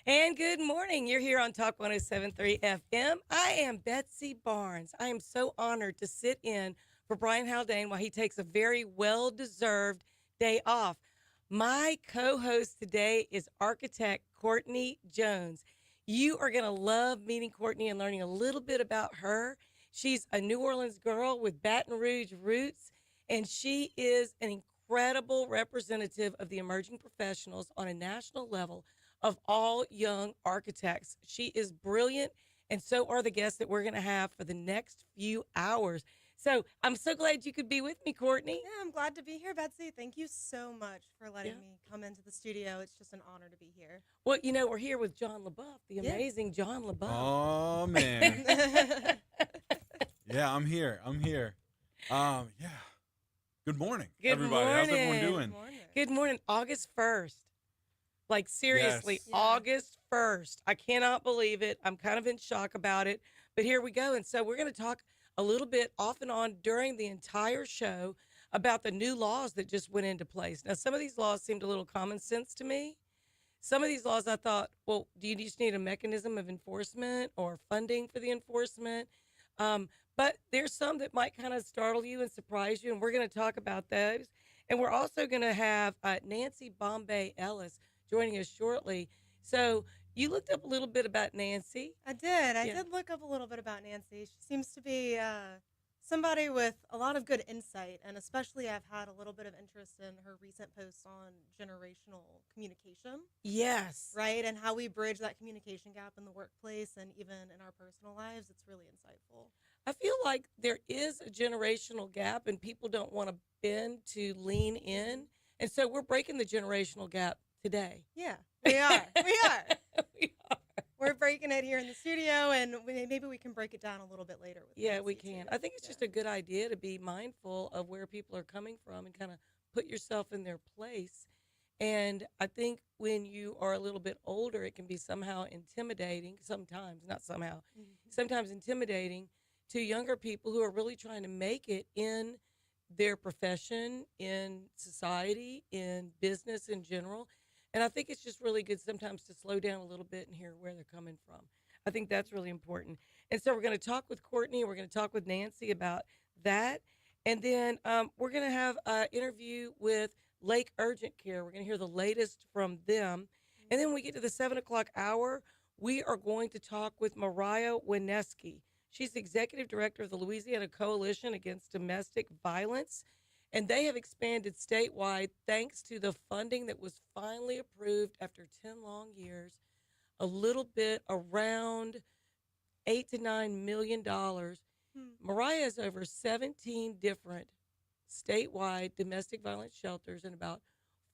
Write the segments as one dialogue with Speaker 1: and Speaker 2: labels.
Speaker 1: And good morning. You're here on Talk 107.3 FM. I am Betsy Barnes. I am so honored to sit in for Brian Haldane while he takes a very well deserved day off. My co host today is architect Courtney Jones. You are going to love meeting Courtney and learning a little bit about her. She's a New Orleans girl with Baton Rouge roots, and she is an incredible representative of the emerging professionals on a national level of all young architects. She is brilliant, and so are the guests that we're going to have for the next few hours. So I'm so glad you could be with me, Courtney.
Speaker 2: Yeah, I'm glad to be here, Betsy. Thank you so much for
Speaker 1: Yeah.
Speaker 2: letting me come into the studio. It's just an honor to be here.
Speaker 1: Well, we're here with John LaBeouf, the amazing John LaBeouf.
Speaker 3: Oh man. Yeah, I'm here. Yeah. Good morning,
Speaker 1: Good
Speaker 3: everybody. How's everyone
Speaker 1: morning.
Speaker 3: doing?
Speaker 2: Morning.
Speaker 1: Good morning. August 1st. Like, seriously,
Speaker 3: Yes.
Speaker 2: Yeah.
Speaker 1: August 1st. I cannot believe it. I'm kind of in shock about it, but here we go. And so we're going to talk a little bit off and on during the entire show about the new laws that just went into place. Now, some of these laws seemed a little common sense to me. Some of these laws I thought, well, do you just need a mechanism of enforcement or funding for the enforcement? But there's some that might kind of startle you and surprise you, and we're going to talk about those. And we're also going to have Nancy Bombay Ellis joining us shortly. So you looked up a little bit about Nancy.
Speaker 2: I did. I
Speaker 1: Yeah.
Speaker 2: did look up a little bit about Nancy. She seems to be somebody with a lot of good insight, and especially I've had a little bit of interest in her recent posts on generational communication,
Speaker 1: Yes.
Speaker 2: right? And how we bridge that communication gap in the workplace and even in our personal lives. It's really insightful.
Speaker 1: I feel like there is a generational gap, and people don't want to bend to lean in. And so we're breaking the generational gap today.
Speaker 2: Yeah, we are. We are.
Speaker 1: We are.
Speaker 2: We're breaking it here in the studio, and maybe we can break it down a little bit later. With
Speaker 1: Yeah,
Speaker 2: Nancy,
Speaker 1: we can.
Speaker 2: too.
Speaker 1: I think it's just a good idea to be mindful of where people are coming from and kind of put yourself in their place. And I think when you are a little bit older, it can be somehow intimidating, sometimes, not somehow,
Speaker 2: Mhm.
Speaker 1: sometimes intimidating to younger people who are really trying to make it in their profession, in society, in business in general. And I think it's just really good sometimes to slow down a little bit and hear where they're coming from. I think that's really important. And so we're going to talk with Courtney. We're going to talk with Nancy about that. And then we're going to have an interview with Lake Urgent Care. We're going to hear the latest from them. And then when we get to the 7 o'clock hour, we are going to talk with Mariah Wineski. She's the executive director of the Louisiana Coalition Against Domestic Violence, and they have expanded statewide thanks to the funding that was finally approved after 10 long years, a little bit around $8 to $9 million.
Speaker 2: Hmm.
Speaker 1: Mariah has over 17 different statewide domestic violence shelters and about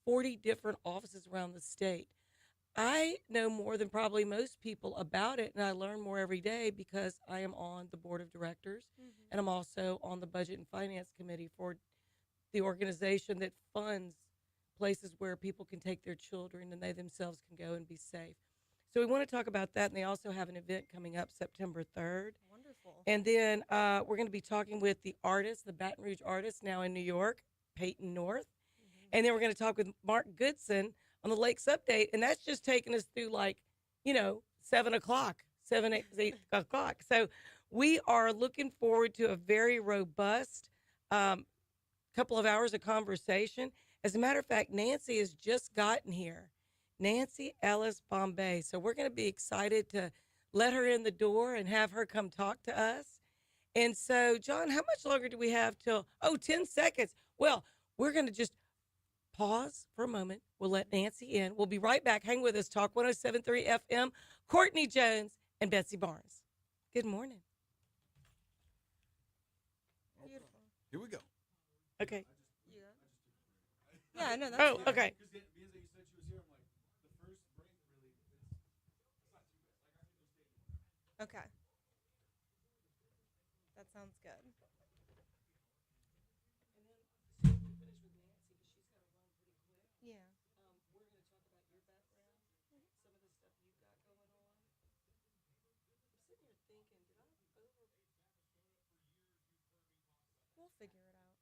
Speaker 1: 40 different offices around the state. I know more than probably most people about it, and I learn more every day because I am on the board of directors,
Speaker 2: Mhm.
Speaker 1: and I'm also on the budget and finance committee for the organization that funds places where people can take their children and they themselves can go and be safe. So we want to talk about that, and they also have an event coming up September 3rd.
Speaker 2: Wonderful.
Speaker 1: And then we're going to be talking with the artist, the Baton Rouge artist now in New York, Peyton North.
Speaker 2: Mhm.
Speaker 1: And then we're going to talk with Mark Goodson on the Lakes Update. And that's just taking us through 7 o'clock, 8 o'clock. So we are looking forward to a very robust couple of hours of conversation. As a matter of fact, Nancy has just gotten here. Nancy Ellis Bombay. So we're going to be excited to let her in the door and have her come talk to us. And so, John, how much longer do we have till? Oh, 10 seconds. Well, we're going to just pause for a moment. We'll let Nancy in. We'll be right back. Hang with us. Talk 107.3 FM. Courtney Jones and Betsy Barnes. Good morning.
Speaker 2: Beautiful.
Speaker 3: Here we go.
Speaker 1: Okay.
Speaker 2: Yeah. Yeah, I know that's
Speaker 1: Oh,
Speaker 2: fine.
Speaker 1: okay.
Speaker 3: Because you said she was here, I'm like, the first break really, it's not too bad. Like, I can just stay.
Speaker 2: Okay. That sounds good. Yeah. We'll figure it out.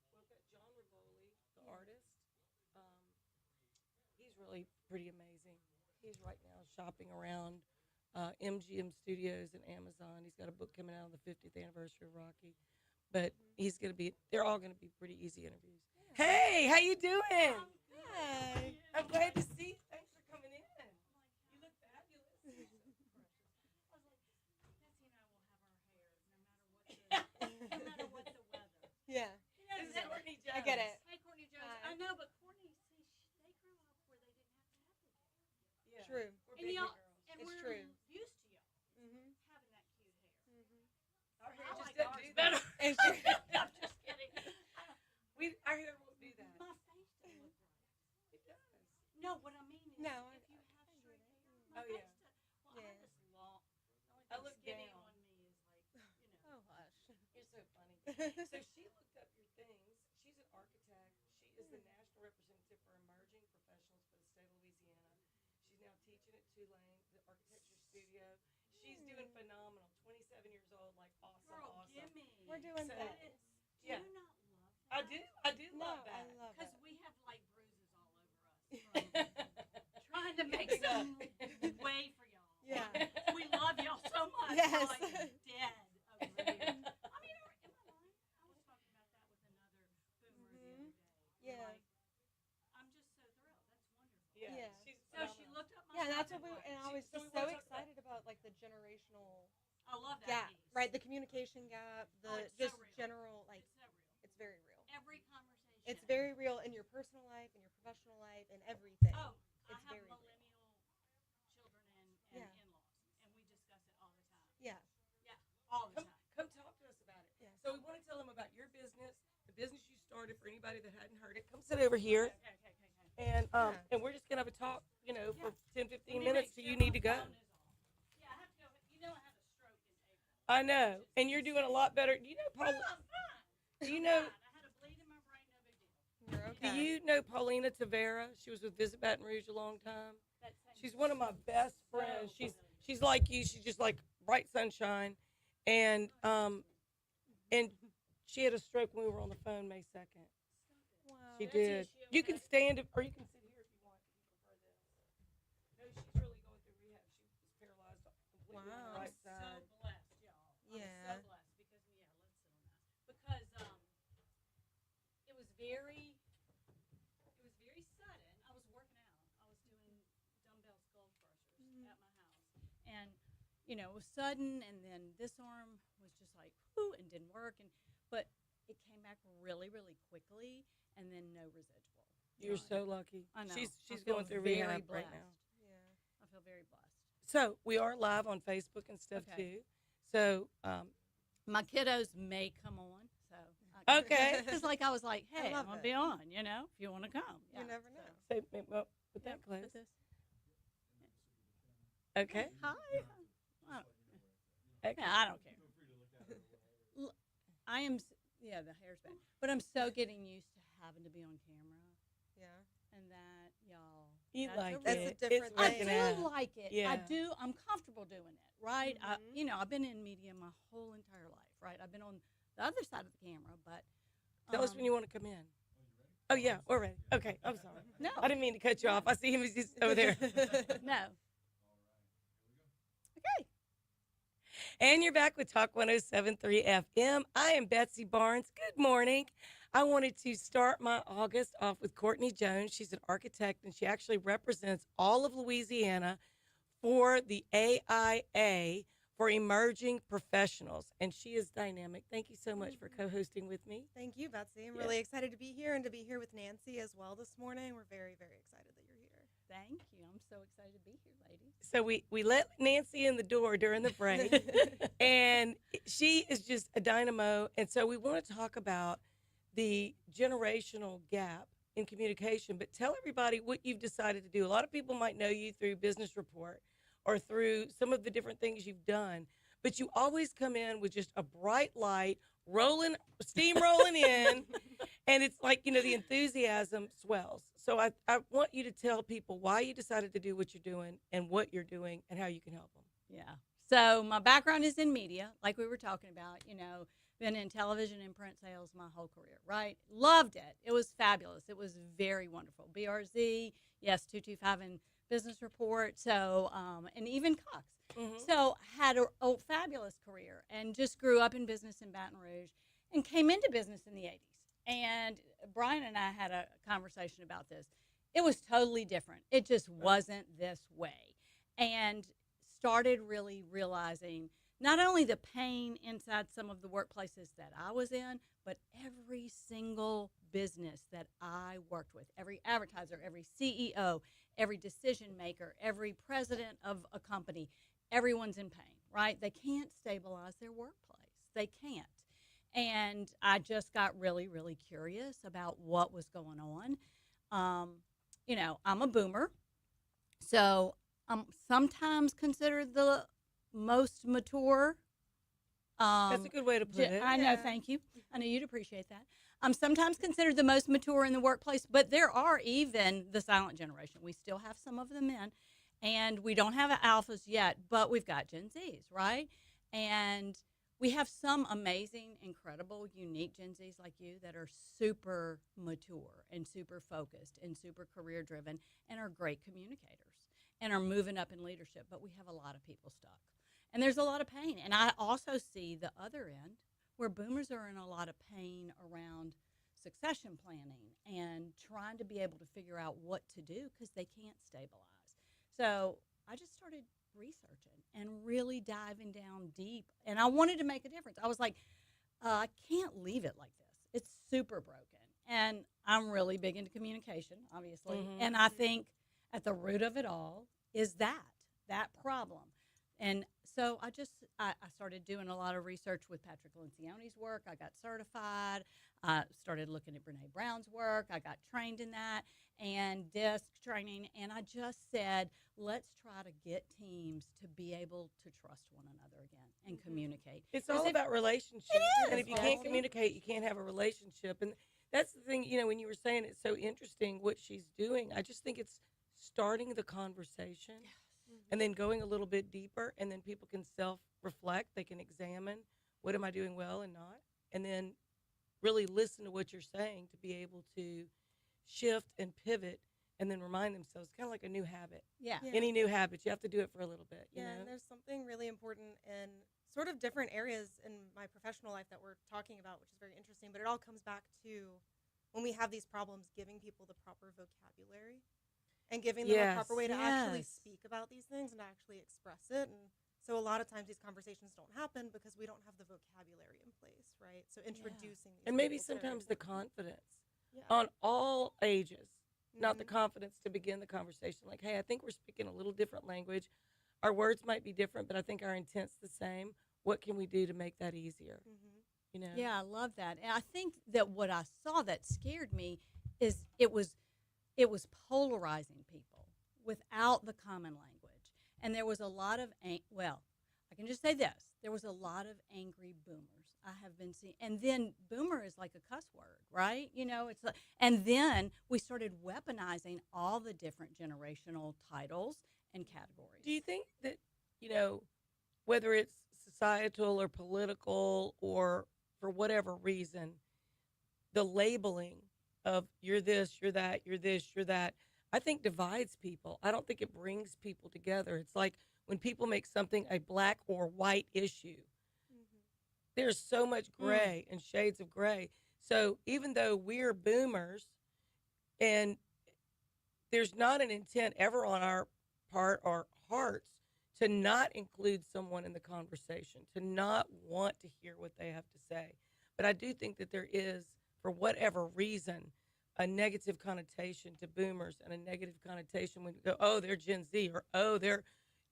Speaker 1: Well, I've got John Rivoli, the artist. really pretty amazing. He's right now shopping around MGM Studios and Amazon. He's got a book coming out on the 50th anniversary of Rocky. But he's going to be, they're all going to be pretty easy interviews.
Speaker 2: Yeah.
Speaker 1: Hey, how you doing?
Speaker 2: Hey.
Speaker 1: I'm glad to see you. Thanks for coming in. You look fabulous.
Speaker 4: I was like, Betsy and I will have our hair no matter what the weather.
Speaker 2: Yeah.
Speaker 4: You know,
Speaker 1: This is
Speaker 4: that-
Speaker 1: Courtney Jones.
Speaker 2: I get it.
Speaker 4: Hey, Courtney Jones.
Speaker 2: Hi.
Speaker 4: I know, but Courtney, see, they grew up where they didn't have to have their hair.
Speaker 1: Yeah.
Speaker 2: True.
Speaker 1: We're
Speaker 4: And
Speaker 1: big
Speaker 4: y'all,
Speaker 1: girls.
Speaker 4: and
Speaker 2: It's
Speaker 4: we're
Speaker 2: true.
Speaker 4: used to y'all
Speaker 2: Mm-hmm.
Speaker 4: having that cute hair.
Speaker 2: Mm-hmm.
Speaker 1: Our hair
Speaker 4: I
Speaker 1: just
Speaker 4: like
Speaker 1: doesn't
Speaker 4: ours
Speaker 1: do that.
Speaker 2: It's true.
Speaker 4: I'm just kidding.
Speaker 1: Our hair won't do that.
Speaker 4: My face doesn't look right.
Speaker 1: It does.
Speaker 4: No, what I mean is,
Speaker 2: No,
Speaker 4: if you have
Speaker 2: I
Speaker 4: straight
Speaker 2: get it.
Speaker 4: hair, my
Speaker 1: Oh,
Speaker 4: face
Speaker 1: yeah.
Speaker 4: does. Well,
Speaker 2: Yeah.
Speaker 4: I'm just long. The
Speaker 1: I
Speaker 4: only
Speaker 1: look
Speaker 4: thing skinny
Speaker 1: down.
Speaker 4: on me is like,
Speaker 2: Oh, hush.
Speaker 1: You're so funny. So she looked up your things. She's an architect. She is the national representative for emerging professionals for the state of Louisiana. She's now teaching at Tulane, the architecture studio. She's doing phenomenal. 27 years old, like awesome,
Speaker 4: girl,
Speaker 1: awesome.
Speaker 4: give me.
Speaker 2: We're doing
Speaker 1: So-
Speaker 2: that.
Speaker 4: Do
Speaker 1: Yeah.
Speaker 4: you not love that?
Speaker 1: I do
Speaker 2: No,
Speaker 1: love
Speaker 2: I
Speaker 1: that.
Speaker 2: love
Speaker 4: Because
Speaker 2: it.
Speaker 4: we have like bruises all over us from trying to make
Speaker 1: Keeping up.
Speaker 4: some way for y'all.
Speaker 2: Yeah.
Speaker 4: We love y'all so much.
Speaker 2: Yes.
Speaker 4: We're like dead over here. I mean, am I lying? I was talking about that with another boomer the other day. We're
Speaker 2: Yeah.
Speaker 4: like, I'm just so thrilled. That's wonderful.
Speaker 1: Yeah.
Speaker 2: Yeah.
Speaker 1: She's
Speaker 4: So she
Speaker 1: phenomenal.
Speaker 4: looked up my
Speaker 2: Yeah, and that's
Speaker 4: stuff
Speaker 2: what we.
Speaker 4: like,
Speaker 2: And I was
Speaker 1: So
Speaker 2: just
Speaker 1: we
Speaker 2: so
Speaker 1: wanna talk about-
Speaker 2: excited about like the generational
Speaker 4: I love that
Speaker 2: gap,
Speaker 4: piece.
Speaker 2: right? The communication gap, the
Speaker 4: Oh, it's so
Speaker 2: just
Speaker 4: real.
Speaker 2: general like
Speaker 4: It's so real.
Speaker 2: it's very real.
Speaker 4: Every conversation.
Speaker 2: It's very real in your personal life, in your professional life, and everything.
Speaker 4: Oh,
Speaker 2: It's
Speaker 4: I have
Speaker 2: very real.
Speaker 4: millennial children and
Speaker 2: Yeah.
Speaker 4: in-laws, and we discuss it all the time.
Speaker 2: Yeah.
Speaker 4: All the
Speaker 1: Come,
Speaker 4: time.
Speaker 1: come talk to us about it.
Speaker 2: Yeah.
Speaker 1: So we want to tell them about your business, the business you started. For anybody that hadn't heard it, come sit over here,
Speaker 4: Okay.
Speaker 1: and
Speaker 2: Yeah.
Speaker 1: and we're just gonna have a talk, for 10, 15
Speaker 4: Let me
Speaker 1: minutes.
Speaker 4: make
Speaker 1: So
Speaker 4: sure
Speaker 1: you need
Speaker 4: my
Speaker 1: to go.
Speaker 4: phone is off. Yeah, I have to go. You know I had a stroke in April.
Speaker 1: I know, and you're doing a lot better. Do you know Paul?
Speaker 4: I'm fine.
Speaker 1: Do you
Speaker 4: I'm
Speaker 1: know?
Speaker 4: fine. I had a bleed in my brain, no big deal.
Speaker 2: You're
Speaker 1: Do
Speaker 2: okay.
Speaker 1: you know Paulina Tavera? She was with Visit Baton Rouge a long time.
Speaker 4: That same
Speaker 1: She's one of my best
Speaker 4: so
Speaker 1: friends. She's
Speaker 4: familiar.
Speaker 1: she's like you. She's just like bright sunshine, and she had a stroke when we were on the phone May 2nd.
Speaker 2: Wow.
Speaker 1: She
Speaker 4: Betsy,
Speaker 1: did.
Speaker 4: is she
Speaker 1: You can
Speaker 4: okay?
Speaker 1: stand it, or you can sit here if you want. If you prefer this. No, she's really going through rehab. She was paralyzed completely on the
Speaker 2: Wow.
Speaker 1: right
Speaker 4: I'm so
Speaker 1: side.
Speaker 4: blessed, y'all.
Speaker 2: Yeah.
Speaker 4: I'm so blessed because let's sit on that. Because it was very sudden. I was working out. I was doing dumbbell skull crushers
Speaker 2: Mhm.
Speaker 4: at my house, and it was sudden. And then this arm was just like whoo and didn't work, but it came back really, really quickly, and then no residual.
Speaker 1: You're
Speaker 4: None.
Speaker 1: so lucky.
Speaker 4: I know.
Speaker 1: She's
Speaker 4: I feel
Speaker 1: going through
Speaker 4: very
Speaker 1: rehab right
Speaker 4: blessed.
Speaker 1: now.
Speaker 2: Yeah.
Speaker 4: I feel very blessed.
Speaker 1: So we are live on Facebook and stuff
Speaker 4: Okay.
Speaker 1: too. So
Speaker 4: My kiddos may come on, so
Speaker 1: Okay.
Speaker 4: Because I was like,
Speaker 2: I
Speaker 4: hey, I'm
Speaker 2: love
Speaker 4: gonna
Speaker 2: it.
Speaker 4: be on, if you want to come.
Speaker 2: You never know.
Speaker 1: say, well, put
Speaker 4: Yeah,
Speaker 1: that close.
Speaker 4: put this.
Speaker 1: Okay.
Speaker 4: Hi.
Speaker 1: Okay.
Speaker 4: Yeah, I don't care. I am. Yeah, the hair's back, but I'm so getting used to having to be on camera,
Speaker 2: Yeah.
Speaker 4: and that y'all.
Speaker 1: You
Speaker 4: that's
Speaker 1: like
Speaker 2: That's a
Speaker 1: it.
Speaker 2: different
Speaker 1: It's
Speaker 4: I
Speaker 1: working
Speaker 2: thing.
Speaker 1: out.
Speaker 4: do like it. I
Speaker 1: Yeah.
Speaker 4: do. I'm comfortable doing it. Right.
Speaker 2: Mhm.
Speaker 4: I've been in media my whole entire life. Right. I've been on the other side of the camera, but.
Speaker 1: Tell us when you want to come in. Oh yeah, we're ready. Okay, I'm sorry.
Speaker 4: No.
Speaker 1: I didn't mean to cut you off. I see him. He's just over there.
Speaker 4: No. Okay.
Speaker 1: And you're back with Talk 107.3 FM. I am Betsy Barnes. Good morning. I wanted to start my August off with Courtney Jones. She's an architect, and she actually represents all of Louisiana for the AIA for emerging professionals. And she is dynamic. Thank you so much for co-hosting with me.
Speaker 2: Thank you, Betsy. I'm
Speaker 1: Yeah.
Speaker 2: really excited to be here and to be here with Nancy as well this morning. We're very, very excited that you're here.
Speaker 4: Thank you. I'm so excited to be here, ladies.
Speaker 1: So we let Nancy in the door during the break, and she is just a dynamo. And so we want to talk about the generational gap in communication, but tell everybody what you've decided to do. A lot of people might know you through Business Report or through some of the different things you've done, but you always come in with just a bright light, steam rolling in, and it's like, the enthusiasm swells. So I want you to tell people why you decided to do what you're doing and what you're doing and how you can help them.
Speaker 4: Yeah. So my background is in media, like we were talking about, Been in television and print sales my whole career, right? Loved it. It was fabulous. It was very wonderful. BRZ, yes, 225 and Business Report. So, and even Cox.
Speaker 1: Mm-hmm.
Speaker 4: So, had a fabulous career and just grew up in business in Baton Rouge and came into business in the 80s. And Brian and I had a conversation about this. It was totally different. It just wasn't this way. And started really realizing not only the pain inside some of the workplaces that I was in, but every single business that I worked with, every advertiser, every CEO, every decision maker, every president of a company, everyone's in pain, right? They can't stabilize their workplace. They can't. And I just got really, really curious about what was going on. I'm a boomer, so I'm sometimes considered the most mature.
Speaker 1: That's a good way to put it.
Speaker 4: I know,
Speaker 2: Yeah.
Speaker 4: thank you. I know you'd appreciate that. I'm sometimes considered the most mature in the workplace, but there are even the silent generation. We still have some of them in, and we don't have alphas yet, but we've got Gen Zs, right? And we have some amazing, incredible, unique Gen Zs like you that are super mature and super focused and super career driven and are great communicators and are moving up in leadership, but we have a lot of people stuck. And there's a lot of pain. And I also see the other end where boomers are in a lot of pain around succession planning and trying to be able to figure out what to do because they can't stabilize. So I just started researching and really diving down deep. And I wanted to make a difference. I was like, I can't leave it like this. It's super broken. And I'm really big into communication, obviously.
Speaker 1: Mhm.
Speaker 4: And I think at the root of it all is that problem. And so I started doing a lot of research with Patrick Lencioni's work. I got certified. I started looking at Brene Brown's work. I got trained in that and DISC training. And I just said, let's try to get teams to be able to trust one another again and communicate.
Speaker 1: It's
Speaker 4: 'Cause
Speaker 1: all about relationships.
Speaker 4: It
Speaker 1: And
Speaker 4: is,
Speaker 1: if you can't
Speaker 4: Betsy.
Speaker 1: communicate, you can't have a relationship. And that's the thing, when you were saying it's so interesting what she's doing, I just think it's starting the conversation and then going a little bit deeper, and then people can self-reflect. They can examine, what am I doing well and not? And then really listen to what you're saying to be able to shift and pivot and then remind themselves, kind of like a new habit.
Speaker 4: Yeah.
Speaker 2: Yeah.
Speaker 1: Any new habit, you have to do it for a little bit, you
Speaker 2: Yeah,
Speaker 1: know?
Speaker 2: and there's something really important in sort of different areas in my professional life that we're talking about, which is very interesting. But it all comes back to when we have these problems, giving people the proper vocabulary and giving them a proper way to actually
Speaker 1: Yes.
Speaker 2: speak about these things and actually express it. And so a lot of times these conversations don't happen because we don't have the vocabulary in place, right? So introducing these
Speaker 1: And maybe
Speaker 2: people is very
Speaker 1: sometimes the
Speaker 2: important.
Speaker 1: confidence
Speaker 2: Yeah.
Speaker 1: on all ages, not the
Speaker 2: Mhm.
Speaker 1: confidence to begin the conversation. Like, hey, I think we're speaking a little different language. Our words might be different, but I think our intent's the same. What can we do to make that easier?
Speaker 2: Mhm.
Speaker 1: You know?
Speaker 4: Yeah, I love that. And I think that what I saw that scared me is it was polarizing people without the common language. And there was a lot of I can just say this. There was a lot of angry boomers. I have been seeing, and then boomer is like a cuss word, right? It's like, and then we started weaponizing all the different generational titles and categories.
Speaker 1: Do you think that, whether it's societal or political or for whatever reason, the labeling of you're this, you're that, you're this, you're that, I think divides people. I don't think it brings people together. It's like when people make something a black or white issue,
Speaker 2: Mhm.
Speaker 1: there's so much gray and shades of gray. So even though we're boomers and there's not an intent ever on our part or hearts to not include someone in the conversation, to not want to hear what they have to say. But I do think that there is, for whatever reason, a negative connotation to boomers and a negative connotation when you go, oh, they're Gen Z, or oh, they're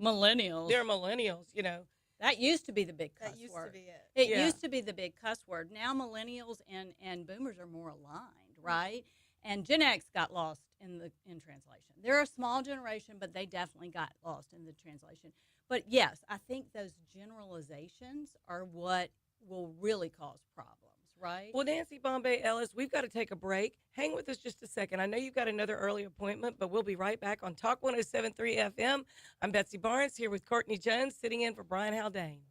Speaker 4: Millennials.
Speaker 1: millennials.
Speaker 4: That used to be the big cuss
Speaker 2: That used
Speaker 4: word.
Speaker 2: to be it.
Speaker 4: It
Speaker 1: Yeah.
Speaker 4: used to be the big cuss word. Now millennials and boomers are more aligned, right? And Gen X got lost in translation. They're a small generation, but they definitely got lost in the translation. But yes, I think those generalizations are what will really cause problems, right?
Speaker 1: Well, Nancy Bombay Ellis, we've got to take a break. Hang with us just a second. I know you've got another early appointment, but we'll be right back on Talk 107.3 FM. I'm Betsy Barnes here with Courtney Jones, sitting in for Brian Haldane.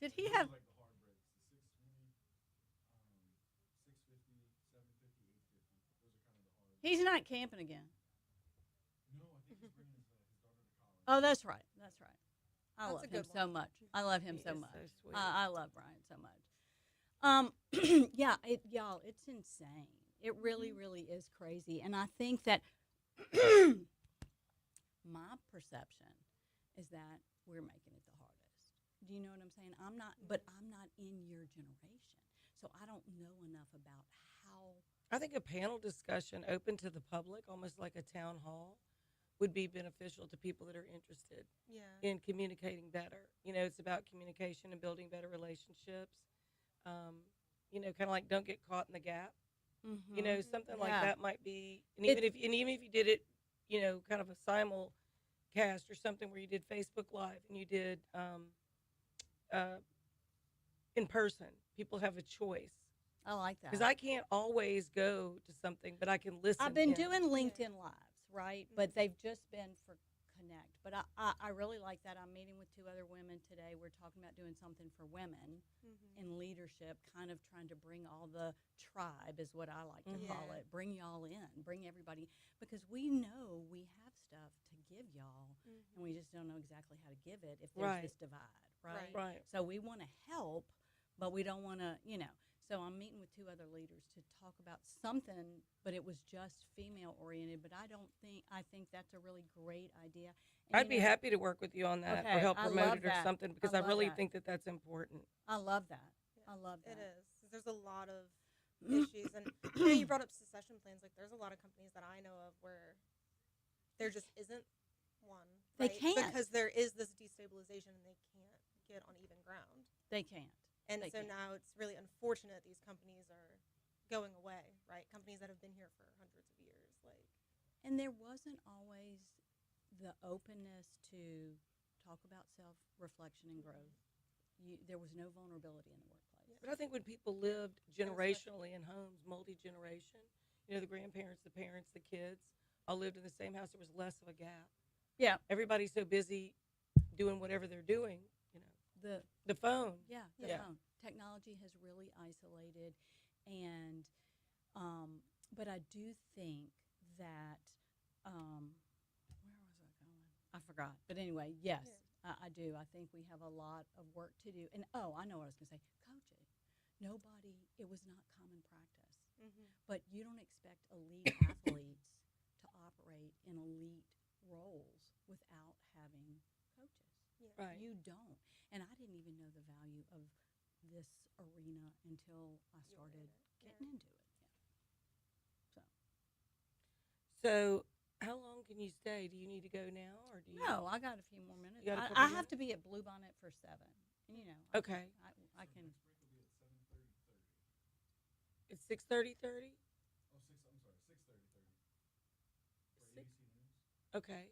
Speaker 4: Did he
Speaker 3: Those
Speaker 4: have?
Speaker 3: are like the hard breaks. The 620, 650, 750, 850. Those are kind of the hard.
Speaker 4: He's not camping again.
Speaker 3: No, I think he's bringing his daughter to college.
Speaker 4: Oh, that's right. That's right. I
Speaker 2: That's
Speaker 4: love
Speaker 2: a
Speaker 4: him
Speaker 2: good
Speaker 4: so
Speaker 2: one.
Speaker 4: much. I love him
Speaker 1: He
Speaker 4: so
Speaker 1: is
Speaker 4: much.
Speaker 1: so sweet.
Speaker 4: I love Brian so much. Yeah, y'all, it's insane. It really, really is crazy. And I think that my perception is that we're making it the hardest. Do you know what I'm saying? But I'm not in your generation. So I don't know enough about how.
Speaker 1: I think a panel discussion open to the public, almost like a town hall, would be beneficial to people that are interested
Speaker 2: Yeah.
Speaker 1: in communicating better. It's about communication and building better relationships. Kind of like don't get caught in the gap. Something like
Speaker 4: Yeah.
Speaker 1: that might be, and even if you did it, kind of a simulcast or something where you did Facebook Live and you did in person, people have a choice.
Speaker 4: I like that.
Speaker 1: Because I can't always go to something, but I can listen.
Speaker 4: I've been
Speaker 1: in.
Speaker 4: doing LinkedIn Lives, right? But they've just been for Connect. But I really like that. I'm meeting with 2 other women today. We're talking about doing something for women in leadership, kind of trying to bring all the tribe, is what I like to call
Speaker 2: Yeah.
Speaker 4: it. Bring y'all in, bring everybody, because we know we have stuff to give y'all, and we just don't know exactly how to give it if there's
Speaker 1: Right.
Speaker 4: this divide, right?
Speaker 1: Right.
Speaker 4: So we want to help, but we don't want to, So I'm meeting with 2 other leaders to talk about something, but it was just female oriented. But I think that's a really great idea. And,
Speaker 1: I'd be happy to work with you on that or
Speaker 4: Okay,
Speaker 1: help
Speaker 4: I
Speaker 1: promote
Speaker 4: love
Speaker 1: it or
Speaker 4: that.
Speaker 1: something because
Speaker 4: I
Speaker 1: I
Speaker 4: love
Speaker 1: really
Speaker 4: that.
Speaker 1: think that that's important.
Speaker 4: I love that.
Speaker 2: Yeah,
Speaker 4: I love that.
Speaker 2: It is. There's a lot of issues, and you brought up succession plans. Like, there's a lot of companies that I know of where there just isn't one.
Speaker 4: They
Speaker 2: right?
Speaker 4: can't.
Speaker 2: Because there is this destabilization, and they can't get on even ground.
Speaker 4: They can't.
Speaker 2: And
Speaker 4: They
Speaker 2: so
Speaker 4: can't.
Speaker 2: now it's really unfortunate these companies are going away, right? Companies that have been here for hundreds of years, like.
Speaker 4: And there wasn't always the openness to talk about self-reflection and growth. There was no vulnerability in the workplace.
Speaker 1: But I think when people lived generationally in homes, multi-generation, the grandparents, the parents, the kids, all lived in the same house, there was less of a gap.
Speaker 4: Yeah.
Speaker 1: Everybody's so busy doing whatever they're doing, the phone.
Speaker 4: Yeah, the phone. Technology has really isolated, and but I do think that where was I going? I forgot. But anyway, yes, I do. I think we have a lot of work to do. And I know what I was going to say. Coaching. It was not common practice. But you don't expect elite athletes to operate in elite roles without having coaches.
Speaker 2: Yeah.
Speaker 1: Right.
Speaker 4: You don't. And I didn't even know the value of this arena until I started getting into it. Yeah.
Speaker 1: So how long can you stay? Do you need to go now, or do you?
Speaker 4: No, I got a few more minutes.
Speaker 1: You got a couple
Speaker 4: I have
Speaker 1: minutes?
Speaker 4: to be at Bluebonnet for 7.
Speaker 1: Okay.
Speaker 4: I can.
Speaker 1: It's 6:30:30.
Speaker 3: Oh, 6:30:30. For
Speaker 1: Six-
Speaker 3: ABC News.
Speaker 1: Okay.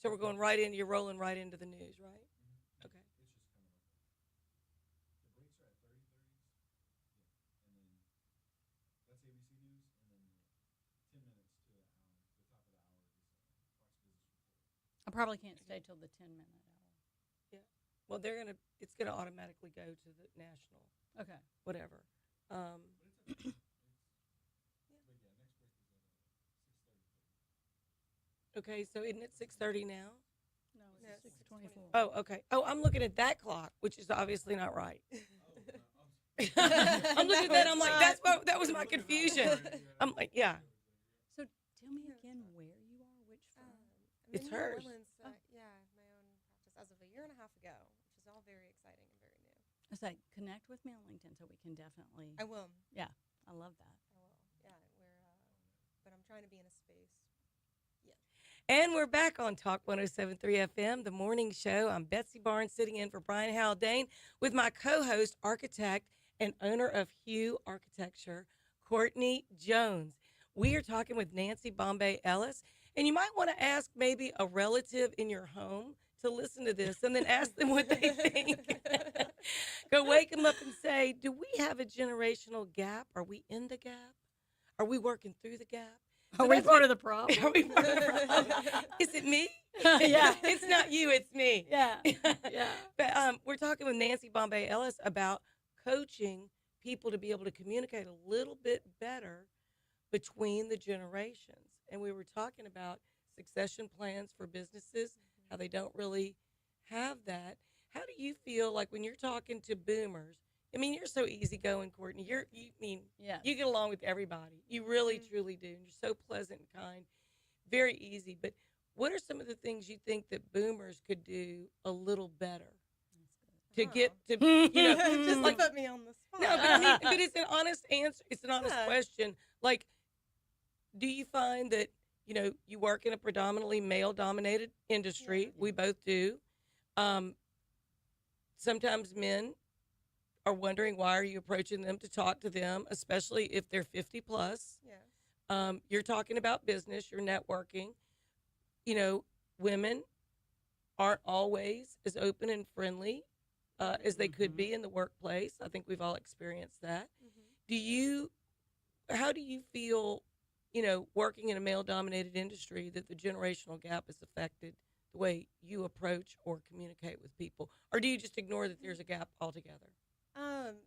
Speaker 1: So we're going right into. You're rolling right into the news, right?
Speaker 3: Mm-hmm.
Speaker 1: Okay.
Speaker 3: It's just coming up. The breaks are at 30:30s. Yeah, and then that's ABC News, and then 10 minutes to the hour. The top of the hour is Fox Business Report.
Speaker 4: I probably can't stay till the 10-minute hour.
Speaker 1: Well, it's gonna automatically go to the national,
Speaker 4: Okay.
Speaker 1: whatever.
Speaker 3: But it's but yeah, next break is at 6:30.
Speaker 1: Okay, so isn't it 6:30 now?
Speaker 4: No,
Speaker 2: No,
Speaker 4: it's
Speaker 2: it's
Speaker 4: 6:24.
Speaker 1: Oh, okay. Oh, I'm looking at that clock, which is obviously not right.
Speaker 3: Oh,
Speaker 1: I'm looking at that. I'm like, that was my
Speaker 3: Looking at
Speaker 1: confusion.
Speaker 3: that already,
Speaker 1: I'm like, yeah.
Speaker 4: So tell me again where you are, which firm?
Speaker 2: I'm
Speaker 1: It's
Speaker 2: in New
Speaker 1: hers.
Speaker 2: Orleans,
Speaker 4: Oh.
Speaker 2: yeah, I have my own practice as of a year and a half ago, which is all very exciting and very new.
Speaker 4: I say connect with me on LinkedIn so we can definitely.
Speaker 2: I will.
Speaker 4: I love that.
Speaker 2: I will. Yeah, but I'm trying to be in a space.
Speaker 1: And we're back on Talk 107.3 FM, the morning show. I'm Betsy Barnes, sitting in for Brian Haldane with my co-host, architect and owner of Hue Architecture, Courtney Jones. We are talking with Nancy Bombay Ellis, and you might want to ask maybe a relative in your home to listen to this and then ask them what they think. Go wake them up and say, do we have a generational gap? Are we in the gap? Are we working through the gap?
Speaker 4: Are we part of the problem?
Speaker 1: Are we part of the problem? Is it me?
Speaker 4: Yeah.
Speaker 1: It's not you, it's me.
Speaker 4: Yeah. Yeah.
Speaker 1: But we're talking with Nancy Bombay Ellis about coaching people to be able to communicate a little bit better between the generations. And we were talking about succession plans for businesses, how they don't really have that. How do you feel like when you're talking to boomers? I mean, you're so easygoing, Courtney.
Speaker 4: Yes.
Speaker 1: You get along with everybody. You really,
Speaker 2: Mhm.
Speaker 1: truly do. And you're so pleasant and kind, very easy. But what are some of the things you think that boomers could do a little better to get to,
Speaker 2: Just
Speaker 1: like,
Speaker 2: to put me on the spot.
Speaker 1: no, but I mean, but it's an honest answer. It's an honest
Speaker 2: Yeah.
Speaker 1: question. Like, do you find that, you work in a predominantly male dominated industry?
Speaker 2: Yeah.
Speaker 1: We both do. Um, Sometimes men are wondering why are you approaching them to talk to them, especially if they're 50 plus.
Speaker 2: Yes.
Speaker 1: You're talking about business, you're networking. Women aren't always as open and friendly as they could be in the workplace. I think we've all experienced that.
Speaker 2: Mhm.
Speaker 1: How do you feel, working in a male dominated industry, that the generational gap has affected the way you approach or communicate with people? Or do you just ignore that there's a gap altogether?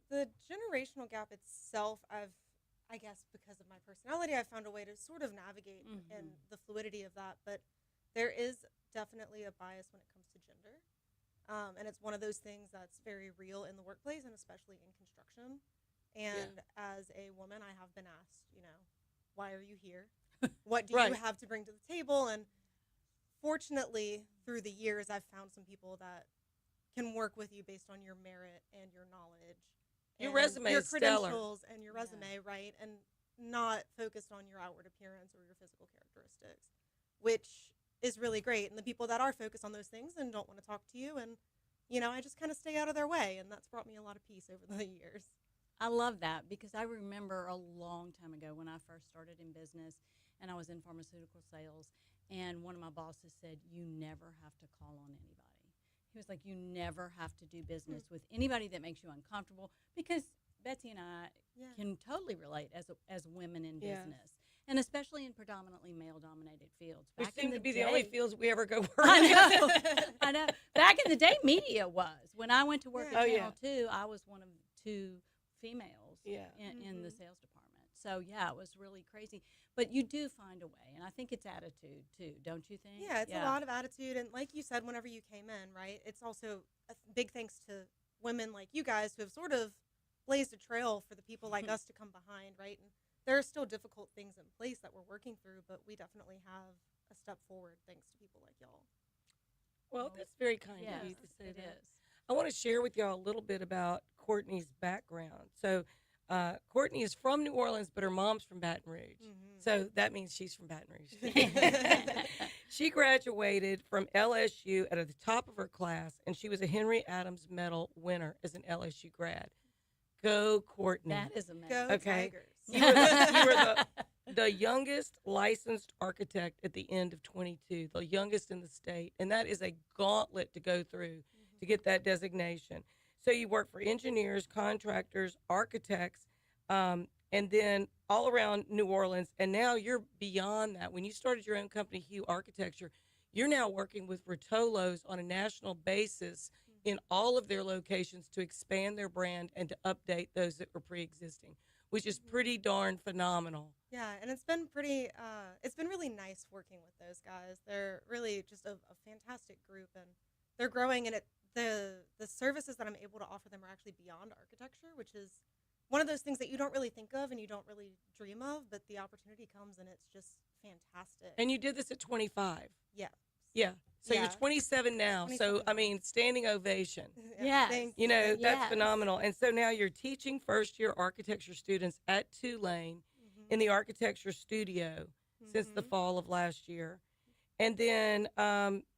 Speaker 2: The generational gap itself, I guess because of my personality, I've found a way to sort of navigate in the fluidity of that. But there is definitely a bias when it comes to gender. And it's one of those things that's very real in the workplace and especially in construction. And as a woman, I have been asked, why are you here? What do
Speaker 1: Right.
Speaker 2: you have to bring to the table? And fortunately, through the years, I've found some people that can work with you based on your merit and your knowledge.
Speaker 1: Your
Speaker 2: and
Speaker 1: resume
Speaker 2: your
Speaker 1: is stellar.
Speaker 2: credentials and your resume, right? And not focused on your outward appearance or your physical characteristics, which is really great. And the people that are focused on those things and don't want to talk to you, and I just kind of stay out of their way, and that's brought me a lot of peace over the years.
Speaker 4: I love that because I remember a long time ago when I first started in business and I was in pharmaceutical sales, and one of my bosses said, "You never have to call on anybody." He was like, "You never have to do business with anybody that makes you uncomfortable," because Betsy and I
Speaker 2: Yeah.
Speaker 4: can totally relate as women in
Speaker 1: Yeah.
Speaker 4: business, and especially in predominantly male-dominated fields.
Speaker 1: Which
Speaker 4: Back in
Speaker 1: seem
Speaker 4: the
Speaker 1: to be
Speaker 4: day,
Speaker 1: the only fields we ever go work
Speaker 4: I
Speaker 1: in.
Speaker 4: know. I know. Back in the day, media was. When I went to work
Speaker 2: Yeah.
Speaker 4: at
Speaker 1: Oh,
Speaker 4: Channel
Speaker 1: yeah.
Speaker 4: 2, I was one of 2 females
Speaker 1: Yeah.
Speaker 4: in the
Speaker 2: Mhm.
Speaker 4: sales department. So, yeah, it was really crazy. But you do find a way, and I think it's attitude, too, don't you think?
Speaker 2: Yeah, it's a lot of attitude. And like you said, whenever you came in, right, it's also a big thanks to women like you guys who have sort of blazed a trail for the people like us to come behind, right? And there are still difficult things in place that we're working through, but we definitely have a step forward thanks to people like y'all.
Speaker 1: Well, that's very kind
Speaker 4: Yes,
Speaker 1: of you to say
Speaker 4: it
Speaker 1: that.
Speaker 4: is.
Speaker 1: I want to share with y'all a little bit about Courtney's background. So, Courtney is from New Orleans, but her mom's from Baton Rouge.
Speaker 2: Mhm.
Speaker 1: So that means she's from Baton Rouge. She graduated from LSU at the top of her class, and she was a Henry Adams Medal winner as an LSU grad. Go, Courtney.
Speaker 4: That is amazing.
Speaker 2: Go
Speaker 1: Okay.
Speaker 2: Tigers.
Speaker 1: You were the youngest licensed architect at the end of 22, the youngest in the state. And that is a gauntlet to go through to get that designation. So you work for engineers, contractors, architects, and then all around New Orleans. And now you're beyond that. When you started your own company, Hue Architecture, you're now working with Rotolos on a national basis in all of their locations to expand their brand and to update those that were pre-existing, which is pretty darn phenomenal.
Speaker 2: Yeah, and it's been it's been really nice working with those guys. They're really just a fantastic group, and they're growing. And the services that I'm able to offer them are actually beyond architecture, which is one of those things that you don't really think of and you don't really dream of, but the opportunity comes and it's just fantastic.
Speaker 1: And you did this at 25.
Speaker 2: Yeah.
Speaker 1: Yeah. So you're
Speaker 2: Yeah.
Speaker 1: 27 now. So,
Speaker 2: 27
Speaker 1: I
Speaker 2: now.
Speaker 1: mean, standing ovation.
Speaker 4: Yes.
Speaker 2: Thank
Speaker 1: You know,
Speaker 2: you.
Speaker 1: that's
Speaker 4: Yes.
Speaker 1: phenomenal. And so now you're teaching first year architecture students at Tulane
Speaker 2: Mhm.
Speaker 1: in the architecture studio since the
Speaker 2: Mhm.
Speaker 1: fall of last year. And then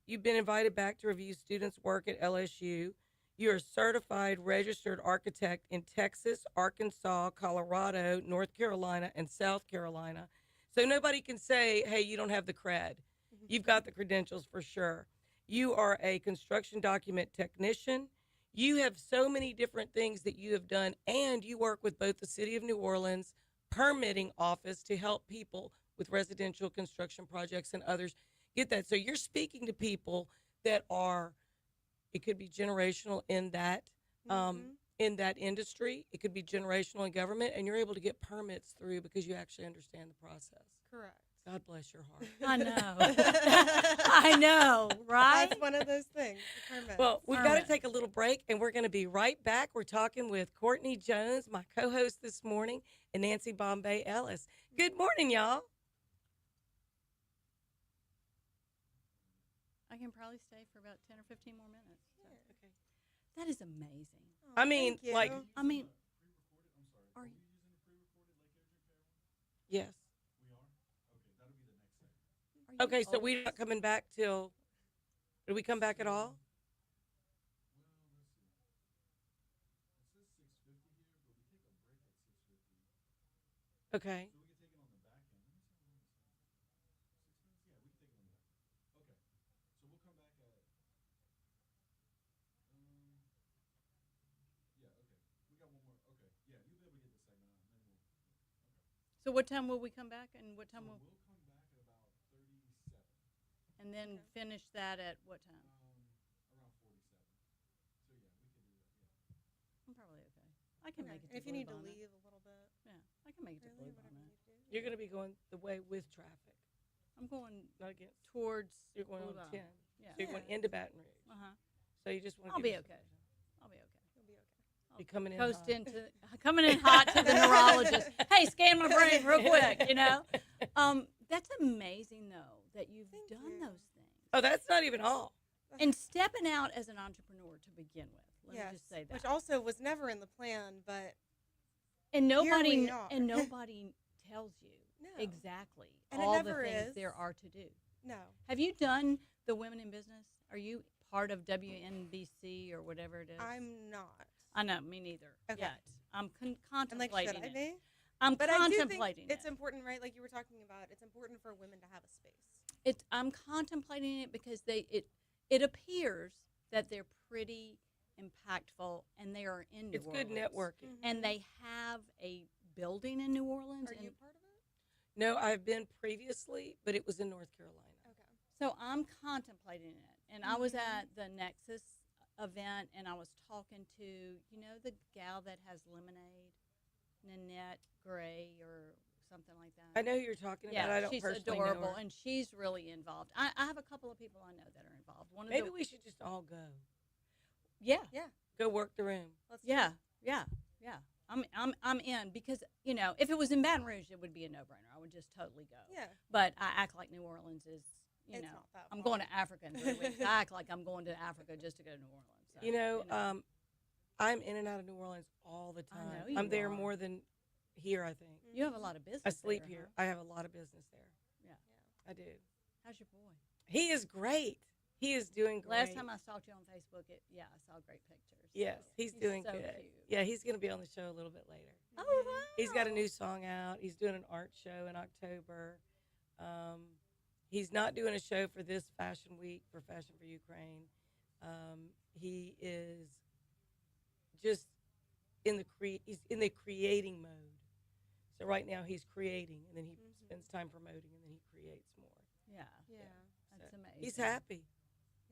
Speaker 1: you've been invited back to review students' work at LSU. You're a certified registered architect in Texas, Arkansas, Colorado, North Carolina, and South Carolina. So nobody can say, hey, you don't have the cred. You've got the credentials for sure. You are a construction document technician. You have so many different things that you have done, and you work with both the City of New Orleans permitting office to help people with residential construction projects and others. get that. So you're speaking to people that are, it could be generational in that industry. It could be generational in government, and you're able to get permits through because you actually understand the process.
Speaker 2: Correct.
Speaker 1: God bless your heart.
Speaker 4: I know. I know, right?
Speaker 2: That's one of those things. The permits.
Speaker 1: Well, we've got to
Speaker 4: Permit.
Speaker 1: take a little break, and we're going to be right back. We're talking with Courtney Jones, my co-host this morning, and Nancy Bombay Ellis. Good morning, y'all.
Speaker 4: I can probably stay for about 10 or 15 more minutes. So.
Speaker 1: Okay.
Speaker 4: That is amazing.
Speaker 2: Oh,
Speaker 1: I mean,
Speaker 2: thank you.
Speaker 1: like-
Speaker 4: I mean,
Speaker 3: Are
Speaker 4: Are
Speaker 3: you
Speaker 4: you-
Speaker 3: using a pre-recorded Lake Edric one?
Speaker 1: Yes.
Speaker 3: We are? Okay, that'll be the next segment.
Speaker 4: are you
Speaker 1: Okay, so
Speaker 4: old?
Speaker 1: we're not coming back till, do we come back at all?
Speaker 3: Well, let's see. It says 6:50 here, but we take a break at 6:50.
Speaker 1: Okay.
Speaker 3: So we can take it on the back end. Let me see how long this is. 6 minutes? Yeah, we can take it on the back end. Okay. So we'll come back at yeah, okay. We got one more. Okay. Yeah, you'll be able to get this segment out, and then we'll okay.
Speaker 4: So what time will we come back, and what
Speaker 3: So
Speaker 4: time will,
Speaker 3: we'll come back at about 37.
Speaker 4: and then
Speaker 2: Okay.
Speaker 4: finish that at what time?
Speaker 3: Around 47. So yeah, we could do that. Yeah.
Speaker 4: I'm probably okay. I can
Speaker 2: Okay.
Speaker 4: make it.
Speaker 2: And
Speaker 4: To
Speaker 2: if you need to
Speaker 4: Blue Bonnet.
Speaker 2: leave a little bit,
Speaker 4: Yeah, I can make it to
Speaker 2: really,
Speaker 4: Blue
Speaker 2: whatever you
Speaker 4: Bonnet.
Speaker 2: need to do.
Speaker 1: You're going to be going the way with traffic,
Speaker 4: I'm going
Speaker 1: not against.
Speaker 4: towards.
Speaker 1: You're going
Speaker 4: Blue
Speaker 1: on
Speaker 4: Bonnet.
Speaker 1: 10.
Speaker 4: Yeah.
Speaker 1: So you're going
Speaker 2: Yeah.
Speaker 1: into Baton Rouge.
Speaker 4: Uh huh.
Speaker 1: So you just want to
Speaker 4: I'll be okay. I'll be okay.
Speaker 2: You'll be okay.
Speaker 4: I'll
Speaker 1: Be coming in
Speaker 4: coast
Speaker 1: hot.
Speaker 4: into coming in hot to the neurologist. Hey, scan my brain real quick. You know. That's amazing though that you've
Speaker 2: Thank
Speaker 4: done
Speaker 2: you.
Speaker 4: those things
Speaker 1: Oh, that's not even all.
Speaker 4: and stepping out as an entrepreneur to begin with. Let
Speaker 2: Yes,
Speaker 4: me just say that.
Speaker 2: which also was never in the plan, but
Speaker 4: and
Speaker 2: here
Speaker 4: nobody
Speaker 2: we are.
Speaker 4: and nobody tells you
Speaker 2: no.
Speaker 4: exactly
Speaker 2: And it
Speaker 4: all the
Speaker 2: never
Speaker 4: things
Speaker 2: is.
Speaker 4: there are to do.
Speaker 2: No.
Speaker 4: Have you done the Women in Business? Are you part of WNBC or whatever it is?
Speaker 2: I'm not.
Speaker 4: I know, me neither.
Speaker 2: Okay.
Speaker 4: Yet I'm
Speaker 2: And like,
Speaker 4: contemplating
Speaker 2: should I
Speaker 4: it.
Speaker 2: be?
Speaker 4: I'm
Speaker 2: But I do think
Speaker 4: contemplating
Speaker 2: it's
Speaker 4: it.
Speaker 2: important, right? Like you were talking about, it's important for women to have a space.
Speaker 4: I'm contemplating it because it appears that they're pretty impactful and they are in New
Speaker 1: It's good
Speaker 4: Orleans.
Speaker 1: networking.
Speaker 4: And they have a building in New Orleans.
Speaker 2: Are
Speaker 4: and
Speaker 2: you part of it?
Speaker 1: No, I've been previously, but it was in North Carolina.
Speaker 2: Okay.
Speaker 4: So I'm contemplating it. And I was
Speaker 2: Mhm.
Speaker 4: at the Nexus event and I was talking to, the gal that has Lemonade, Nanette Gray or something like that.
Speaker 1: I know who you're talking about.
Speaker 4: Yeah,
Speaker 1: I don't
Speaker 4: she's
Speaker 1: personally
Speaker 4: adorable
Speaker 1: know her.
Speaker 4: and she's really involved. I have a couple of people I know that are involved. One of
Speaker 1: Maybe
Speaker 4: the,
Speaker 1: we should just all go.
Speaker 4: yeah,
Speaker 1: Go work the room.
Speaker 2: Let's do
Speaker 4: yeah,
Speaker 2: it.
Speaker 4: yeah, yeah. I'm in because if it was in Baton Rouge, it would be a no-brainer. I would just totally go.
Speaker 2: Yeah.
Speaker 4: But I act like New Orleans is,
Speaker 2: It's not that
Speaker 4: I'm
Speaker 2: far.
Speaker 4: going to Africa in 3 weeks. I act like I'm going to Africa just to go to New Orleans. So,
Speaker 1: I'm in and out of New Orleans all the
Speaker 4: I
Speaker 1: time.
Speaker 4: know you
Speaker 1: I'm there
Speaker 4: are.
Speaker 1: more than here, I think.
Speaker 4: you have a lot of business.
Speaker 1: I sleep
Speaker 4: there,
Speaker 1: here.
Speaker 4: huh?
Speaker 1: I have a lot of business there.
Speaker 4: Yeah.
Speaker 1: I do.
Speaker 4: How's your boy?
Speaker 1: He is great. He is doing great.
Speaker 4: Last time I stalked you on Facebook, I saw great pictures.
Speaker 1: Yes, he's doing
Speaker 4: so
Speaker 1: good.
Speaker 4: Cute.
Speaker 1: Yeah, he's going to be on the show a little bit later.
Speaker 4: Oh, wow.
Speaker 1: He's got a new song out. He's doing an art show in October. He's not doing a show for this Fashion Week for Fashion for Ukraine. He is just he's in the creating mode. So right now he's creating, and then he spends time promoting, and then he creates more.
Speaker 4: Yeah.
Speaker 2: Yeah.
Speaker 4: That's
Speaker 1: So
Speaker 4: amazing.
Speaker 1: He's happy.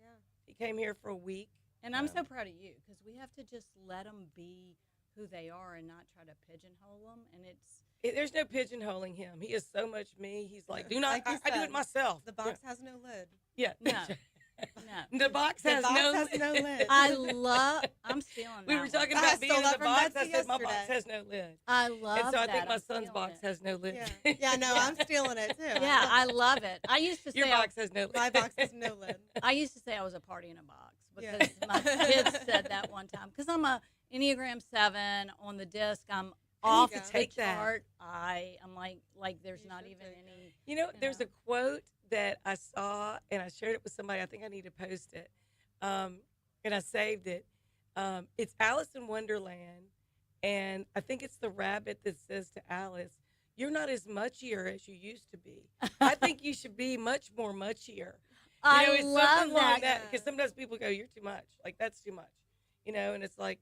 Speaker 2: Yeah.
Speaker 1: He came here for a week.
Speaker 4: And I'm so
Speaker 1: Um,
Speaker 4: proud of you because we have to just let them be who they are and not try to pigeonhole them. And
Speaker 1: There's no pigeonholing him. He is so much me. He's like, do not.
Speaker 2: Like you
Speaker 1: I do
Speaker 2: said,
Speaker 1: it myself.
Speaker 2: The box has no lid.
Speaker 1: Yeah.
Speaker 4: no, no.
Speaker 1: The box
Speaker 2: The
Speaker 1: has
Speaker 2: box
Speaker 1: no.
Speaker 2: has no lid.
Speaker 4: I'm stealing
Speaker 1: We
Speaker 4: that
Speaker 1: were talking
Speaker 4: one.
Speaker 2: I
Speaker 1: about being
Speaker 2: stole
Speaker 1: in
Speaker 2: that
Speaker 1: the
Speaker 2: from
Speaker 1: box.
Speaker 2: Betsy
Speaker 1: I said my box
Speaker 2: yesterday.
Speaker 1: has no lid.
Speaker 4: I love
Speaker 1: And so I
Speaker 4: that.
Speaker 1: think my
Speaker 4: I'm
Speaker 1: son's
Speaker 4: stealing
Speaker 1: box
Speaker 4: it.
Speaker 1: has no lid.
Speaker 2: Yeah. Yeah, no, I'm stealing it too.
Speaker 4: Yeah, I love it. I used to
Speaker 1: Your
Speaker 4: say
Speaker 1: box has no lid.
Speaker 2: My box has no lid.
Speaker 4: I used to say I was a party in a box
Speaker 2: Yeah.
Speaker 4: because my kids said that one time. Because I'm a Enneagram 7 on the disc. I'm off
Speaker 2: go.
Speaker 4: the
Speaker 1: Take that.
Speaker 4: chart. I'm like there's
Speaker 2: You
Speaker 4: not
Speaker 2: should
Speaker 4: even
Speaker 2: take
Speaker 4: any.
Speaker 1: You know,
Speaker 4: You
Speaker 1: there's
Speaker 4: know.
Speaker 1: a quote that I saw, and I shared it with somebody. I think I need to post it. And I saved it. It's Alice in Wonderland, and I think it's the rabbit that says to Alice, "You're not as muchier as you used to be. I think you should be much more muchier." You know,
Speaker 4: I
Speaker 1: it's
Speaker 4: love
Speaker 1: something like
Speaker 4: that.
Speaker 1: that because sometimes people go, "You're too much. Like that's too much," and it's like,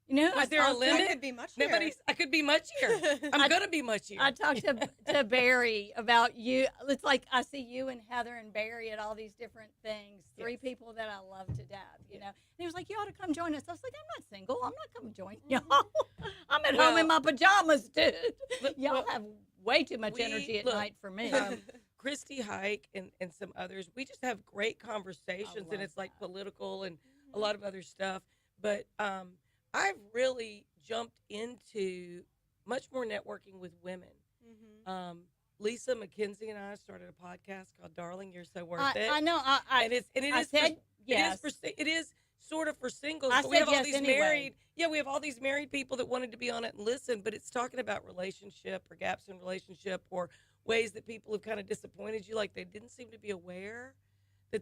Speaker 4: You know,
Speaker 1: Was there a limit?
Speaker 2: I could be much here.
Speaker 1: I could be muchier. I'm gonna be muchier.
Speaker 4: I talked to Barry about you. It's like I see you and Heather and Barry at all these different things. Three
Speaker 1: Yes.
Speaker 4: people that I love to death, you know. And he was like, "You ought to come join us." I was like, "I'm not single. I'm not coming join y'all. I'm at home in my pajamas, dude. Y'all
Speaker 1: well,
Speaker 4: have way too much
Speaker 1: we-
Speaker 4: energy at
Speaker 1: look,
Speaker 4: night for me."
Speaker 1: Christy Hike and some others, we just have great conversations, and
Speaker 4: love
Speaker 1: it's like
Speaker 4: that.
Speaker 1: political and a lot of other stuff. But I've really jumped into much more networking with women.
Speaker 2: Mhm.
Speaker 1: Lisa McKenzie and I started a podcast called "Darling, You're So Worth It,"
Speaker 4: I know.
Speaker 1: and it
Speaker 4: I
Speaker 1: is
Speaker 4: said yes.
Speaker 1: it is sort of for singles.
Speaker 4: I
Speaker 1: But we
Speaker 4: said
Speaker 1: have all
Speaker 4: yes
Speaker 1: these
Speaker 4: anyway.
Speaker 1: married. Yeah, we have all these married people that wanted to be on it and listen. But it's talking about relationship or gaps in relationship or ways that people have kind of disappointed you, like they didn't seem to be aware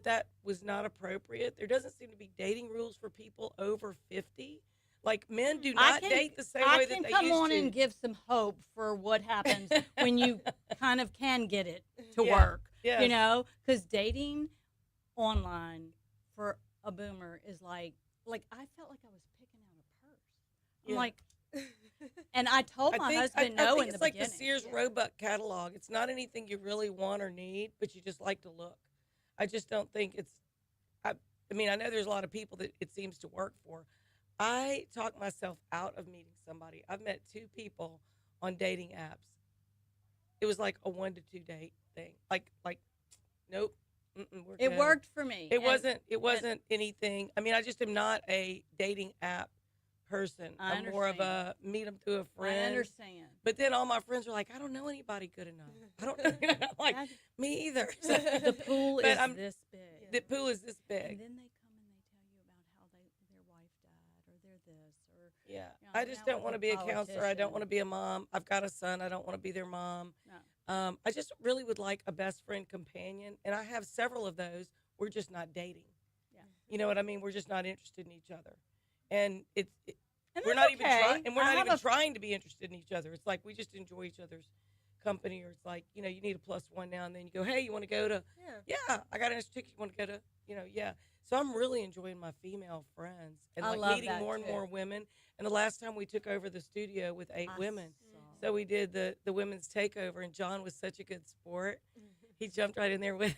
Speaker 1: that was not appropriate. There doesn't seem to be dating rules for people over 50. Like men do not date the same way
Speaker 4: I
Speaker 1: that
Speaker 4: can
Speaker 1: they
Speaker 4: come
Speaker 1: used
Speaker 4: on
Speaker 1: to.
Speaker 4: and give some hope for what happens when you kind of can get it to
Speaker 1: Yeah.
Speaker 4: work.
Speaker 1: Yes.
Speaker 4: You know, because dating online for a boomer is like I felt like I was picking out a purse. I'm
Speaker 1: Yeah.
Speaker 4: like, and I told my husband no in
Speaker 1: it's
Speaker 4: the
Speaker 1: like
Speaker 4: beginning.
Speaker 1: the Sears Roebuck catalog. It's not anything you really want or need, but you just like to look. I just don't think it's. I mean, I know there's a lot of people that it seems to work for. I talk myself out of meeting somebody. I've met 2 people on dating apps. It was like a 1 to 2 date thing. Like, nope. We're
Speaker 4: It
Speaker 1: good.
Speaker 4: worked for me.
Speaker 1: It
Speaker 4: And
Speaker 1: wasn't. It wasn't anything. I mean, I just am not a dating app person.
Speaker 4: I
Speaker 1: I'm more of
Speaker 4: understand.
Speaker 1: a meet them through a
Speaker 4: I
Speaker 1: friend.
Speaker 4: understand.
Speaker 1: But then all my friends are like, I don't know anybody good enough. I don't like
Speaker 4: That-
Speaker 1: me either.
Speaker 4: the pool
Speaker 1: But
Speaker 4: is
Speaker 1: I'm-
Speaker 4: this big.
Speaker 1: The pool is this
Speaker 4: And
Speaker 1: big.
Speaker 4: then they come and they tell you about how their wife died or they're this or
Speaker 1: Yeah.
Speaker 4: you know,
Speaker 1: I
Speaker 4: hang
Speaker 1: just
Speaker 4: out
Speaker 1: don't
Speaker 4: with
Speaker 1: want to
Speaker 4: a
Speaker 1: be a counselor. I don't
Speaker 4: politician.
Speaker 1: want to be a mom. I've got a son. I don't want to be their mom.
Speaker 4: No.
Speaker 1: I just really would like a best friend companion. And I have several of those. We're just not dating.
Speaker 4: Yeah.
Speaker 1: You know what I mean? We're just not interested in each other. And
Speaker 4: And
Speaker 1: we're
Speaker 4: that's
Speaker 1: not even
Speaker 4: okay.
Speaker 1: trying, and we're
Speaker 4: I
Speaker 1: not
Speaker 4: have
Speaker 1: even
Speaker 4: a-
Speaker 1: trying to be interested in each other. It's like we just enjoy each other's company, or it's like, you know, you need a +1 now and then. You go, hey, you want to go to?
Speaker 2: Yeah.
Speaker 1: Yeah, I got an extra ticket. You want to go to? You know, yeah. So I'm really enjoying my female friends and
Speaker 4: I
Speaker 1: like
Speaker 4: love
Speaker 1: meeting
Speaker 4: that
Speaker 1: more and
Speaker 4: too.
Speaker 1: more women. And the last time we took over the studio with 8
Speaker 4: I
Speaker 1: women,
Speaker 4: saw.
Speaker 1: so we did the women's takeover, and John was such a good sport. He jumped right in there with.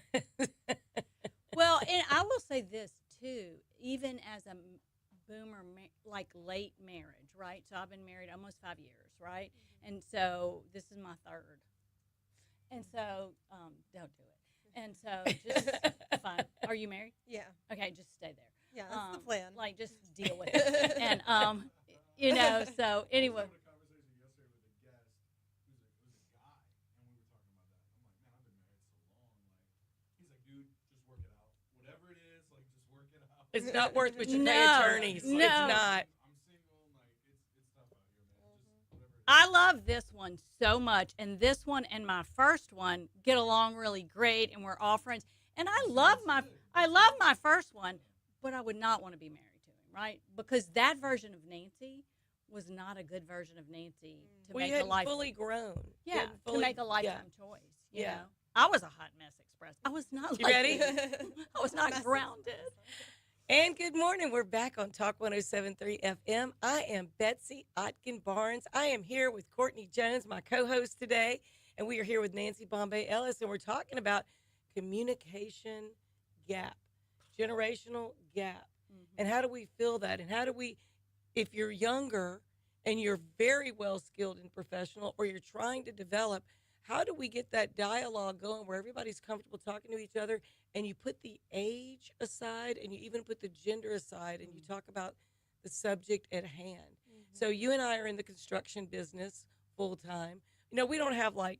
Speaker 4: Well, and I will say this too, even as a boomer, like late marriage, right? So I've been married almost 5 years, right? And so this is my 3rd. And so, don't do it. And so just fine. Are you married?
Speaker 2: Yeah.
Speaker 4: Okay, just stay there.
Speaker 2: Yeah. That's the plan.
Speaker 4: Like just deal with it. And you know, so anyway.
Speaker 3: I was having a conversation yesterday with a guest who's a guy, and we were talking about that. I'm like, man, I've been married so long. Like, he's like, dude, just work it out. Whatever it is, like, just work it out.
Speaker 1: It's not worth what you pay
Speaker 4: No,
Speaker 1: attorneys.
Speaker 4: no.
Speaker 1: It's not.
Speaker 3: I'm single. Like, it's tough out here, man. Just whatever it is.
Speaker 4: I love this one so much, and this one and my first one get along really great, and we're all friends. And I love my first one, but I would not want to be married to him, right? Because that version of Nancy was not a good version of Nancy to
Speaker 1: Well, you
Speaker 4: make a
Speaker 1: hadn't
Speaker 4: life.
Speaker 1: fully grown. You
Speaker 4: Yeah,
Speaker 1: hadn't
Speaker 4: to
Speaker 1: fully-
Speaker 4: make a lifetime
Speaker 1: yeah.
Speaker 4: choice. You
Speaker 1: Yeah.
Speaker 4: know, I was a hot mess express. I was not.
Speaker 1: You
Speaker 4: like
Speaker 1: ready?
Speaker 4: this. I was not
Speaker 2: Messy.
Speaker 4: grounded.
Speaker 1: And good morning. We're back on Talk 107.3 FM. I am Betsy Otkin Barnes. I am here with Courtney Jones, my co-host today, and we are here with Nancy Bombay Ellis, and we're talking about communication gap, generational gap, and how do we fill that, and how do we, if you're younger and you're very well skilled and professional, or you're trying to develop, how do we get that dialogue going where everybody's comfortable talking to each other, and you put the age aside and you even put the gender aside, and you talk about the subject at hand? So you and I are in the construction business full time. You know, we don't have like,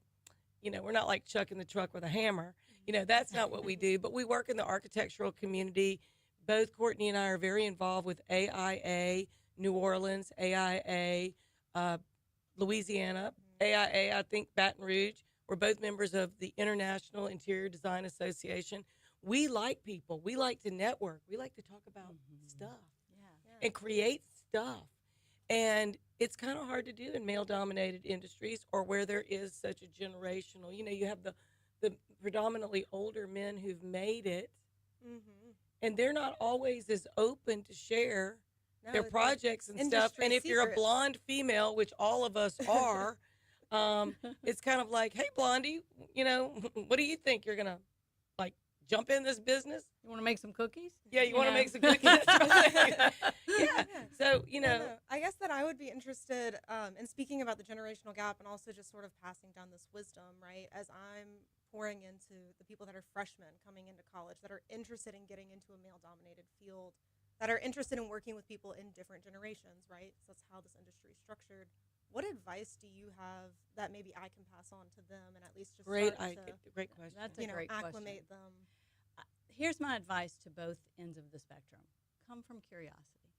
Speaker 1: you know, we're not like Chuck in the truck with a hammer. You know, that's not what we do, but we work in the architectural community. Both Courtney and I are very involved with AIA, New Orleans, AIA, Louisiana, AIA, I think Baton Rouge. We're both members of the International Interior Design Association. We like people. We like to network. We like to talk about stuff and create stuff. And it's kind of hard to do in male-dominated industries or where there is such a generational, you know, you have the predominantly older men who've made it,
Speaker 2: Mm-hmm.
Speaker 1: and they're not always as open to share
Speaker 2: No,
Speaker 1: their
Speaker 2: they're
Speaker 1: projects and stuff.
Speaker 2: industry
Speaker 1: And if you're a
Speaker 2: secrets.
Speaker 1: blonde female, which all of us are, it's kind of like, hey, blondie, what do you think? You're gonna like jump in this business?
Speaker 4: You want to make some cookies?
Speaker 1: Yeah, you want to
Speaker 4: know?
Speaker 1: make some cookies, right? Yeah. So
Speaker 2: No. I guess that I would be interested in speaking about the generational gap and also just sort of passing down this wisdom, right? As I'm pouring into the people that are freshmen coming into college that are interested in getting into a male-dominated field, that are interested in working with people in different generations, right? So that's how this industry is structured. What advice do you have that maybe I can pass on to them and at least just
Speaker 1: great,
Speaker 2: start to,
Speaker 1: great question.
Speaker 4: That's a great question.
Speaker 2: acclimate them?
Speaker 4: Here's my advice to both ends of the spectrum. Come from curiosity.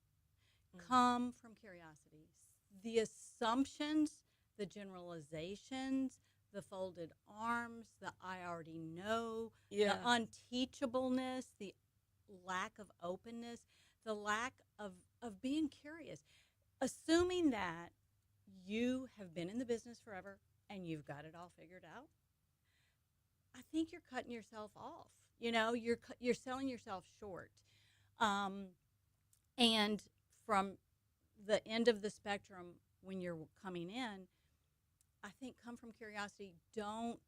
Speaker 1: Mm.
Speaker 4: Come from curiosity. The assumptions, the generalizations, the folded arms, the I already know,
Speaker 1: Yeah.
Speaker 4: the unteachableness, the lack of openness, the lack of being curious. Assuming that you have been in the business forever and you've got it all figured out, I think you're cutting yourself off. You're selling yourself short. And from the end of the spectrum, when you're coming in, I think come from curiosity. Don't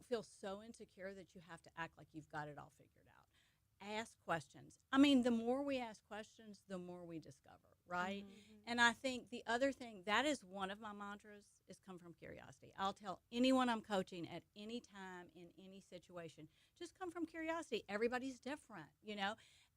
Speaker 4: feel so insecure that you have to act like you've got it all figured out. Ask questions. I mean, the more we ask questions, the more we discover, right?
Speaker 2: Mm-hmm.
Speaker 4: And I think the other thing, that is one of my mantras, is come from curiosity. I'll tell anyone I'm coaching at any time in any situation, just come from curiosity. Everybody's different,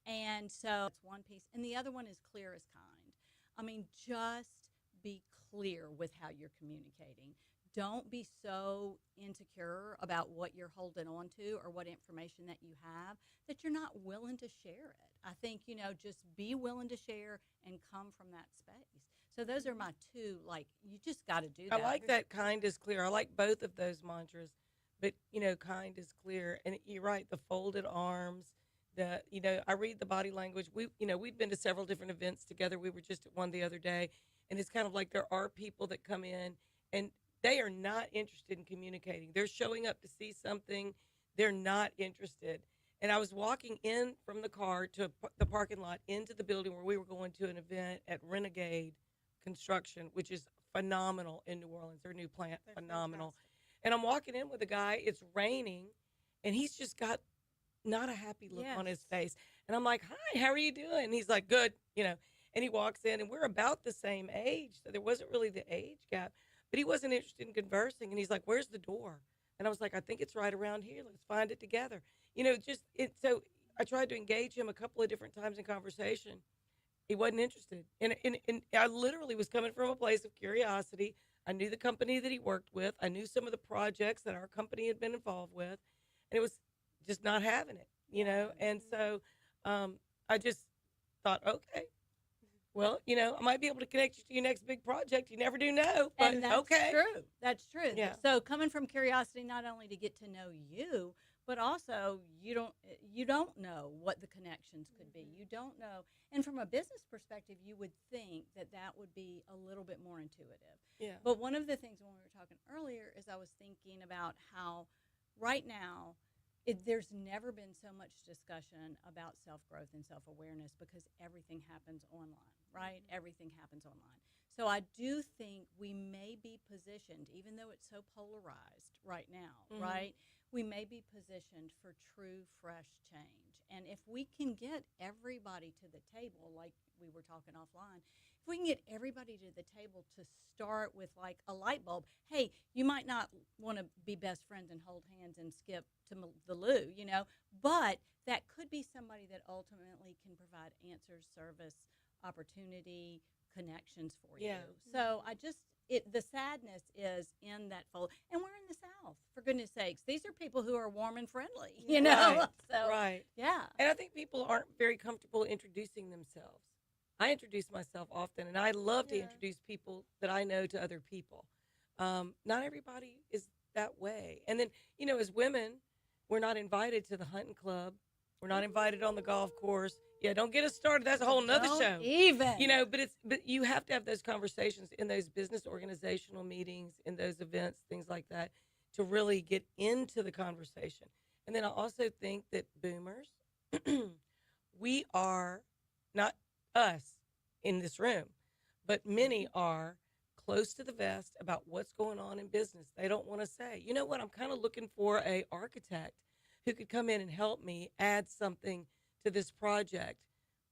Speaker 4: And so it's one piece. And the other one is clear as kind. I mean, just be clear with how you're communicating. Don't be so insecure about what you're holding on to or what information that you have that you're not willing to share it. I think, just be willing to share and come from that space. So those are my two, you just got to do
Speaker 1: I
Speaker 4: that.
Speaker 1: like that kind is clear. I like both of those mantras, but kind is clear. And you're right, the folded arms, I read the body language. We've been to several different events together. We were just at one the other day, and it's kind of like there are people that come in and they are not interested in communicating. They're showing up to see something. They're not interested. And I was walking in from the car to the parking lot into the building where we were going to an event at Renegade Construction, which is phenomenal in New Orleans. Their new plant,
Speaker 2: They're
Speaker 1: phenomenal.
Speaker 2: fantastic.
Speaker 1: And I'm walking in with a guy. It's raining, and he's just got not a happy look on his face. And I'm like, hi, how are you doing? And he's like, good, And he walks in, and we're about the same age. So there wasn't really the age gap. But he wasn't interested in conversing. And he's like, where's the door? And I was like, I think it's right around here. Let's find it together. So I tried to engage him a couple of different times in conversation. He wasn't interested. And I literally was coming from a place of curiosity. I knew the company that he worked with. I knew some of the projects that our company had been involved with. And it was just not having it, And so I just thought, okay, well, I might be able to connect you to your next big project. You never do know, but
Speaker 4: and that's
Speaker 1: okay.
Speaker 4: true. That's true.
Speaker 1: Yeah.
Speaker 4: So coming from curiosity, not only to get to know you, but also you don't know what the connections could be. You don't know. And from a business perspective, you would think that would be a little bit more intuitive.
Speaker 1: Yeah.
Speaker 4: But one of the things when we were talking earlier is I was thinking about how right now there's never been so much discussion about self-growth and self-awareness because everything happens online, right? Everything happens online. So I do think we may be positioned, even though it's so polarized right now, right? We may be positioned for true, fresh change. And if we can get everybody to the table, like we were talking offline, if we can get everybody to the table to start with like a light bulb, hey, you might not want to be best friends and hold hands and skip to the loo, but that could be somebody that ultimately can provide answers, service, opportunity, connections for you. So the sadness is in that fold. And we're in the South, for goodness sakes. These are people who are warm and friendly,
Speaker 1: Right.
Speaker 4: So,
Speaker 1: Right.
Speaker 4: yeah.
Speaker 1: And I think people aren't very comfortable introducing themselves. I introduce myself often, and I love to introduce people that I know to other people. Not everybody is that way. And then, as women, we're not invited to the hunting club. We're not invited on the golf course. Yeah, don't get us started. That's a whole nother show.
Speaker 4: Even.
Speaker 1: But you have to have those conversations in those business organizational meetings, in those events, things like that, to really get into the conversation. And then I also think that boomers, we are not us. in this room, but many are close to the vest about what's going on in business. They don't want to say, you know what, I'm kind of looking for a architect who could come in and help me add something to this project.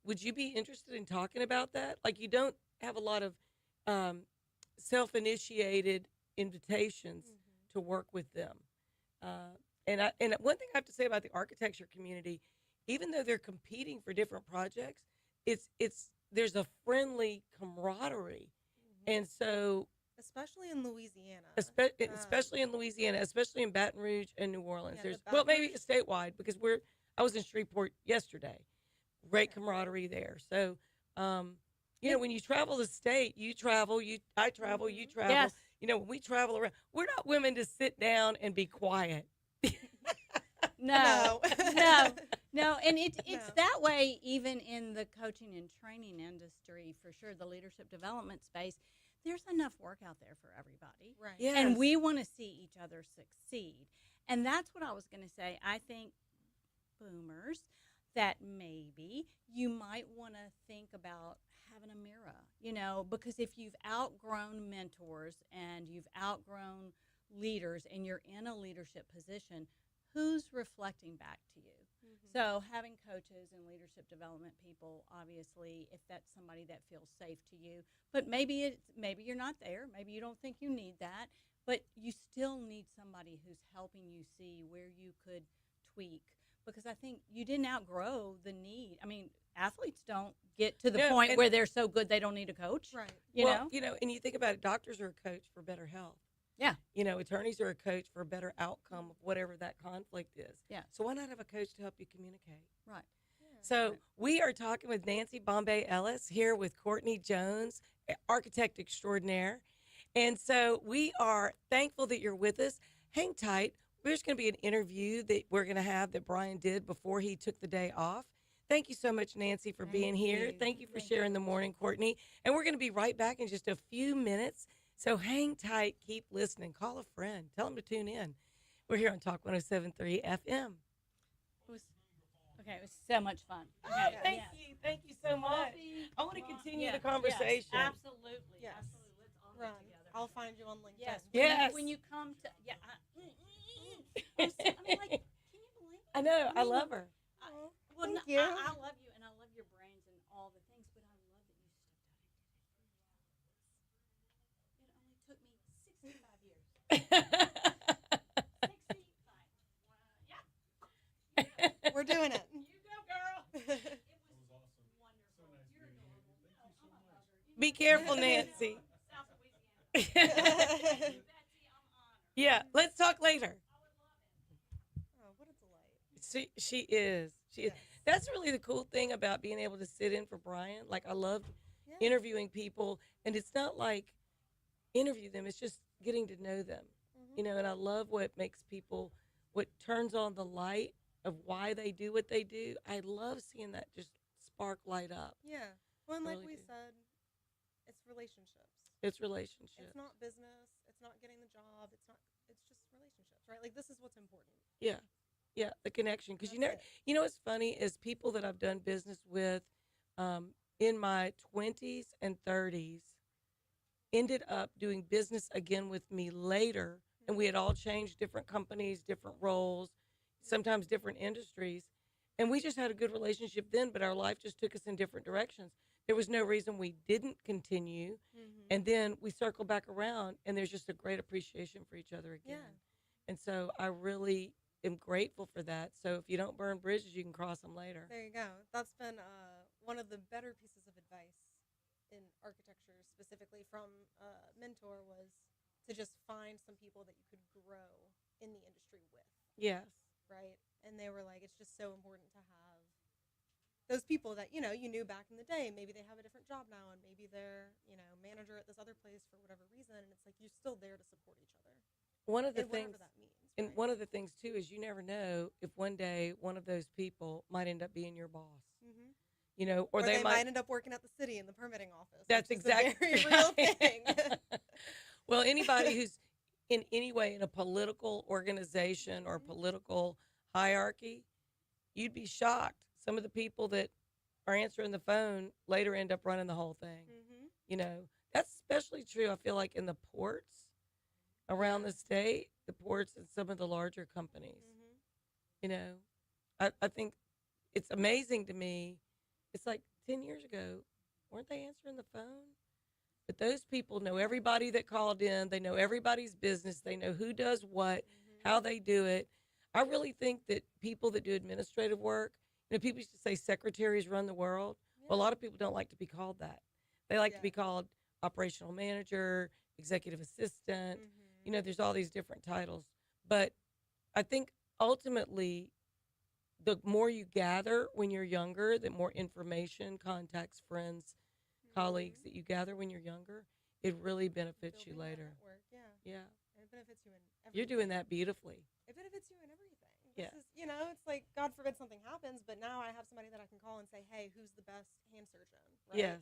Speaker 1: Would you be interested in talking about that? Like, you don't have a lot of um, self-initiated invitations to work with them. And one thing I have to say about the architecture community, even though they're competing for different projects, it's there's a friendly camaraderie, and so
Speaker 2: Especially in Louisiana.
Speaker 1: especially in Louisiana, especially in Baton Rouge and New Orleans.
Speaker 2: Yeah,
Speaker 1: There's
Speaker 2: the
Speaker 1: well,
Speaker 2: Baton
Speaker 1: maybe
Speaker 2: Rouge-
Speaker 1: statewide because I was in Shreveport yesterday. Great camaraderie there. So, when you travel the state, I travel, you travel.
Speaker 4: Yes.
Speaker 1: When we travel around, we're not women to sit down and be quiet.
Speaker 4: No, no, no, and it's
Speaker 2: No.
Speaker 4: that way even in the coaching and training industry for sure. The leadership development space, there's enough work out there for everybody,
Speaker 2: Right.
Speaker 1: Yeah.
Speaker 4: and
Speaker 1: Yes.
Speaker 4: we want to see each other succeed. And that's what I was going to say. I think boomers that maybe you might want to think about having a mirror, because if you've outgrown mentors and you've outgrown leaders and you're in a leadership position, who's reflecting back to you? So having coaches and leadership development people, obviously, if that's somebody that feels safe to you, but maybe you're not there, maybe you don't think you need that, but you still need somebody who's helping you see where you could tweak, because I think you didn't outgrow the need. I mean, athletes don't get to the
Speaker 1: No,
Speaker 4: point
Speaker 1: and-
Speaker 4: where they're so good they don't need a coach.
Speaker 2: Right.
Speaker 4: You know?
Speaker 1: And you think about it, doctors are a coach for better health.
Speaker 4: Yeah.
Speaker 1: Attorneys are a coach for a better outcome of whatever that conflict is.
Speaker 4: Yeah.
Speaker 1: So why not have a coach to help you communicate?
Speaker 4: Right.
Speaker 1: So
Speaker 4: Right.
Speaker 1: we are talking with Nancy Bombay Ellis here with Courtney Jones, architect extraordinaire. And so we are thankful that you're with us. Hang tight. There's going to be an interview that we're going to have that Brian did before he took the day off. Thank you so much, Nancy, for being here. Thank you for sharing the morning, Courtney. And we're going to be right back in just a few minutes. So hang tight. Keep listening. Call a friend. Tell them to tune in. We're here on Talk 107.3 FM.
Speaker 4: It was so much fun.
Speaker 1: Oh,
Speaker 4: Okay,
Speaker 1: thank
Speaker 4: yes.
Speaker 1: you. Thank you so much. I want to continue the conversation.
Speaker 4: Yes, absolutely.
Speaker 2: Yes.
Speaker 4: Absolutely. Let's all
Speaker 2: Run.
Speaker 4: get together.
Speaker 2: I'll find you on LinkedIn.
Speaker 4: Yes.
Speaker 1: Yes.
Speaker 4: When you come to, I'm like, can you believe it?
Speaker 1: I know. I love her.
Speaker 4: Well,
Speaker 2: Thank you.
Speaker 4: I love you, and I love your brains and all the things, but I love that you stepped out and did it. It only took me 65 years. 65. Yeah.
Speaker 2: We're doing it.
Speaker 4: You go, girl. It was
Speaker 3: awesome.
Speaker 4: wonderful.
Speaker 3: So nice
Speaker 4: You're
Speaker 3: meeting you.
Speaker 4: adorable.
Speaker 3: Thank you so
Speaker 4: I'm a
Speaker 3: much.
Speaker 4: hugger.
Speaker 1: Be careful, Nancy.
Speaker 4: South Louisiana. Betsy, I'm honored.
Speaker 1: Yeah, let's talk later.
Speaker 2: Oh, what a delight.
Speaker 1: She is.
Speaker 2: Yes.
Speaker 1: That's really the cool thing about being able to sit in for Brian. Like, I love
Speaker 2: Yeah.
Speaker 1: interviewing people, and it's not like interview them, it's just getting to know them. And I love what turns on the light of why they do what they do. I love seeing that just spark light up.
Speaker 2: Yeah. Well, and like
Speaker 1: Really
Speaker 2: we
Speaker 1: do.
Speaker 2: said, it's relationships.
Speaker 1: It's relationships.
Speaker 2: It's not business. It's not getting the job. It's just relationships, right? Like, this is what's important.
Speaker 1: Yeah. Yeah, the connection. Because
Speaker 2: That's it.
Speaker 1: what's funny is people that I've done business with in my 20s and 30s ended up doing business again with me later. And we had all changed different companies, different roles, sometimes different industries. And we just had a good relationship then, but our life just took us in different directions. There was no reason we didn't continue. And then we circle back around, and there's just a great appreciation for each other again.
Speaker 2: Yeah.
Speaker 1: And so I really am grateful for that. So if you don't burn bridges, you can cross them later.
Speaker 2: There you go. That's been one of the better pieces of advice in architecture, specifically from a mentor, was to just find some people that you could grow in the industry with,
Speaker 1: Yes.
Speaker 2: right? And they were like, it's just so important to have those people that, you knew back in the day. Maybe they have a different job now, and maybe they're, manager at this other place for whatever reason. And it's like, you're still there to support each other.
Speaker 1: One of the
Speaker 2: And whatever
Speaker 1: things,
Speaker 2: that means.
Speaker 1: and
Speaker 2: right?
Speaker 1: one of the things too, is you never know if one day one of those people might end up being your boss.
Speaker 2: Mhm.
Speaker 1: Or
Speaker 2: they
Speaker 1: they
Speaker 2: might end up working at the city in the permitting office.
Speaker 1: That's
Speaker 2: which is a
Speaker 1: exactly
Speaker 2: very real
Speaker 1: right.
Speaker 2: thing.
Speaker 1: Well, anybody who's in any way in a political organization or political hierarchy, you'd be shocked. Some of the people that are answering the phone later end up running the whole thing.
Speaker 2: Mm-hmm.
Speaker 1: You know, that's especially true, I feel like, in the ports around
Speaker 2: Yeah.
Speaker 1: the state, the ports and some of the larger companies.
Speaker 2: Mm-hmm.
Speaker 1: You know, I think it's amazing to me. It's like 10 years ago, weren't they answering the phone? But those people know everybody that called in. They know everybody's business. They know who does what,
Speaker 2: Mm-hmm.
Speaker 1: how they do it. I really think that people that do administrative work, people used to say secretaries run the world. Well, a
Speaker 2: Yeah.
Speaker 1: lot of people don't like to be called that. They like to
Speaker 2: Yeah.
Speaker 1: be called operational manager, executive assistant.
Speaker 2: Mm-hmm.
Speaker 1: There's all these different titles. But I think ultimately, the more you gather when you're younger, the more information, contacts, friends, colleagues
Speaker 2: Mm-hmm.
Speaker 1: that you gather when you're younger, it really benefits you
Speaker 2: Building that
Speaker 1: later.
Speaker 2: network, yeah.
Speaker 1: Yeah.
Speaker 2: And it benefits you in
Speaker 1: You're doing
Speaker 2: everything.
Speaker 1: that beautifully.
Speaker 2: It benefits you in everything.
Speaker 1: Yeah.
Speaker 2: This is, it's like, God forbid something happens, but now I have somebody that I can call and say, hey, who's the best hand surgeon, right?
Speaker 1: Yes.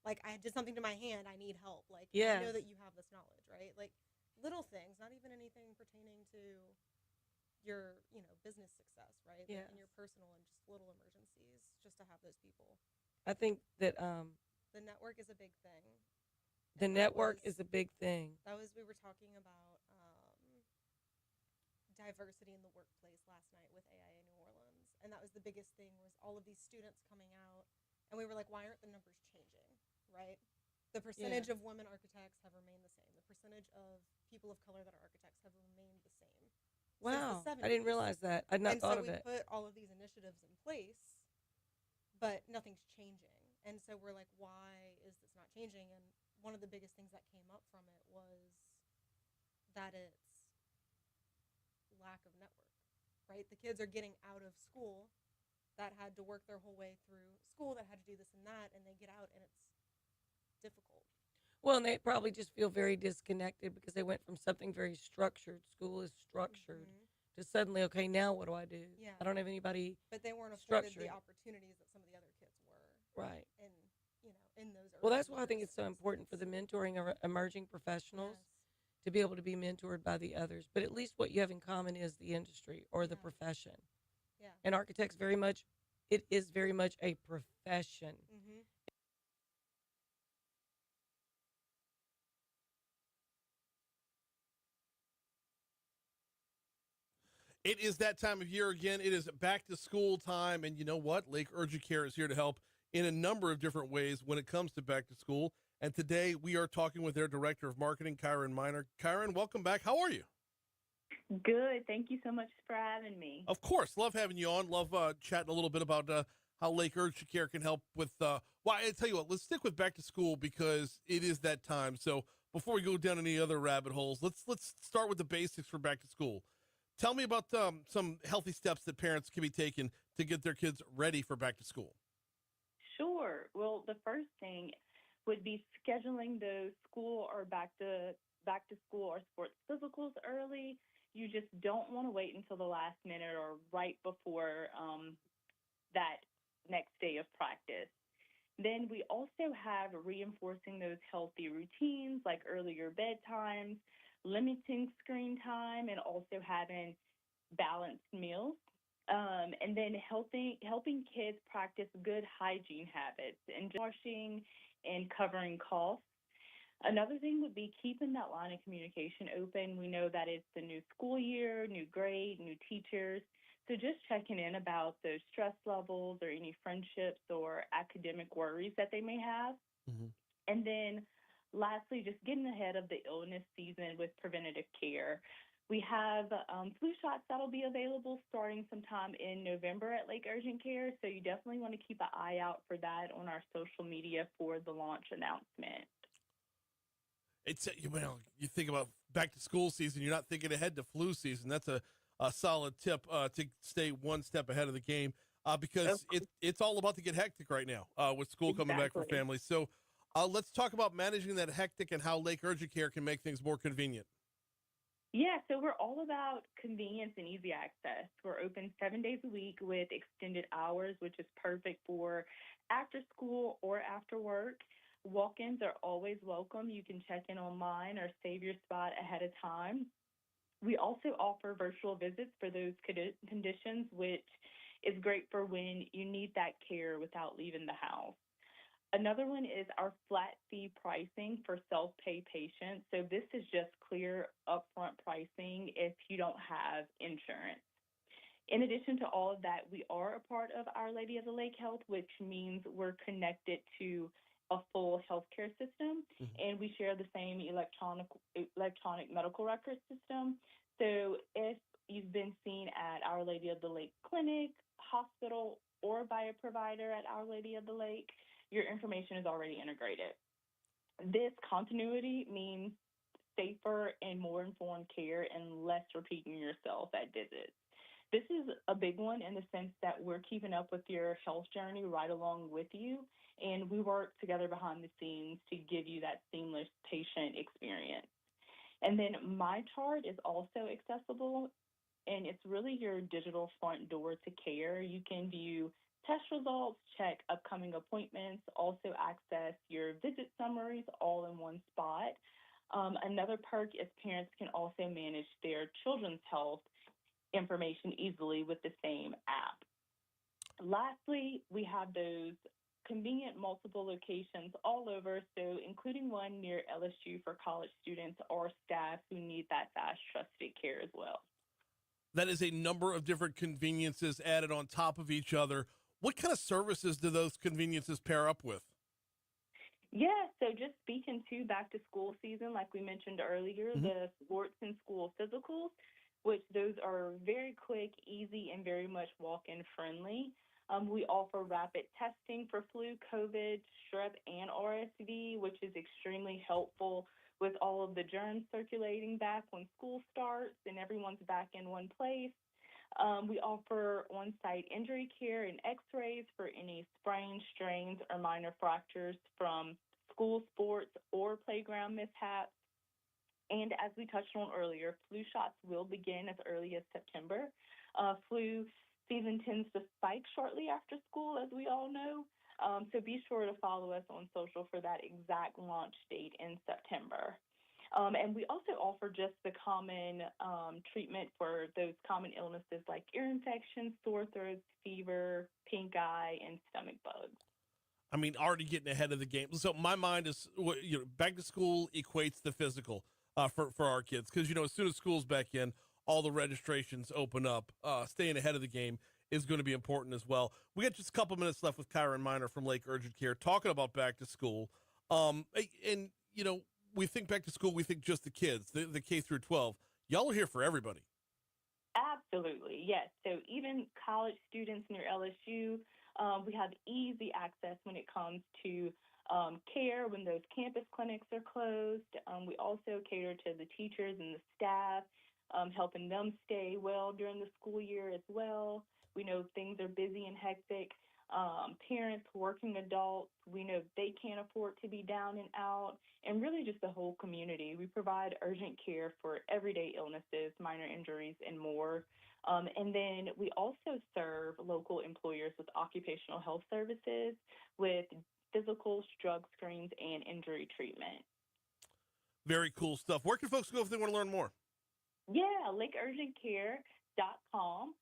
Speaker 2: Like, I did something to my hand, I need help. Like, I know
Speaker 1: Yes.
Speaker 2: that you have this knowledge, right? Like, little things, not even anything pertaining to your, business success, right? But
Speaker 1: Yes.
Speaker 2: in your personal and just little emergencies, just to have those people.
Speaker 1: I think that
Speaker 2: The network is a big thing.
Speaker 1: the
Speaker 2: And that
Speaker 1: network
Speaker 2: was,
Speaker 1: is a big thing.
Speaker 2: we were talking about diversity in the workplace last night with AIA New Orleans, and that was the biggest thing, was all of these students coming out, and we were like, why aren't the numbers changing, right? The percentage of women architects have remained the same. The percentage of people of color that are architects have remained the same since the
Speaker 1: Wow.
Speaker 2: 70s.
Speaker 1: I didn't realize that. I'd not
Speaker 2: And
Speaker 1: thought
Speaker 2: so
Speaker 1: of
Speaker 2: we
Speaker 1: it.
Speaker 2: put all of these initiatives in place, but nothing's changing. And so we're like, why is this not changing? And one of the biggest things that came up from it was that it's lack of network, right? The kids are getting out of school that had to work their whole way through school, that had to do this and that, and they get out and it's difficult.
Speaker 1: Well, and they probably just feel very disconnected because they went from something very structured. School is structured
Speaker 2: Mm-hmm.
Speaker 1: to suddenly, okay, now what do I do?
Speaker 2: Yeah.
Speaker 1: I don't have anybody.
Speaker 2: But they weren't afforded
Speaker 1: Structuring
Speaker 2: the
Speaker 1: it.
Speaker 2: opportunities that some of the other kids were
Speaker 1: Right.
Speaker 2: in those
Speaker 1: Well,
Speaker 2: early
Speaker 1: that's why I think
Speaker 2: years.
Speaker 1: it's so important for the mentoring of emerging professionals
Speaker 2: Yes.
Speaker 1: to be able to be mentored by the others. But at least what you have in common is the industry or the
Speaker 2: Yeah.
Speaker 1: profession.
Speaker 2: Yeah.
Speaker 1: And architects it is very much a profession.
Speaker 2: Mm-hmm.
Speaker 5: It is that time of year again. It is back to school time. And you know what? Lake Urgent Care is here to help in a number of different ways when it comes to back to school. And today we are talking with their director of marketing, Kyron Miner. Kyron, welcome back. How are you?
Speaker 6: Good. Thank you so much for having me.
Speaker 5: Of course. Love having you on. Love chatting a little bit about how Lake Urgent Care can help with, well, I tell you what, let's stick with back to school because it is that time. So before we go down any other rabbit holes, let's start with the basics for back to school. Tell me about some healthy steps that parents can be taking to get their kids ready for back to school.
Speaker 6: Sure. Well, the first thing would be scheduling those school or back to school or sports physicals early. You just don't want to wait until the last minute or right before that next day of practice. Then we also have reinforcing those healthy routines like earlier bedtimes, limiting screen time, and also having balanced meals. And then helping kids practice good hygiene habits and washing and covering coughs. Another thing would be keeping that line of communication open. We know that it's the new school year, new grade, new teachers. So just checking in about those stress levels or any friendships or academic worries that they may have.
Speaker 5: Mm-hmm.
Speaker 6: And then lastly, just getting ahead of the illness season with preventative care. We have flu shots that'll be available starting sometime in November at Lake Urgent Care. So you definitely want to keep an eye out for that on our social media for the launch announcement.
Speaker 5: It's you think about back to school season, you're not thinking ahead to flu season. That's a solid tip to stay one step ahead of the game because it's all about to get hectic right now with school coming back for
Speaker 6: Exactly.
Speaker 5: families. So let's talk about managing that hectic and how Lake Urgent Care can make things more convenient.
Speaker 6: Yeah, so we're all about convenience and easy access. We're open 7 days a week with extended hours, which is perfect for after school or after work. Walk-ins are always welcome. You can check in online or save your spot ahead of time. We also offer virtual visits for those conditions, which It's great for when you need that care without leaving the house. Another one is our flat fee pricing for self pay patients. So, this is just clear upfront pricing if you don't have insurance. In addition to all of that, we are a part of Our Lady of the Lake Health, which means we're connected to a full healthcare system,
Speaker 5: Mhm.
Speaker 6: and we share the same electronic medical record system. So if you've been seen at Our Lady of the Lake Clinic, hospital, or by a provider at Our Lady of the Lake, your information is already integrated. This continuity means safer and more informed care and less repeating yourself at visits. This is a big one in the sense that we're keeping up with your health journey right along with you, and we work together behind the scenes to give you that seamless patient experience. And then my chart is also accessible, and it's really your digital front door to care. You can view test results, check upcoming appointments, also access your visit summaries all in one spot. Another perk is parents can also manage their children's health information easily with the same app. Lastly, we have those convenient multiple locations all over, so including one near LSU for college students or staff who need that fast, trusted care as well.
Speaker 5: That is a number of different conveniences added on top of each other. What kind of services do those conveniences pair up with?
Speaker 6: Yeah, so just speaking to back to school season, like we mentioned earlier,
Speaker 5: Mhm.
Speaker 6: the sports and school physicals, which those are very quick, easy, and very much walk in friendly. We offer rapid testing for flu, COVID, strep, and RSV, which is extremely helpful with all of the germs circulating back when school starts and everyone's back in one place. We offer on site injury care and x rays for any sprains, strains, or minor fractures from school sports or playground mishaps. And as we touched on earlier, flu shots will begin as early as September. Flu season tends to spike shortly after school, as we all know. So be sure to follow us on social for that exact launch date in September. And we also offer just the common treatment for those common illnesses like ear infections, sore throats, fever, pink eye, and stomach bugs.
Speaker 5: I mean, already getting ahead of the game. So my mind is, back to school equates the physical for our kids because as soon as school's back in, all the registrations open up. Staying ahead of the game is going to be important as well. We got just a couple minutes left with Kyron Miner from Lake Urgent Care talking about back to school. And we think back to school, we think just the kids, the K through 12. Y'all are here for everybody.
Speaker 6: Absolutely, yes. So even college students near LSU, we have easy access when it comes to care when those campus clinics are closed. We also cater to the teachers and the staff, helping them stay well during the school year as well. We know things are busy and hectic. Parents, working adults, we know they can't afford to be down and out, and really just the whole community. We provide urgent care for everyday illnesses, minor injuries, and more. And then we also serve local employers with occupational health services, with physicals, drug screens, and injury treatment.
Speaker 5: Very cool stuff. Where can folks go if they want to learn more?
Speaker 6: Yeah, lakeurgentcare.com.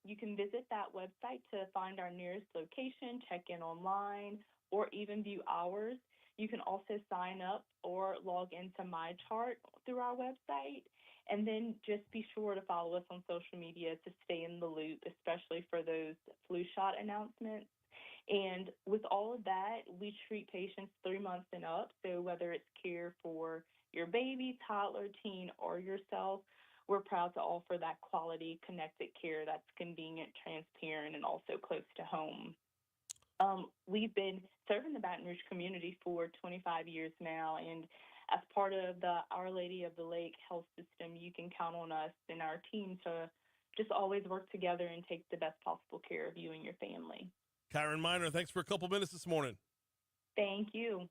Speaker 6: You can visit that website to find our nearest location, check in online, or even view hours. You can also sign up or log into my chart through our website. And then just be sure to follow us on social media to stay in the loop, especially for those flu shot announcements. And with all of that, we treat patients 3 months and up. So whether it's care for your baby, toddler, teen, or yourself, we're proud to offer that quality, connected care that's convenient, transparent, and also close to home. We've been serving the Baton Rouge community for 25 years now, and as part of the Our Lady of the Lake health system, you can count on us and our team to just always work together and take the best possible care of you and your family.
Speaker 5: Kyron Miner, thanks for a couple minutes this morning.
Speaker 6: Thank you.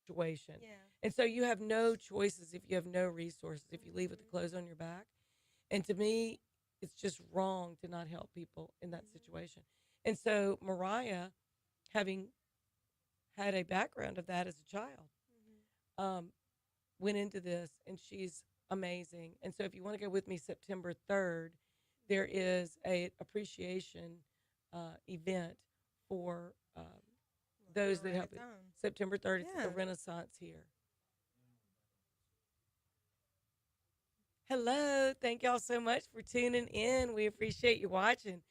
Speaker 1: situation.
Speaker 2: Yeah.
Speaker 1: And so you have no choices if you have no resources, if you leave with the clothes on your back. And to me, it's just wrong to not help people in that situation. And so Mariah, having had a background of that as a child, um, went into this, and she's amazing. And so if you want to go with me September 3rd, there is a appreciation event for those that help it. September 3rd, it's at the
Speaker 2: Yeah.
Speaker 1: Renaissance here. Hello. Thank y'all so much for tuning in. We appreciate you watching.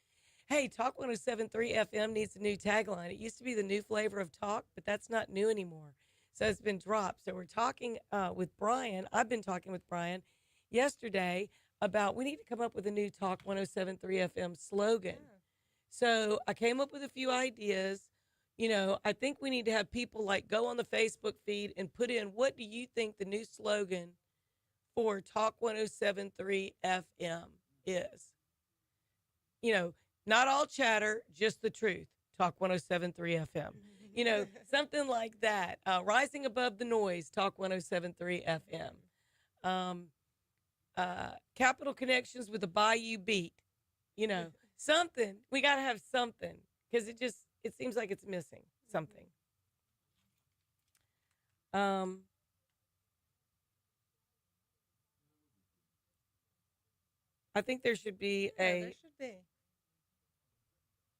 Speaker 1: Hey, Talk 1073 FM needs a new tagline. It used to be the new flavor of talk, but that's not new anymore. So it's been dropped. So we're talking with Brian. I've been talking with Brian yesterday about we need to come up with a new Talk 1073 FM slogan.
Speaker 2: Yeah.
Speaker 1: So I came up with a few ideas. You know, I think we need to have people like go on the Facebook feed and put in what do you think the new slogan for Talk 1073 FM is? You know, not all chatter, just the truth. Talk 1073 FM. You know, something like that. Rising above the noise, Talk 1073 FM. Capital connections with a Bayou beat. You know, something. We got to have something because it seems like it's missing something. I think there should be
Speaker 2: There should be.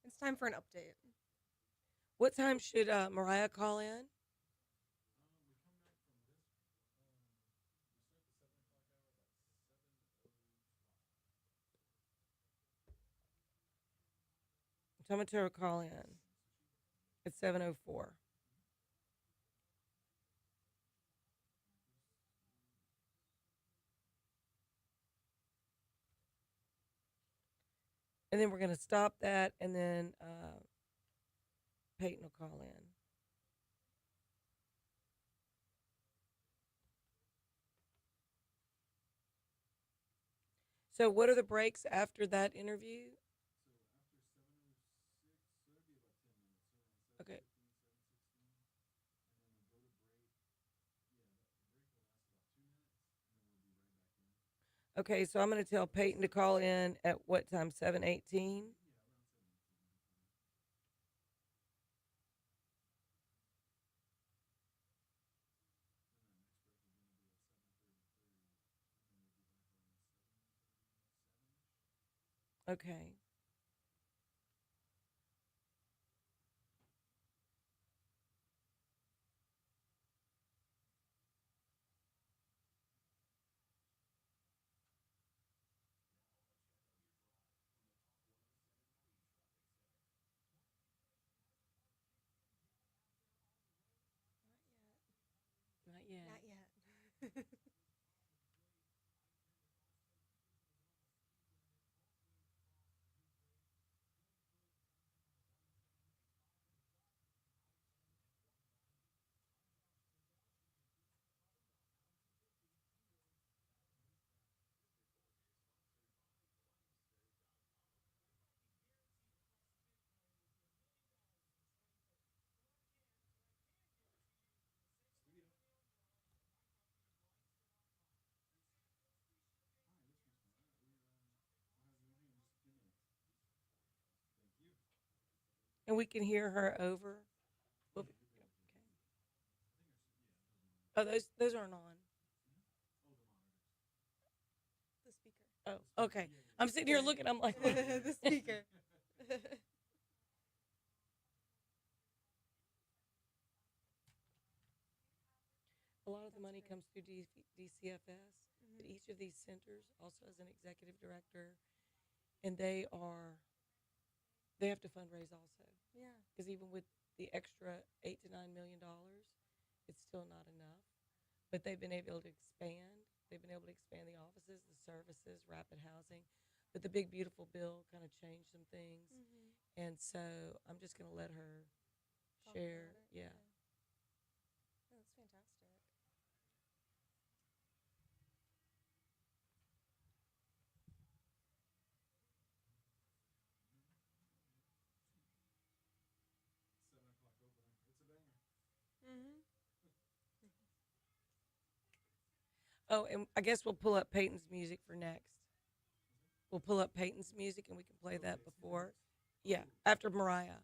Speaker 2: It's time for an update.
Speaker 1: What time should Mariah call in? I'm going to call in at 7:04. And then we're going to stop that, and then Peyton will call in. So what are the breaks after that interview? Okay. Okay, so I'm going to tell Peyton to call in at what time? 7:18? Okay. Not yet.
Speaker 2: Not yet.
Speaker 1: And we can hear her over. Whoop. Oh, those aren't on.
Speaker 2: The speaker.
Speaker 1: Oh, okay. I'm sitting here looking. I'm like,
Speaker 2: The speaker.
Speaker 1: a lot of the money comes through DCFS, but each of these centers also has an executive director, and they have to fundraise also.
Speaker 2: Yeah.
Speaker 1: Because even with the extra $8 to $9 million, it's still not enough. But they've been able to expand. They've been able to expand the offices, the services, rapid housing. But the big beautiful bill kind of changed some things, and so I'm just going to let her
Speaker 2: Talk
Speaker 1: share.
Speaker 2: about it.
Speaker 1: Yeah.
Speaker 2: Oh, that's fantastic.
Speaker 1: Oh, and I guess we'll pull up Peyton's music for next. We'll pull up Peyton's music and we can play that before. Yeah, after Mariah.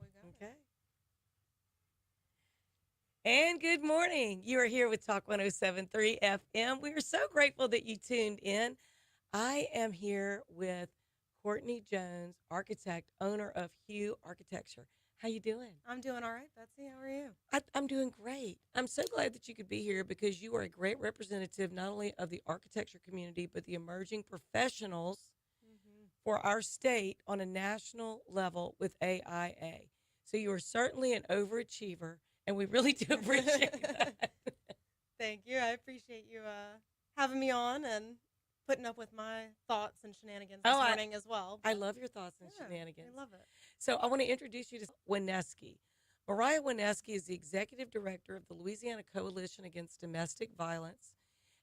Speaker 2: We got it.
Speaker 1: Okay. And good morning. You are here with Talk 1073 FM. We are so grateful that you tuned in. I am here with Courtney Jones, architect, owner of Hue Architecture. How you doing?
Speaker 2: I'm doing all right, Betsy. How are you?
Speaker 1: I'm doing great. I'm so glad that you could be here because you are a great representative not only of the architecture community but the emerging professionals
Speaker 2: Mm-hmm.
Speaker 1: for our state on a national level with AIA. So you are certainly an overachiever, and we really do appreciate that.
Speaker 2: Thank you. I appreciate you having me on and putting up with my thoughts and shenanigans this
Speaker 1: Oh,
Speaker 2: morning as well.
Speaker 1: I
Speaker 2: but
Speaker 1: love your thoughts and
Speaker 2: yeah,
Speaker 1: shenanigans.
Speaker 2: I love it.
Speaker 1: So I want to introduce you to Wineski. Mariah Wineski is the executive director of the Louisiana Coalition Against Domestic Violence.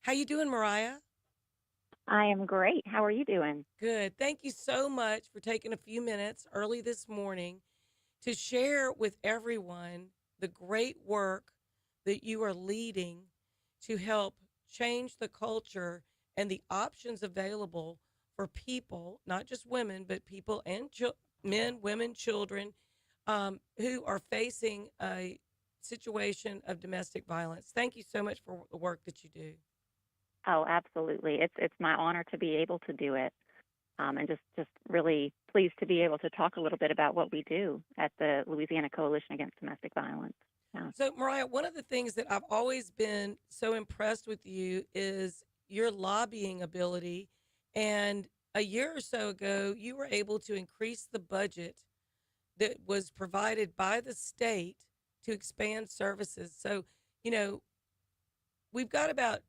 Speaker 1: How you doing, Mariah?
Speaker 7: I am great. How are you doing?
Speaker 1: Good. Thank you so much for taking a few minutes early this morning to share with everyone the great work that you are leading to help change the culture and the options available for people, not just women, but people and men, women, children who are facing a situation of domestic violence. Thank you so much for the work that you do.
Speaker 7: Oh, absolutely. It's my honor to be able to do it, and just really pleased to be able to talk a little bit about what we do at the Louisiana Coalition Against Domestic Violence. Yeah.
Speaker 1: So, Mariah, one of the things that I've always been so impressed with you is your lobbying ability. And a year or so ago, you were able to increase the budget that was provided by the state to expand services. So, you know, we've got about,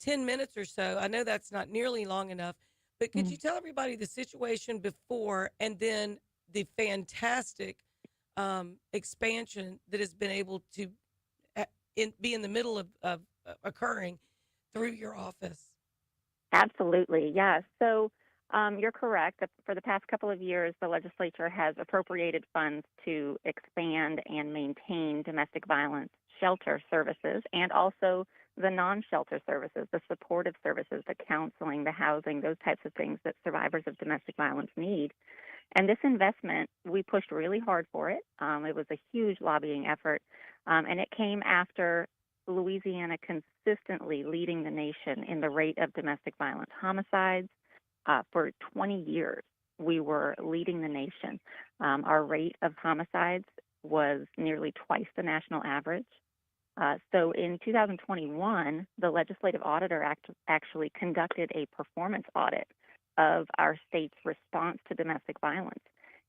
Speaker 1: 10 minutes or so. I know that's not nearly long enough, but could you tell everybody the situation before and then the fantastic expansion that has been able to be in the middle of occurring through your office?
Speaker 7: Absolutely, yes. So you're correct. For the past couple of years, the legislature has appropriated funds to expand and maintain domestic violence shelter services and also the non-shelter services, the supportive services, the counseling, the housing, those types of things that survivors of domestic violence need. And this investment, we pushed really hard for it. It was a huge lobbying effort, and it came after Louisiana consistently leading the nation in the rate of domestic violence homicides. For 20 years, we were leading the nation. Our rate of homicides was nearly twice the national average. So in 2021, the legislative auditor actually conducted a performance audit of our state's response to domestic violence.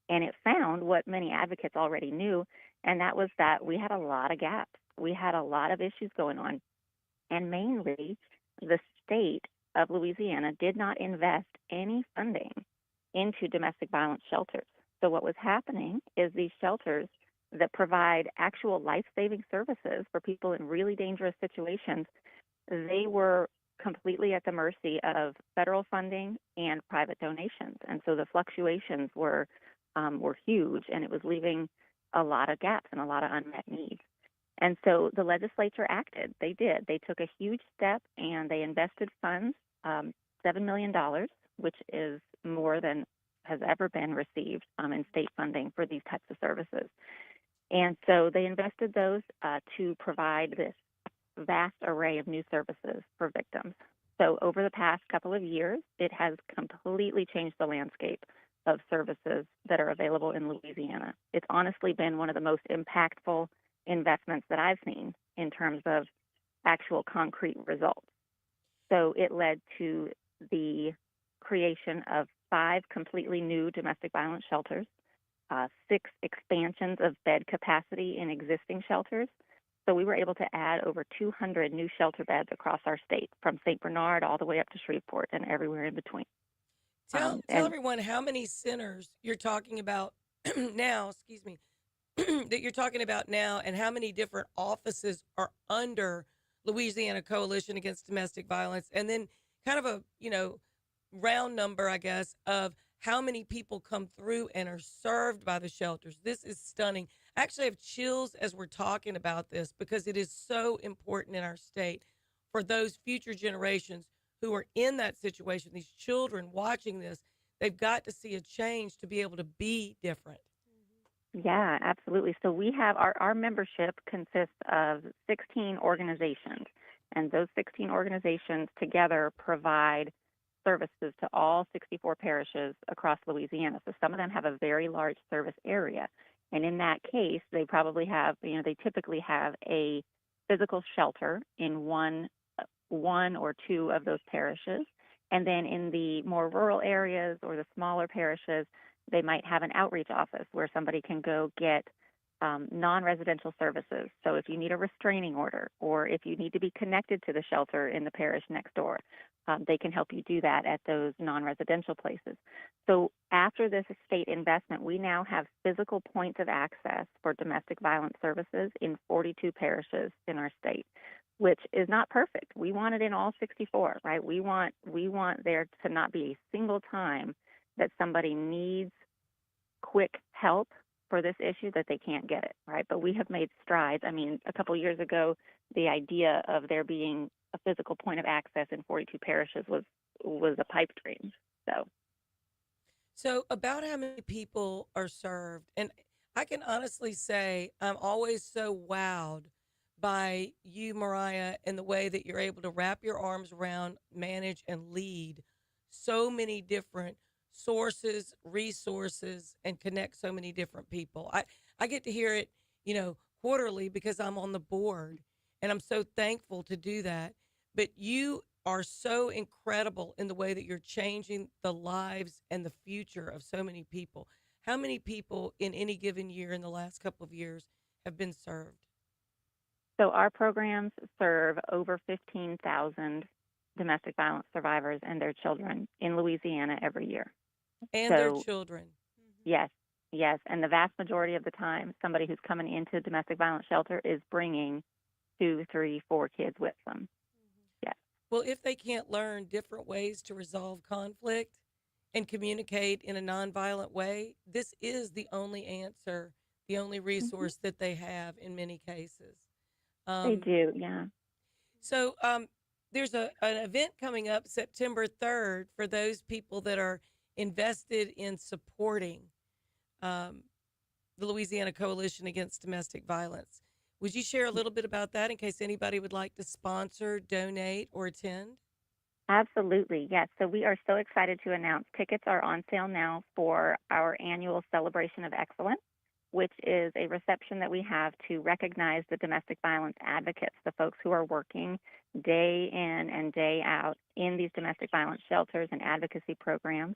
Speaker 7: And it found what many advocates already knew, and that was that we had a lot of gaps. We had a lot of issues going on. And mainly, the state of Louisiana did not invest any funding into domestic violence shelters. So what was happening is these shelters that provide actual life-saving services for people in really dangerous situations, they were completely at the mercy of federal funding and private donations. And so the fluctuations were huge, and it was leaving a lot of gaps and a lot of unmet needs. And so the legislature acted. They did. They took a huge step, and they invested funds, $7 million, which is more than has ever been received in state funding for these types of services. And so they invested those to provide this vast array of new services for victims. So over the past couple of years, it has completely changed the landscape of services that are available in Louisiana. It's honestly been one of the most impactful investments that I've seen in terms of actual concrete results. So it led to the creation of 5 completely new domestic violence shelters, 6 expansions of bed capacity in existing shelters. So we were able to add over 200 new shelter beds across our state, from St. Bernard all the way up to Shreveport and everywhere in between.
Speaker 1: Tell everyone how many centers you're talking about now, excuse me, that you're talking about now, and how many different offices are under Louisiana Coalition Against Domestic Violence, and then kind of a, round number, I guess, of how many people come through and are served by the shelters. This is stunning. I actually have chills as we're talking about this because it is so important in our state for those future generations who are in that situation, these children watching this. They've got to see a change to be able to be different.
Speaker 7: Yeah, absolutely. So we have our membership consists of 16 organizations, and those 16 organizations together provide services to all 64 parishes across Louisiana. So some of them have a very large service area. And in that case, they probably have, they typically have a physical shelter in one or two of those parishes. And then in the more rural areas or the smaller parishes, they might have an outreach office where somebody can go get non-residential services. So if you need a restraining order or if you need to be connected to the shelter in the parish next door, they can help you do that at those non-residential places. So after this state investment, we now have physical points of access for domestic violence services in 42 parishes in our state, which is not perfect. We want it in all 64, right? We want there to not be a single time that somebody needs quick help for this issue that they can't get it, right? But we have made strides. I mean, a couple years ago, the idea of there being a physical point of access in 42 parishes was a pipe dream.
Speaker 1: So, about how many people are served, and I can honestly say I'm always so wowed by you, Mariah, and the way that you're able to wrap your arms around, manage, and lead so many different sources, resources, and connect so many different people. I get to hear it, quarterly because I'm on the board, and I'm so thankful to do that. But you are so incredible in the way that you're changing the lives and the future of so many people. How many people in any given year in the last couple of years have been served?
Speaker 7: So our programs serve over 15,000 domestic violence survivors and their children in Louisiana every year.
Speaker 1: And their children.
Speaker 7: Yes, yes. And the vast majority of the time, somebody who's coming into a domestic violence shelter is bringing 2, 3, 4 kids with them. Yes.
Speaker 1: Well, if they can't learn different ways to resolve conflict and communicate in a nonviolent way, this is the only answer, the only resource that they have in many cases.
Speaker 7: They do, yeah.
Speaker 1: So there's an event coming up September 3rd for those people that are invested in supporting the Louisiana Coalition Against Domestic Violence. Would you share a little bit about that in case anybody would like to sponsor, donate, or attend?
Speaker 7: Absolutely, yes. So we are so excited to announce tickets are on sale now for our annual Celebration of Excellence, which is a reception that we have to recognize the domestic violence advocates, the folks who are working day in and day out in these domestic violence shelters and advocacy programs.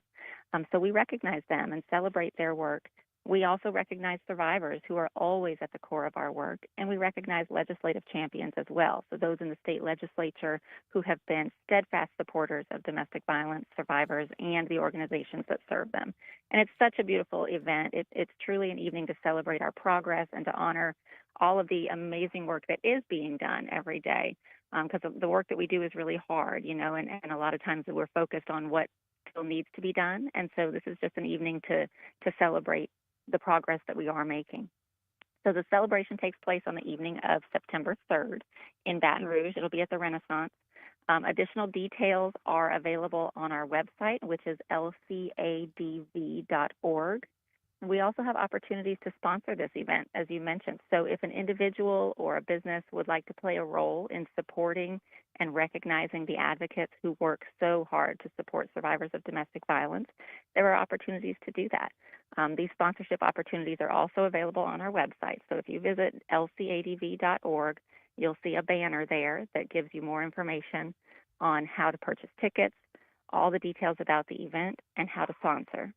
Speaker 7: So we recognize them and celebrate their work. We also recognize survivors who are always at the core of our work, and we recognize legislative champions as well. So those in the state legislature who have been steadfast supporters of domestic violence survivors and the organizations that serve them. And it's such a beautiful event. It's truly an evening to celebrate our progress and to honor all of the amazing work that is being done every day, because the work that we do is really hard, and a lot of times we're focused on what still needs to be done. And so this is just an evening to celebrate the progress that we are making. So the celebration takes place on the evening of September 3rd in Baton Rouge. It'll be at the Renaissance. Additional details are available on our website, which is lcadv.org. We also have opportunities to sponsor this event, as you mentioned. So if an individual or a business would like to play a role in supporting and recognizing the advocates who work so hard to support survivors of domestic violence, there are opportunities to do that. These sponsorship opportunities are also available on our website. So if you visit lcadv.org, you'll see a banner there that gives you more information on how to purchase tickets, all the details about the event, and how to sponsor.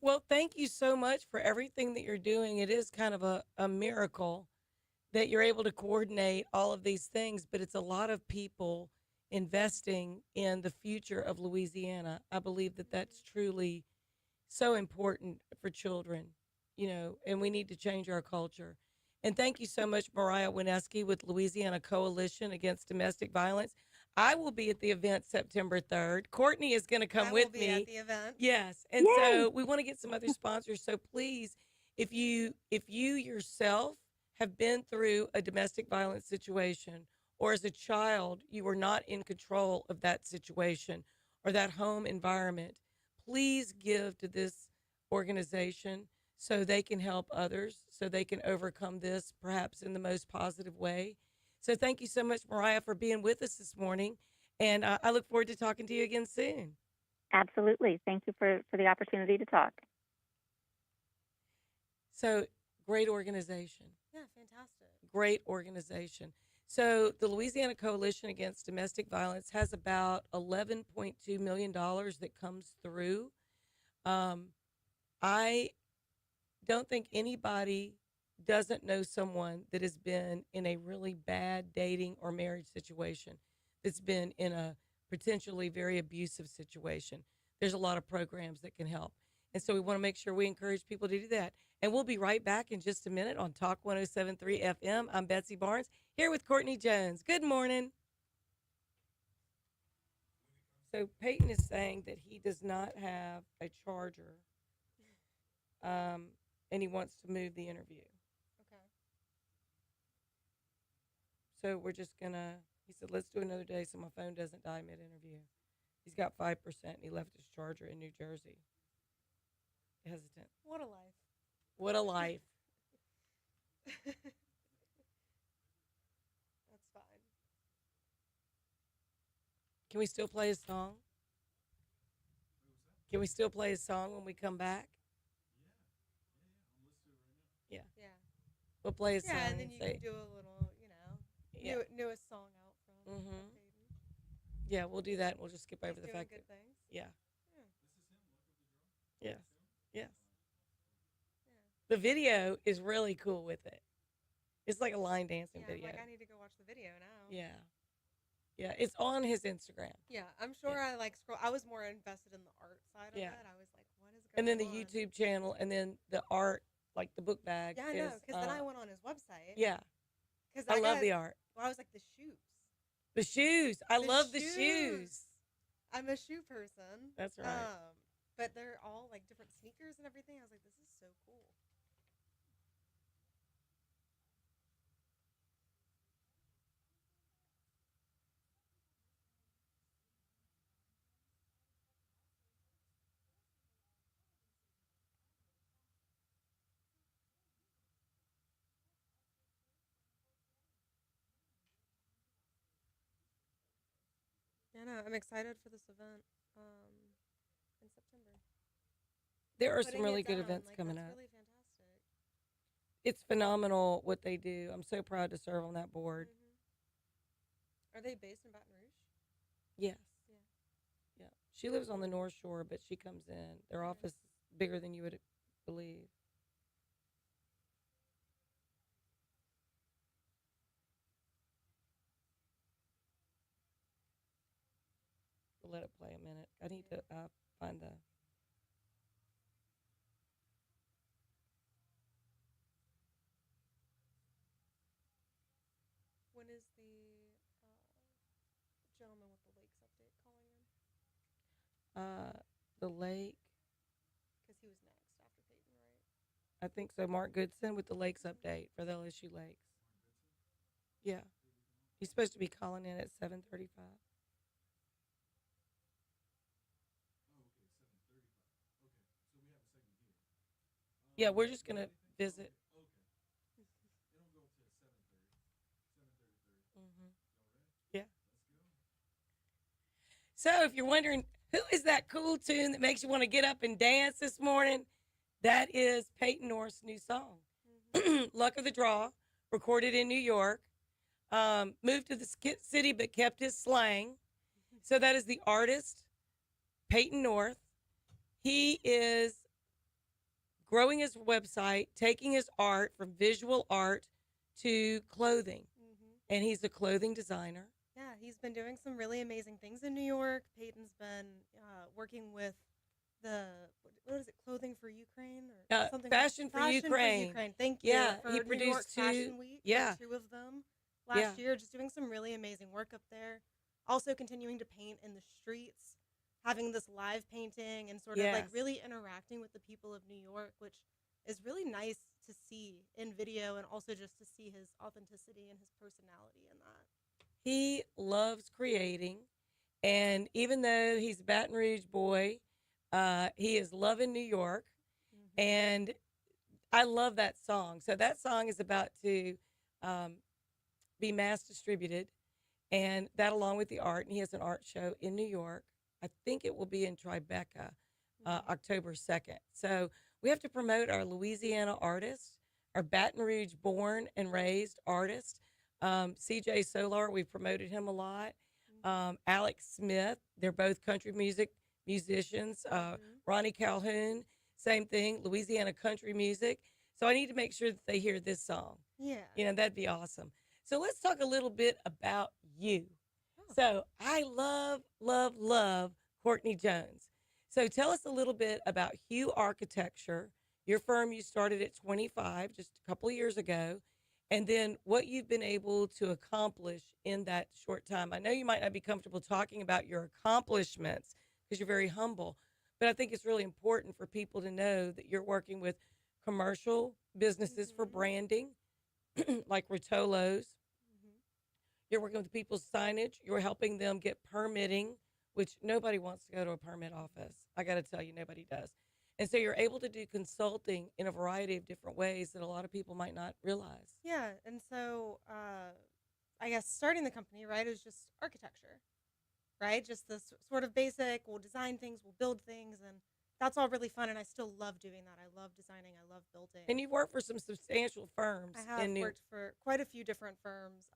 Speaker 1: Well, thank you so much for everything that you're doing. It is kind of a miracle that you're able to coordinate all of these things, but it's a lot of people investing in the future of Louisiana. I believe that that's truly so important for children, and we need to change our culture. And thank you so much, Mariah Wineski with Louisiana Coalition Against Domestic Violence. I will be at the event September 3rd. Courtney is going to come with me.
Speaker 2: I will be at the event.
Speaker 1: Yes. And so we want to get some other sponsors. So please, If you yourself have been through a domestic violence situation, or as a child you were not in control of that situation or that home environment, please give to this organization so they can help others, so they can overcome this perhaps in the most positive way. So thank you so much, Mariah, for being with us this morning. And I look forward to talking to you again soon.
Speaker 7: Absolutely. Thank you for the opportunity to talk.
Speaker 1: So, great organization.
Speaker 2: Yeah, fantastic.
Speaker 1: Great organization. So, the Louisiana Coalition Against Domestic Violence has about $11.2 million that comes through. I don't think anybody doesn't know someone that has been in a really bad dating or marriage situation, that's been in a potentially very abusive situation. There's a lot of programs that can help. And so we want to make sure we encourage people to do that. And we'll be right back in just a minute on Talk 1073 FM. I'm Betsy Barnes here with Courtney Jones. Good morning. So Peyton is saying that he does not have a charger, and he wants to move the interview.
Speaker 2: Okay.
Speaker 1: So we're just gonna. He said, "Let's do another day so my phone doesn't die mid-interview." He's got 5%. And he left his charger in New Jersey. Hesitant.
Speaker 2: What a life.
Speaker 1: What a life.
Speaker 2: That's fine.
Speaker 1: Can we still play his song? Can we still play his song when we come back? Yeah.
Speaker 2: Yeah.
Speaker 1: We'll play his
Speaker 2: Yeah,
Speaker 1: song
Speaker 2: and then you
Speaker 1: say,
Speaker 2: can do a little,
Speaker 1: yeah.
Speaker 2: newest song out from
Speaker 1: Mhm.
Speaker 2: Peyton.
Speaker 1: Yeah, we'll do that. And we'll just skip over
Speaker 2: He's
Speaker 1: the
Speaker 2: doing
Speaker 1: fact
Speaker 2: good
Speaker 1: that,
Speaker 2: things.
Speaker 1: yeah.
Speaker 2: Yeah.
Speaker 1: Yes. Yes.
Speaker 2: Yeah.
Speaker 1: The video is really cool with it. It's like a line dancing
Speaker 2: Yeah,
Speaker 1: video.
Speaker 2: I'm like, I need to go watch the video now.
Speaker 1: Yeah. Yeah, it's on his Instagram.
Speaker 2: Yeah, I'm sure I scroll. I was more invested in the art side of
Speaker 1: Yeah.
Speaker 2: it. I was like, what is going on?
Speaker 1: And then the YouTube channel, and then the art, like the book bag.
Speaker 2: Yeah, I know, because then I went on his website.
Speaker 1: Yeah.
Speaker 2: Cause
Speaker 1: I love the art.
Speaker 2: Well, I was like, the shoes.
Speaker 1: The shoes. I love the
Speaker 2: shoes.
Speaker 1: shoes.
Speaker 2: I'm a shoe person.
Speaker 1: That's right.
Speaker 2: But they're all like different sneakers and everything. I was like, this is so cool. Yeah, no, I'm excited for this event in September.
Speaker 1: There are some
Speaker 2: Putting
Speaker 1: really
Speaker 2: it
Speaker 1: good
Speaker 2: down,
Speaker 1: events
Speaker 2: like,
Speaker 1: coming
Speaker 2: that's
Speaker 1: up.
Speaker 2: really fantastic.
Speaker 1: It's phenomenal what they do. I'm so proud to serve on that board.
Speaker 2: Are they based in Baton Rouge?
Speaker 1: Yes.
Speaker 2: Yeah.
Speaker 1: Yeah. She lives on the North Shore, but she comes in. Their office is bigger than you would believe. We'll let it play a minute. I need to find the.
Speaker 2: When is the gentleman with the lakes update calling in?
Speaker 1: The lake.
Speaker 2: Because he was next after Peyton, right?
Speaker 1: I think so. Mark Goodson with the Lakes update for the LSU Lakes. Yeah, he's supposed to be calling in at 7:35. Yeah, we're just gonna visit. Mm-hmm. Yeah. So if you're wondering who is that cool tune that makes you want to get up and dance this morning, that is Peyton North's new song, "Luck of the Draw," recorded in New York. Moved to the city but kept his slang. So that is the artist, Peyton North. He is growing his website, taking his art from visual art to clothing. And he's a clothing designer.
Speaker 2: Yeah, he's been doing some really amazing things in New York. Peyton's been working with what is it, Clothing for Ukraine or something?
Speaker 1: Fashion for Ukraine.
Speaker 2: Thank you.
Speaker 1: Yeah,
Speaker 2: for
Speaker 1: he
Speaker 2: New
Speaker 1: produced
Speaker 2: York Fashion Week.
Speaker 1: Yeah,
Speaker 2: 2 of them last year. Just doing some really amazing work up there. Also continuing to paint in the streets, having this live painting and sort of like really interacting with the people of New York, which is really nice to see in video, and also just to see his authenticity and his personality in that.
Speaker 1: He loves creating, and even though he's a Baton Rouge boy, he is loving New York, and I love that song. So that song is about to um, be mass distributed, and that along with the art, and he has an art show in New York. I think it will be in Tribeca, October 2nd. So we have to promote our Louisiana artists, our Baton Rouge born and raised artists. CJ Solar, we've promoted him a lot. Alex Smith, they're both country music musicians. Ronnie Calhoun, same thing, Louisiana country music. So I need to make sure that they hear this song.
Speaker 2: Yeah.
Speaker 1: That'd be awesome. So let's talk a little bit about you. So I love Courtney Jones. So tell us a little bit about Hue Architecture, your firm you started at 25, just a couple of years ago, and then what you've been able to accomplish in that short time. I know you might not be comfortable talking about your accomplishments because you're very humble, but I think it's really important for people to know that you're working with commercial businesses for branding, like Rotolo's. You're working with people's signage. You're helping them get permitting, which nobody wants to go to a permit office. I got to tell you, nobody does. And so you're able to do consulting in a variety of different ways that a lot of people might not realize.
Speaker 2: Yeah, and so I guess starting the company, right, is just architecture, right? Just this sort of basic, we'll design things, we'll build things, and that's all really fun, and I still love doing that. I love designing, I love building.
Speaker 1: And you've worked for some substantial firms.
Speaker 2: I have worked for quite a few different firms,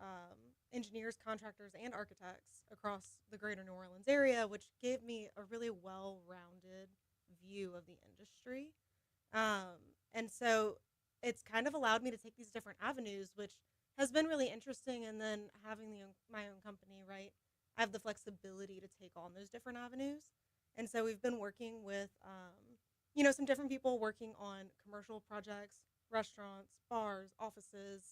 Speaker 2: engineers, contractors, and architects across the greater New Orleans area, which gave me a really well-rounded view of the industry. And so it's kind of allowed me to take these different avenues, which has been really interesting. And then having my own company, right, I have the flexibility to take on those different avenues. And so we've been working with, some different people working on commercial projects, restaurants, bars, offices,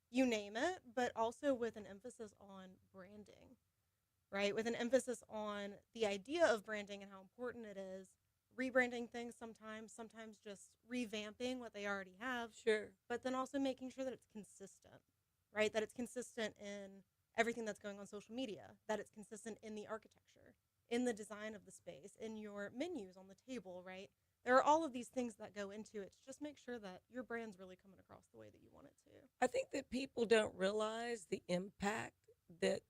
Speaker 2: you name it, but also with an emphasis on branding, right? With an emphasis on the idea of branding and how important it is, rebranding things sometimes just revamping what they already have.
Speaker 1: Sure.
Speaker 2: But then also making sure that it's consistent, right? That it's consistent in everything that's going on social media, that it's consistent in the architecture, in the design of the space, in your menus on the table, right? There are all of these things that go into it to just make sure that your brand's really coming across the way that you want it to.
Speaker 1: I think that people don't realize the impact that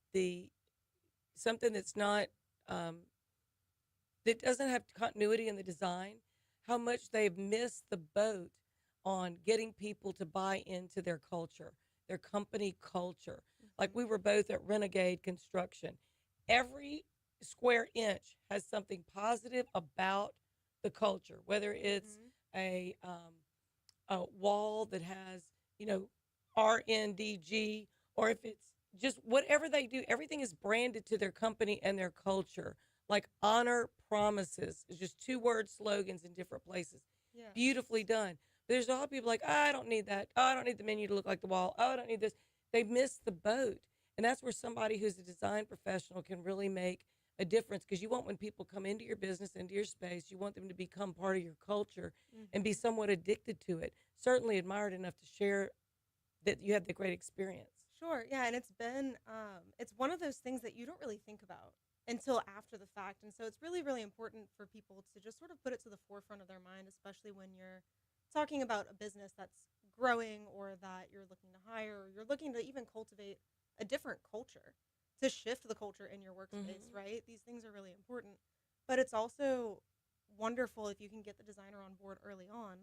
Speaker 1: something that's not that doesn't have continuity in the design, how much they've missed the boat on getting people to buy into their culture, their company culture. Like we were both at Renegade Construction. Every square inch has something positive about the culture, whether it's a wall that has, RNDG, or if it's just whatever they do, everything is branded to their company and their culture. Like honor promises is just 2-word slogans in different places.
Speaker 2: Yeah.
Speaker 1: Beautifully done. But there's a lot of people like, I don't need that. Oh, I don't need the menu to look like the wall. Oh, I don't need this. They miss the boat. And that's where somebody who's a design professional can really make a difference, because you want, when people come into your business, into your space, you want them to become part of your culture and be somewhat addicted to it. Certainly admired enough to share that you had the great experience.
Speaker 2: Sure, yeah, and it's been, it's one of those things that you don't really think about until after the fact. And so it's really, really important for people to just sort of put it to the forefront of their mind, especially when you're talking about a business that's growing, or that you're looking to hire, or you're looking to even cultivate a different culture, to shift the culture in your workspace, right? These things are really important. But it's also wonderful if you can get the designer on board early on.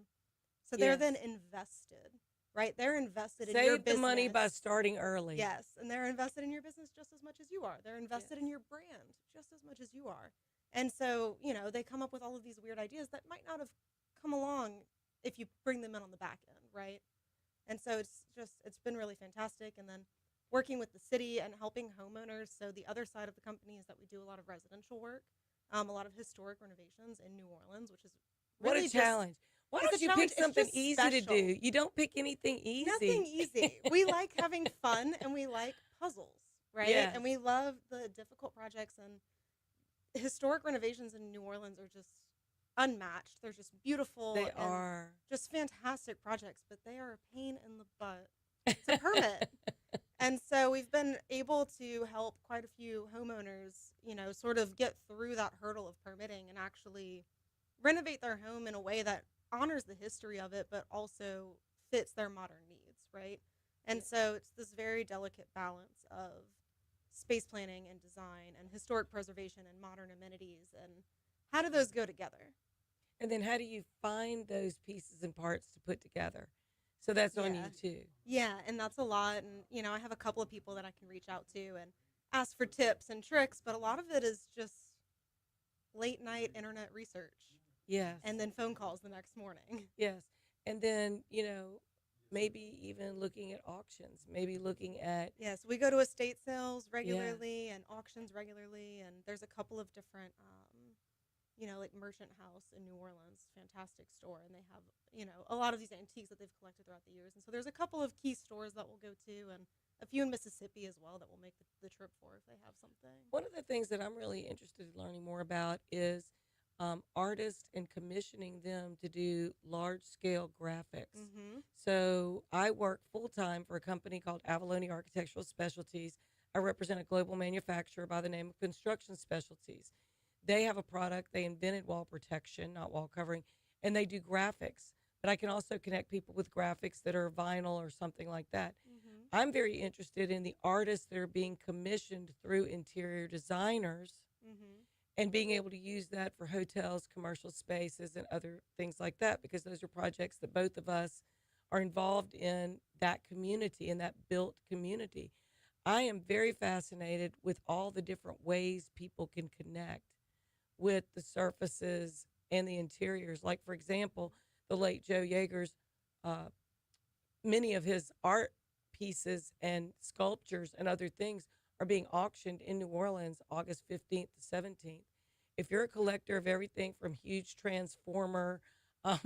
Speaker 2: So they're then invested, right? They're invested in your business.
Speaker 1: Save the money by starting early.
Speaker 2: Yes, and they're invested in your business just as much as you are. They're invested in your brand just as much as you are. And so, they come up with all of these weird ideas that might not have come along if you bring them in on the back end, right? And so it's been really fantastic. And then working with the city and helping homeowners. So the other side of the company is that we do a lot of residential work, a lot of historic renovations in New Orleans, which is really
Speaker 1: what a challenge. Why don't you pick something easy to do? You don't pick anything easy.
Speaker 2: Nothing easy. We like having fun, and we like puzzles, right?
Speaker 1: Yes.
Speaker 2: And we love the difficult projects, and historic renovations in New Orleans are just unmatched. They're just beautiful.
Speaker 1: They
Speaker 2: and
Speaker 1: are.
Speaker 2: just fantastic projects, but they are a pain in the butt to permit. And so we've been able to help quite a few homeowners, sort of get through that hurdle of permitting and actually renovate their home in a way that honors the history of it, but also fits their modern needs, right? And so it's this very delicate balance of space planning and design and historic preservation and modern amenities, and how do those go together?
Speaker 1: And then how do you find those pieces and parts to put together? So that's on you
Speaker 2: Yeah.
Speaker 1: too.
Speaker 2: Yeah, and that's a lot. And, I have a couple of people that I can reach out to and ask for tips and tricks, but a lot of it is just late night internet research
Speaker 1: Yes.
Speaker 2: and then phone calls the next morning.
Speaker 1: Yes. And then, maybe even looking at auctions, maybe looking at,
Speaker 2: Yes, we go to estate sales regularly and auctions regularly, and there's a couple of different, like Merchant House in New Orleans, fantastic store, and they have, a lot of these antiques that they've collected throughout the years. And so there's a couple of key stores that we'll go to, and a few in Mississippi as well that we'll make the trip for if they have something.
Speaker 1: one of the things that I'm really interested in learning more about is artists and commissioning them to do large scale graphics.
Speaker 2: Mm-hmm.
Speaker 1: So I work full time for a company called Avalone Architectural Specialties. I represent a global manufacturer by the name of Construction Specialties. They have a product, they invented wall protection, not wall covering, and they do graphics. But I can also connect people with graphics that are vinyl or something like that.
Speaker 2: Mm-hmm.
Speaker 1: I'm very interested in the artists that are being commissioned through interior designers
Speaker 2: Mm-hmm.
Speaker 1: and being able to use that for hotels, commercial spaces, and other things like that, because those are projects that both of us are involved in that community, in that built community. I am very fascinated with all the different ways people can connect with the surfaces and the interiors. Like, for example, the late Joe Yeager's, uh, many of his art pieces and sculptures and other things are being auctioned in New Orleans August 15th to 17th. If you're a collector of everything from huge transformer um,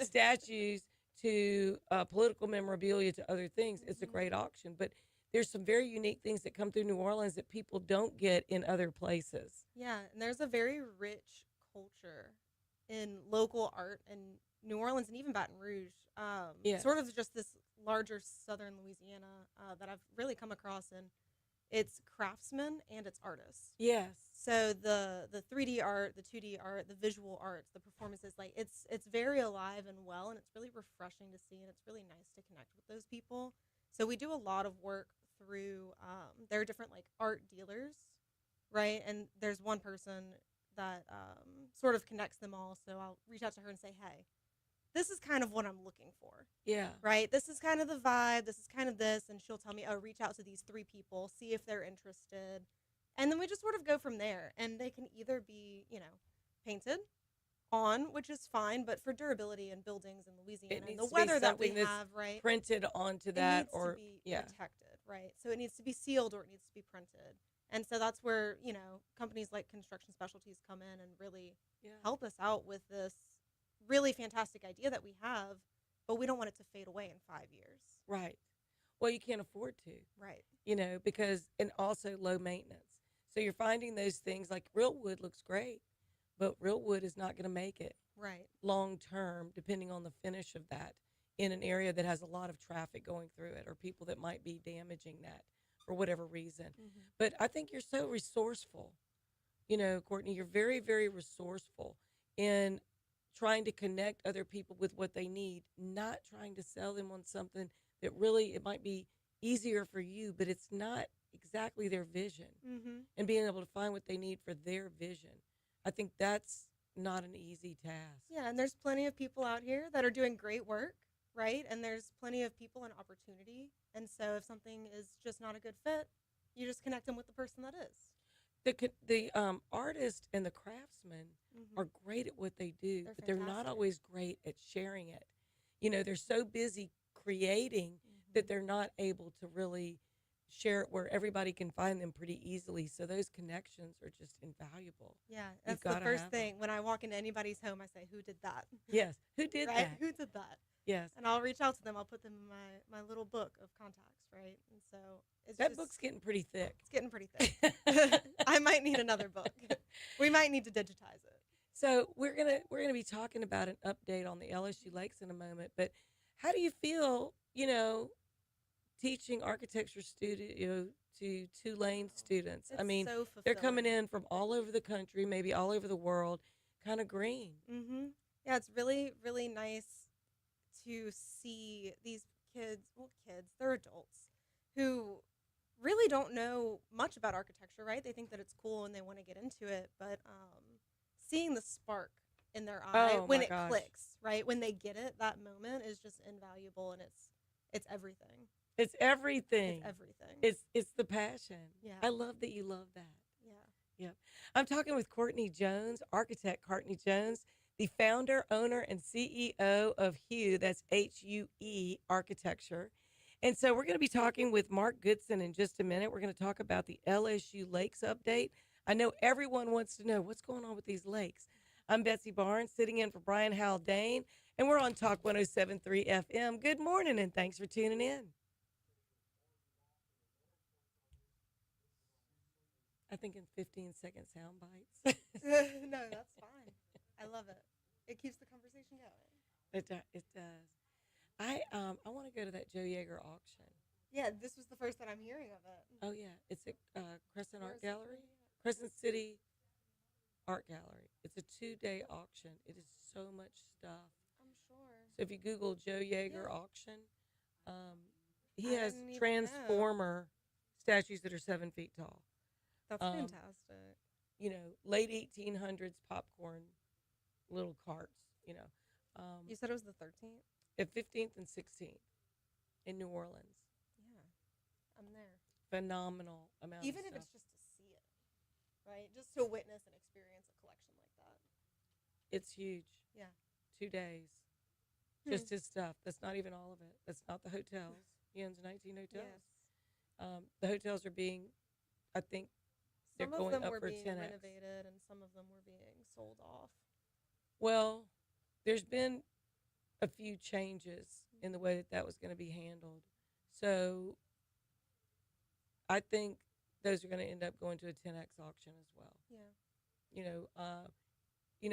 Speaker 1: statues to political memorabilia to other things, it's a great auction. But there's some very unique things that come through New Orleans that people don't get in other places.
Speaker 2: Yeah, and there's a very rich culture in local art in New Orleans and even Baton Rouge.
Speaker 1: Yes.
Speaker 2: Sort of just this larger southern Louisiana that I've really come across, and it's craftsmen and it's artists.
Speaker 1: Yes.
Speaker 2: So the 3D art, the 2D art, the visual arts, the performances, like it's very alive and well, and it's really refreshing to see, and it's really nice to connect with those people. So we do a lot of work through there are different like art dealers, right? And there's one person that sort of connects them all. So I'll reach out to her and say, hey, this is kind of what I'm looking for,
Speaker 1: Yeah.
Speaker 2: right? This is kind of the vibe. This is kind of this. And she'll tell me, oh, reach out to these 3 people, see if they're interested. And then we just sort of go from there. And they can either be, painted on, which is fine, but for durability and buildings in Louisiana and
Speaker 1: needs
Speaker 2: the
Speaker 1: to be
Speaker 2: weather that we
Speaker 1: something that's
Speaker 2: have, right?
Speaker 1: Printed onto
Speaker 2: It
Speaker 1: that,
Speaker 2: needs
Speaker 1: or
Speaker 2: to be
Speaker 1: yeah.
Speaker 2: protected, right? So it needs to be sealed or it needs to be printed. And so that's where, companies like Construction Specialties come in and really
Speaker 1: Yeah.
Speaker 2: help us out with this really fantastic idea that we have, but we don't want it to fade away in 5 years.
Speaker 1: Right. Well, you can't afford to,
Speaker 2: Right.
Speaker 1: because, and also low maintenance. So you're finding those things like real wood looks great, but real wood is not going to make it
Speaker 2: Right.
Speaker 1: long term, depending on the finish of that in an area that has a lot of traffic going through it, or people that might be damaging that for whatever reason.
Speaker 2: Mm-hmm.
Speaker 1: But I think you're so resourceful. Courtney, you're very, very resourceful in trying to connect other people with what they need, not trying to sell them on something that really, it might be easier for you, but it's not exactly their vision,
Speaker 2: Mm-hmm.
Speaker 1: and being able to find what they need for their vision. I think that's not an easy task.
Speaker 2: Yeah, and there's plenty of people out here that are doing great work, right? And there's plenty of people and opportunity. And so if something is just not a good fit, you just connect them with the person that is.
Speaker 1: The artist and the craftsman
Speaker 2: Mm-hmm.
Speaker 1: are great at what they do,
Speaker 2: They're
Speaker 1: but they're not
Speaker 2: fantastic.
Speaker 1: always great at sharing it. They're so busy creating that they're not able to really share it where everybody can find them pretty easily. So those connections are just invaluable.
Speaker 2: Yeah,
Speaker 1: You've
Speaker 2: that's the
Speaker 1: gotta
Speaker 2: first
Speaker 1: have 'em.
Speaker 2: thing. When I walk into anybody's home, I say, who did that?
Speaker 1: Yes. Who did
Speaker 2: Right?
Speaker 1: that?
Speaker 2: Who did that?
Speaker 1: Yes.
Speaker 2: And I'll reach out to them. I'll put them in my little book of contacts, right? And so it's
Speaker 1: That
Speaker 2: just,
Speaker 1: book's getting pretty thick.
Speaker 2: it's getting pretty thick. I might need another book. We might need to digitize it.
Speaker 1: So we're gonna be talking about an update on the LSU Lakes in a moment. But how do you feel? Teaching architecture studio to Tulane students. I
Speaker 2: It's
Speaker 1: mean,
Speaker 2: so
Speaker 1: they're coming
Speaker 2: fulfilling.
Speaker 1: in from all over the country, maybe all over the world, kind of green.
Speaker 2: Yeah, it's really, really nice to see these kids, well, kids, they're adults, who really don't know much about architecture, right? They think that it's cool and they want to get into it, but seeing the spark in their eye
Speaker 1: Oh
Speaker 2: when
Speaker 1: my
Speaker 2: it
Speaker 1: gosh.
Speaker 2: clicks, right? When they get it, that moment is just invaluable, and it's everything.
Speaker 1: It's everything.
Speaker 2: It's everything.
Speaker 1: It's the passion.
Speaker 2: Yeah.
Speaker 1: I love that you love that.
Speaker 2: Yeah.
Speaker 1: Yep. I'm talking with Courtney Jones, architect Courtney Jones, the founder, owner, and CEO of Hue, that's HUE Architecture. And so we're going to be talking with Mark Goodson in just a minute. We're going to talk about the LSU Lakes update. I know everyone wants to know what's going on with these lakes. I'm Betsy Barnes, sitting in for Brian Haldane, and we're on Talk 107.3 FM. Good morning, and thanks for tuning in. I think in 15-second sound bites.
Speaker 2: No, that's fine. I love it. It keeps the conversation going.
Speaker 1: It does. I want to go to that Joe Yeager auction.
Speaker 2: Yeah, this was the first that I'm hearing of it.
Speaker 1: Oh yeah, it's at Crescent
Speaker 2: Where
Speaker 1: Art
Speaker 2: is it
Speaker 1: Gallery,
Speaker 2: gonna be at?
Speaker 1: Crescent City Art Gallery. It's a 2-day auction. It is so much stuff.
Speaker 2: I'm sure.
Speaker 1: So if you Google Joe Yeager
Speaker 2: Yeah.
Speaker 1: auction, he
Speaker 2: I
Speaker 1: has
Speaker 2: didn't even know.
Speaker 1: transformer statues that are 7 feet tall.
Speaker 2: That's
Speaker 1: Um,
Speaker 2: fantastic.
Speaker 1: Late 1800s popcorn little carts.
Speaker 2: You said it was the 13th?
Speaker 1: At 15th and 16th in New Orleans.
Speaker 2: Yeah. I'm there.
Speaker 1: Phenomenal amount
Speaker 2: Even
Speaker 1: of
Speaker 2: if
Speaker 1: stuff.
Speaker 2: it's just to see it, right? Just to witness and experience a collection like that.
Speaker 1: It's huge.
Speaker 2: Yeah.
Speaker 1: 2 days.
Speaker 2: Hmm.
Speaker 1: Just his stuff. That's not even all of it. That's not the hotels. He owns 19 hotels.
Speaker 2: Yes.
Speaker 1: The hotels are being, I think, they're
Speaker 2: Some of
Speaker 1: going
Speaker 2: them
Speaker 1: up
Speaker 2: were
Speaker 1: for
Speaker 2: being
Speaker 1: 10x.
Speaker 2: renovated and some of them were being sold off.
Speaker 1: Well, there's been a few changes in the way that was going to be handled. So I think those are going to end up going to a 10x auction as well.
Speaker 2: Yeah.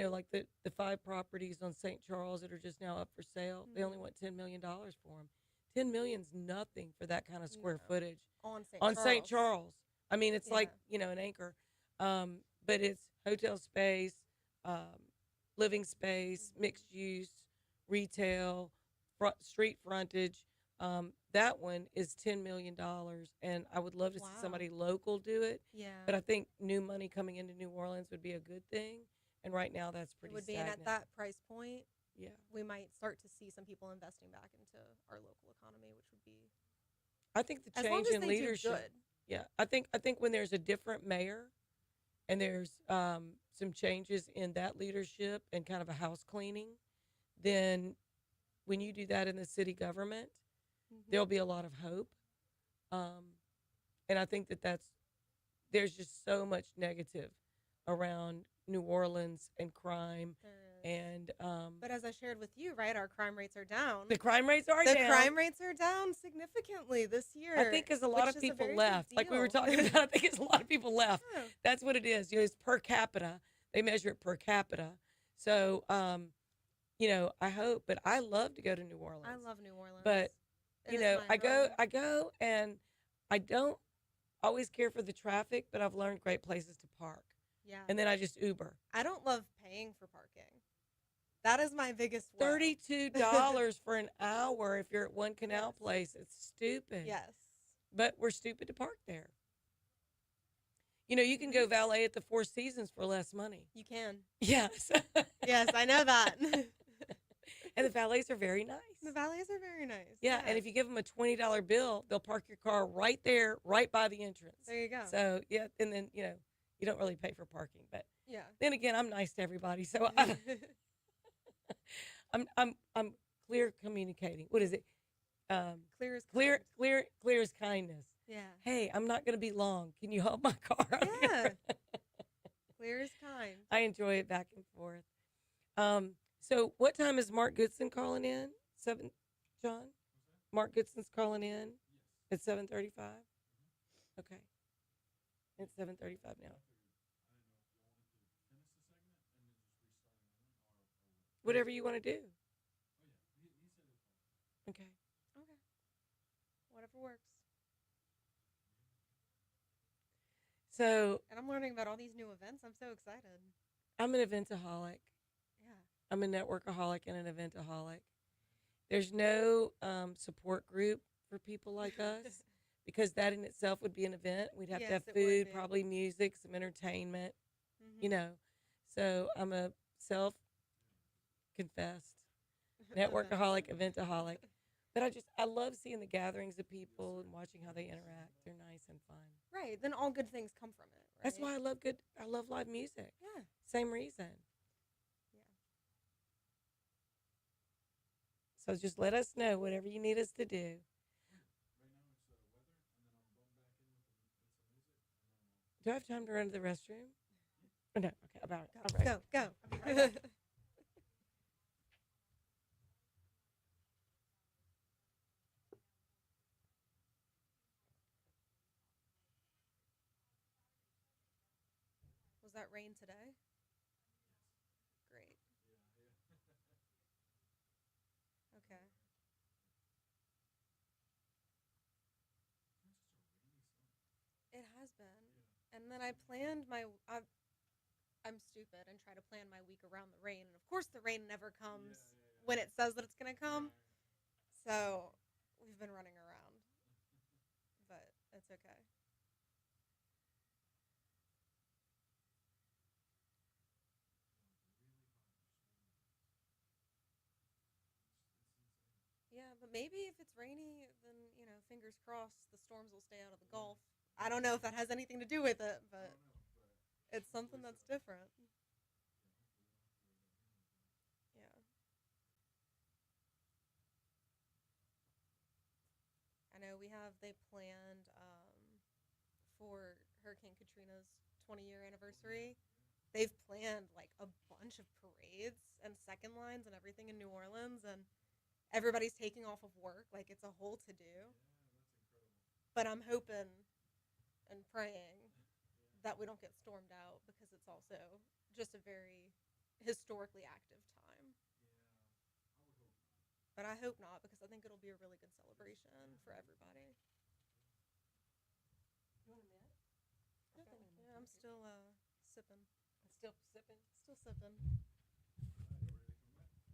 Speaker 1: Like the 5 properties on St. Charles that are just now up for sale, they only want $10 million for them. 10 million's nothing for that kind of square
Speaker 2: No.
Speaker 1: footage
Speaker 2: On
Speaker 1: on St. Charles. I mean, it's like,
Speaker 2: Yeah.
Speaker 1: an acre. But it's hotel space, living space, mixed use, retail, street frontage. That one is $10 million. And I would love to see
Speaker 2: Wow.
Speaker 1: somebody local do it.
Speaker 2: Yeah.
Speaker 1: But I think new money coming into New Orleans would be a good thing. And right now that's
Speaker 2: it
Speaker 1: pretty
Speaker 2: would be, and
Speaker 1: stagnant.
Speaker 2: at that price point,
Speaker 1: Yeah.
Speaker 2: we might start to see some people investing back into our local economy, which would be
Speaker 1: I think the
Speaker 2: as long
Speaker 1: change
Speaker 2: as
Speaker 1: in
Speaker 2: they
Speaker 1: leadership.
Speaker 2: do good.
Speaker 1: Yeah, I think when there's a different mayor, and there's some changes in that leadership and kind of a house cleaning, then when you do that in the city government, there'll be a lot of hope. And I think there's just so much negative around New Orleans and crime,
Speaker 2: There is.
Speaker 1: and
Speaker 2: But as I shared with you, right, our crime rates are down.
Speaker 1: the crime rates are
Speaker 2: The
Speaker 1: down.
Speaker 2: crime rates are down significantly this year.
Speaker 1: I think because a lot
Speaker 2: which
Speaker 1: of
Speaker 2: is a
Speaker 1: people
Speaker 2: very big
Speaker 1: left. Like we were
Speaker 2: deal.
Speaker 1: talking about, I think it's a lot of people left.
Speaker 2: Yeah.
Speaker 1: That's what it is. It's per capita. They measure it per capita. So, I hope, but I love to go to New Orleans.
Speaker 2: I love New Orleans.
Speaker 1: But,
Speaker 2: It is my
Speaker 1: I go,
Speaker 2: home.
Speaker 1: and I don't always care for the traffic, but I've learned great places to park.
Speaker 2: Yeah.
Speaker 1: And then I just Uber.
Speaker 2: I don't love paying for parking. That is my biggest woe.
Speaker 1: $32 for an hour if you're at One Canal
Speaker 2: Yes.
Speaker 1: Place. It's stupid.
Speaker 2: Yes.
Speaker 1: But we're stupid to park there. You can go valet at the Four Seasons for less money.
Speaker 2: You can.
Speaker 1: Yes.
Speaker 2: Yes, I know that.
Speaker 1: And the valets are very nice.
Speaker 2: The valets are very nice.
Speaker 1: Yeah, and if you give them a $20 bill, they'll park your car right there, right by the entrance.
Speaker 2: There you go.
Speaker 1: So, yeah, and then, you don't really pay for parking. But
Speaker 2: yeah.
Speaker 1: then again, I'm nice to everybody. So I'm clear communicating. What is it?
Speaker 2: Clear as
Speaker 1: Clear as kindness.
Speaker 2: Yeah.
Speaker 1: Hey, I'm not going to be long. Can you hold my car out
Speaker 2: Yeah.
Speaker 1: here?
Speaker 2: Clear as kind.
Speaker 1: I enjoy it back and forth. So what time is Mark Goodson calling in? 7, John? Mark Goodson's calling in at 7:35? Okay. It's 7:35 now. whatever you want to do. Okay.
Speaker 2: Okay. Whatever works.
Speaker 1: So
Speaker 2: And I'm learning about all these new events. I'm so excited.
Speaker 1: I'm an eventaholic.
Speaker 2: Yeah.
Speaker 1: I'm a networkaholic and an eventaholic. There's no support group for people like us because that in itself would be an event. We'd have to
Speaker 2: Yes,
Speaker 1: have
Speaker 2: it would
Speaker 1: food,
Speaker 2: be.
Speaker 1: probably music, some entertainment,
Speaker 2: Mhm.
Speaker 1: you know. So I'm a self-confessed networkaholic, eventaholic. But I love seeing the gatherings of people and watching how they interact. They're nice and fun.
Speaker 2: Right. Then all good things come from it. Right?
Speaker 1: That's why I love live music.
Speaker 2: Yeah.
Speaker 1: Same reason.
Speaker 2: Yeah.
Speaker 1: So just let us know whatever you need us to do. Do I have time to run to the restroom? Oh, no. Okay. About it. All right.
Speaker 2: Go. Go.
Speaker 1: I'll be right back.
Speaker 2: Was that rain today? Great. Okay. It has been. And then I planned I'm stupid and try to plan my week around the rain. And of course, the rain never comes when it says that it's going to come. So we've been running around. But it's okay. Yeah, but maybe if it's rainy, then, fingers crossed, the storms will stay out of the Gulf. I don't know if that has anything to do with it, but it's something that's different. Yeah. I know they planned for Hurricane Katrina's 20-year anniversary. They've planned like a bunch of parades and second lines and everything in New Orleans, and everybody's taking off of work. Like, it's a whole to-do. But I'm hoping and praying that we don't get stormed out because it's also just a very historically active time. But I hope not, because I think it'll be a really good celebration for everybody.
Speaker 1: You want a minute?
Speaker 2: Okay. Yeah, I'm still sipping.
Speaker 1: Still sipping?
Speaker 2: Still sipping.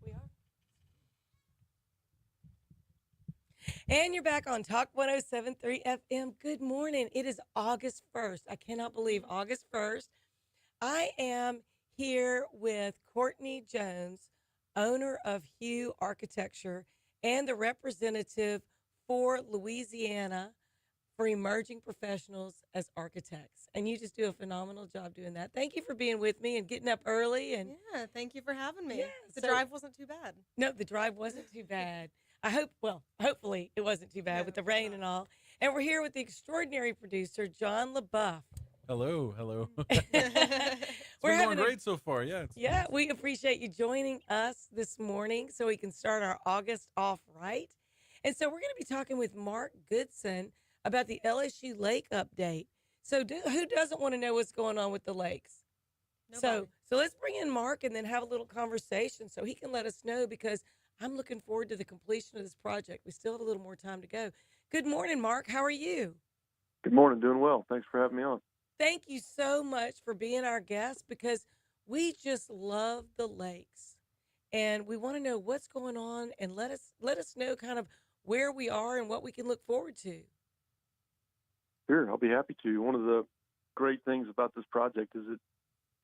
Speaker 1: We are. And you're back on Talk 107.3 FM. Good morning. It is August 1st. I cannot believe August 1st. I am here with Courtney Jones, owner of Hue Architecture and the representative for Louisiana for emerging professionals as architects. And you just do a phenomenal job doing that. Thank you for being with me and getting up early. And
Speaker 2: Yeah, thank you for having me.
Speaker 1: Yeah,
Speaker 2: the
Speaker 1: so-
Speaker 2: drive wasn't too bad.
Speaker 1: no, the drive wasn't too bad. Hopefully it wasn't too bad
Speaker 2: No,
Speaker 1: with the
Speaker 2: of course
Speaker 1: rain
Speaker 2: not.
Speaker 1: and all. And we're here with the extraordinary producer, John LaBeouf.
Speaker 8: Hello, hello.
Speaker 1: We're
Speaker 8: It's been going
Speaker 1: a-
Speaker 8: great so far. Yeah.
Speaker 1: Yeah, we appreciate you joining us this morning so we can start our August off right. And so we're going to be talking with Mark Goodson about the LSU Lake update. So who doesn't want to know what's going on with the lakes?
Speaker 2: Nobody.
Speaker 1: So let's bring in Mark and then have a little conversation so he can let us know, because I'm looking forward to the completion of this project. We still have a little more time to go. Good morning, Mark. How are you?
Speaker 9: Good morning. Doing well. Thanks for having me on.
Speaker 1: Thank you so much for being our guest, because we just love the lakes and we want to know what's going on, and let us know kind of where we are and what we can look forward to.
Speaker 9: Sure, I'll be happy to. One of the great things about this project is it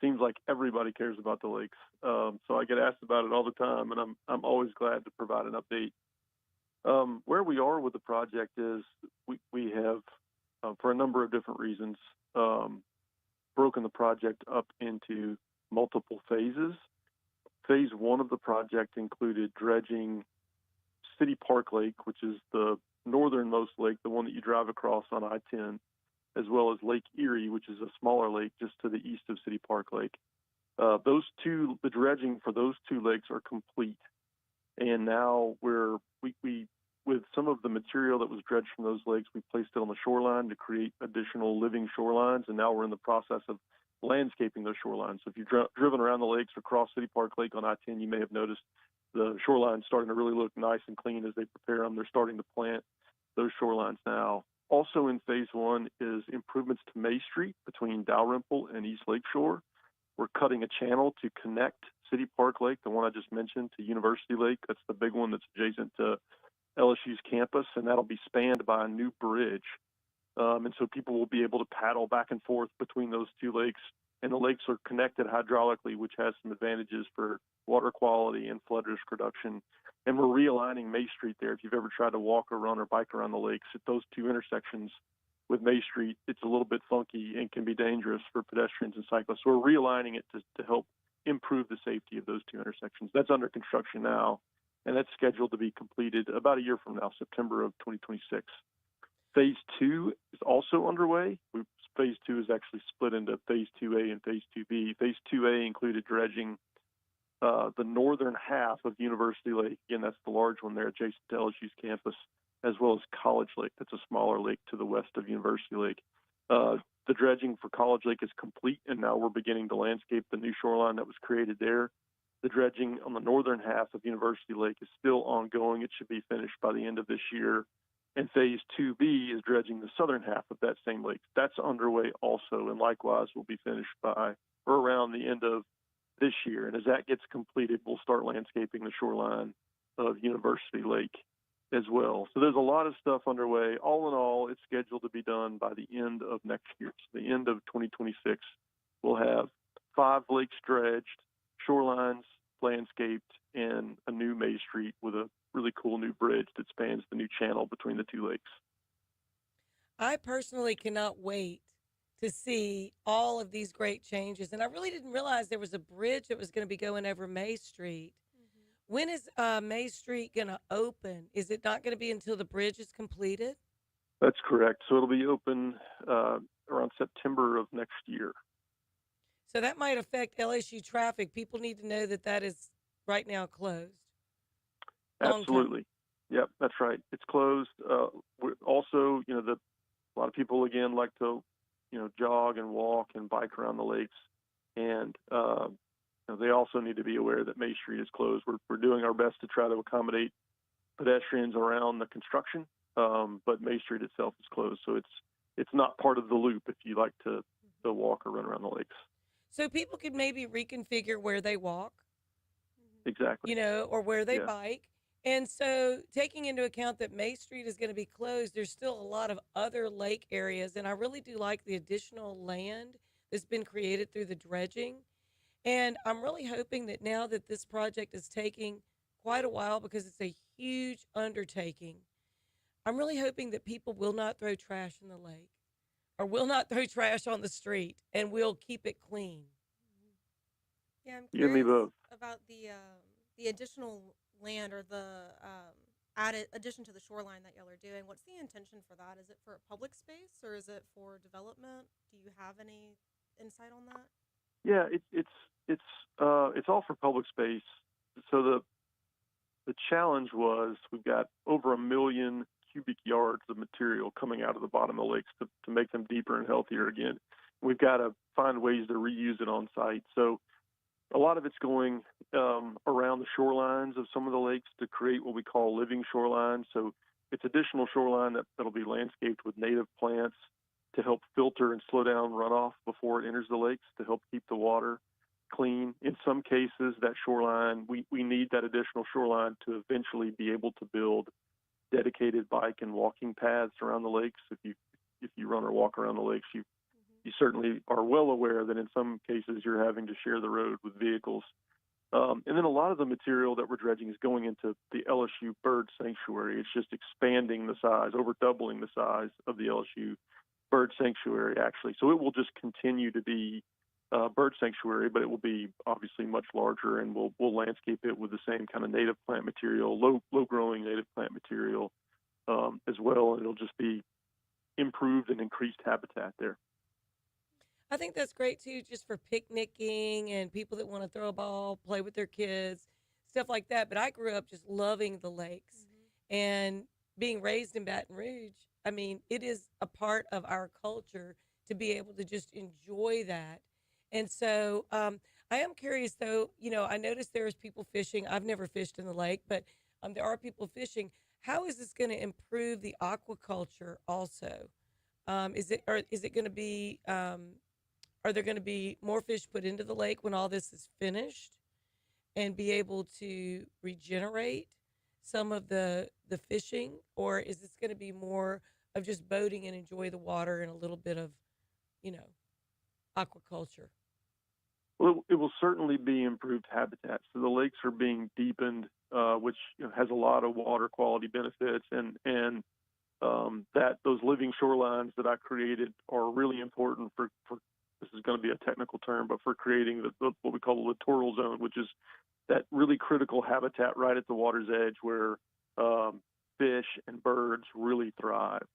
Speaker 9: seems like everybody cares about the lakes. So I get asked about it all the time, and I'm always glad to provide an update. Where we are with the project is we have, for a number of different reasons, broken the project up into multiple phases. Phase one of the project included dredging City Park Lake, which is the northernmost lake, the one that you drive across on I-10, as well as Lake Erie, which is a smaller lake just to the east of City Park Lake. The dredging for those two lakes are complete, and now we with some of the material that was dredged from those lakes, we placed it on the shoreline to create additional living shorelines, and now we're in the process of landscaping those shorelines. So if you've driven around the lakes or crossed City Park Lake on I-10, you may have noticed the shoreline starting to really look nice and clean as they prepare them. They're starting to plant those shorelines now. Also in phase one is improvements to May Street between Dalrymple and East Lakeshore. We're cutting a channel to connect City Park Lake, the one I just mentioned, to University Lake. That's the big one that's adjacent to LSU's campus, and that'll be spanned by a new bridge. And so people will be able to paddle back and forth between those two lakes. And the lakes are connected hydraulically, which has some advantages for water quality and flood risk reduction. And we're realigning May Street there. If you've ever tried to walk or run or bike around the lakes, at those two intersections with May Street, it's a little bit funky and can be dangerous for pedestrians and cyclists. So we're realigning it to help improve the safety of those two intersections. That's under construction now, and that's scheduled to be completed about a year from now, September of 2026. Phase two is also underway. Phase two is actually split into Phase 2A and Phase 2B. Phase 2A included dredging the northern half of University Lake. Again, that's the large one there adjacent to LSU's campus, as well as College Lake. That's a smaller lake to the west of University Lake. The dredging for College Lake is complete, and now we're beginning to landscape the new shoreline that was created there. The dredging on the northern half of University Lake is still ongoing. It should be finished by the end of this year. And Phase 2B is dredging the southern half of that same lake. That's underway also, and likewise will be finished by or around the end of this year. And as that gets completed, we'll start landscaping the shoreline of University Lake as well. So there's a lot of stuff underway. All in all, it's scheduled to be done by the end of next year. So the end of 2026, we'll have 5 lakes dredged, shorelines landscaped, and a new May Street with a really cool new bridge that spans the new channel between the two lakes.
Speaker 1: I personally cannot wait to see all of these great changes. And I really didn't realize there was a bridge that was going to be going over May Street. When is May Street going to open? Is it not going to be until the bridge is completed?
Speaker 9: That's correct. So it'll be open around September of next year.
Speaker 1: So that might affect LSU traffic. People need to know that that is right now closed.
Speaker 9: Absolutely. Yep, that's right. It's closed. We're also, a lot of people, again, like to, jog and walk and bike around the lakes. And they also need to be aware that May Street is closed. We're doing our best to try to accommodate pedestrians around the construction, but May Street itself is closed. So it's not part of the loop if you like to walk or run around the lakes.
Speaker 1: So people could maybe reconfigure where they walk.
Speaker 9: Exactly.
Speaker 1: Or where they bike. And so taking into account that May Street is going to be closed, there's still a lot of other lake areas. And I really do like the additional land that's been created through the dredging. And I'm really hoping that now that this project is taking quite a while because it's a huge undertaking, I'm really hoping that people will not throw trash in the lake or will not throw trash on the street, and we'll keep it clean.
Speaker 2: Yeah, I'm
Speaker 9: You and me
Speaker 2: curious
Speaker 9: both.
Speaker 2: about the additional land or the added addition to the shoreline that y'all are doing. What's the intention for that? Is it for public space or is it for development? Do you have any insight on that?
Speaker 9: Yeah, it's all for public space. So the challenge was we've got over 1 million cubic yards of material coming out of the bottom of the lakes to make them deeper and healthier again. We've got to find ways to reuse it on site. So a lot of it's going around the shorelines of some of the lakes to create what we call living shorelines. So it's additional shoreline that'll be landscaped with native plants to help filter and slow down runoff before it enters the lakes to help keep the water clean. In some cases, that shoreline, we need that additional shoreline to eventually be able to build dedicated bike and walking paths around the lakes. If you run or walk around the lakes, you certainly are well aware that in some cases you're having to share the road with vehicles. And then a lot of the material that we're dredging is going into the LSU bird sanctuary. It's just expanding the size, over doubling the size of the LSU bird sanctuary, actually. So it will just continue to be bird sanctuary, but it will be obviously much larger, and we'll landscape it with the same kind of native plant material, low growing native plant material as well. And it'll just be improved and increased habitat there.
Speaker 1: I think that's great too, just for picnicking and people that want to throw a ball, play with their kids, stuff like that. But I grew up just loving the lakes and being raised in Baton Rouge. I mean, it is a part of our culture to be able to just enjoy that. And so I am curious, though. I noticed there's people fishing. I've never fished in the lake, but there are people fishing. How is this going to improve the aquaculture also? Is it going to be are there going to be more fish put into the lake when all this is finished and be able to regenerate some of the fishing, or is this going to be more of just boating and enjoy the water and a little bit of, you know, aquaculture?
Speaker 9: Well, it will certainly be improved habitat. So the lakes are being deepened, which has a lot of water quality benefits, and that those living shorelines that I created are really important for this is going to be a technical term, but for creating what we call the littoral zone, which is that really critical habitat right at the water's edge where fish and birds really thrive.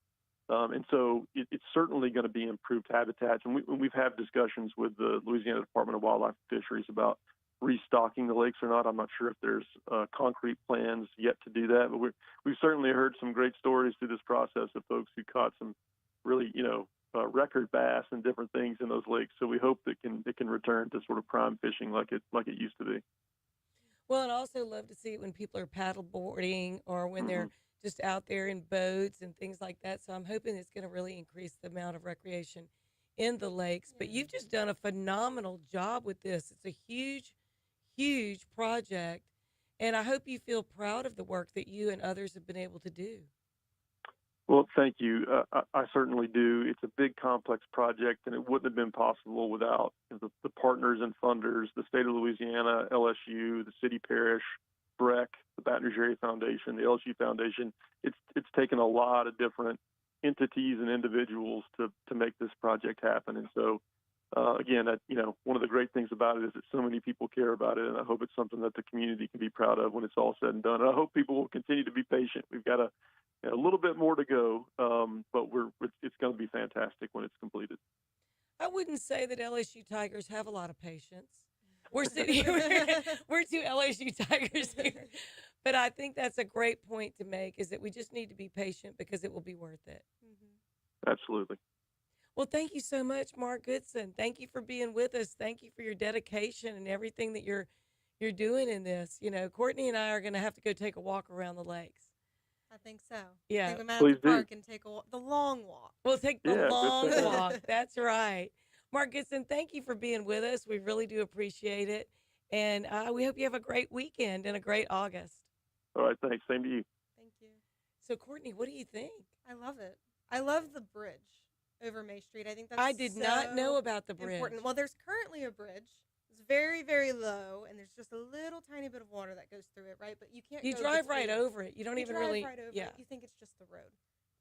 Speaker 9: And so it's certainly going to be improved habitats. And we've had discussions with the Louisiana Department of Wildlife and Fisheries about restocking the lakes or not. I'm not sure if there's concrete plans yet to do that, but we've certainly heard some great stories through this process of folks who caught some really, record bass and different things in those lakes. So we hope that it can return to sort of prime fishing like it used to be.
Speaker 1: Well, and I also love to see it when people are paddle boarding or when they're
Speaker 9: Mhm.
Speaker 1: just out there in boats and things like that. So I'm hoping it's going to really increase the amount of recreation in the lakes. But you've just done a phenomenal job with this. It's a huge, huge project. And I hope you feel proud of the work that you and others have been able to do.
Speaker 9: Well, thank you. I certainly do. It's a big, complex project, and it wouldn't have been possible without the partners and funders, the state of Louisiana, LSU, the city parish, BREC, the Baton Rouge Area Foundation, the LSU Foundation. It's taken a lot of different entities and individuals to make this project happen. And so, again, one of the great things about it is that so many people care about it, and I hope it's something that the community can be proud of when it's all said and done. And I hope people will continue to be patient. We've got a little bit more to go, but it's going to be fantastic when it's completed.
Speaker 1: I wouldn't say that LSU Tigers have a lot of patience. We're sitting here, we're two LSU Tigers here. But I think that's a great point to make, is that we just need to be patient because it will be worth it.
Speaker 9: Absolutely.
Speaker 1: Well, thank you so much, Mark Goodson. Thank you for being with us. Thank you for your dedication and everything that you're doing in this. Courtney and I are going to have to go take a walk around the lakes.
Speaker 2: I think so.
Speaker 1: Yeah.
Speaker 2: I think we might have
Speaker 9: Please
Speaker 2: to
Speaker 9: do.
Speaker 2: park and take the long walk.
Speaker 1: We'll take the
Speaker 9: Yeah, good
Speaker 1: long
Speaker 9: plan.
Speaker 1: walk. That's right. Mark Goodson, thank you for being with us. We really do appreciate it. And we hope you have a great weekend and a great August.
Speaker 9: All right, thanks. Same to you.
Speaker 2: Thank you.
Speaker 1: So, Courtney, what do you think?
Speaker 2: I love it. I love the bridge over May Street. I think that's
Speaker 1: I did not know about the bridge.
Speaker 2: important. Well, there's currently a bridge. It's very, very low, and there's just a little tiny bit of water that goes through it, right? But you can't.
Speaker 1: You
Speaker 2: go
Speaker 1: drive right
Speaker 2: between-
Speaker 1: over it. You don't
Speaker 2: You
Speaker 1: even
Speaker 2: drive
Speaker 1: really.
Speaker 2: right over
Speaker 1: Yeah.
Speaker 2: it. You think it's just the road.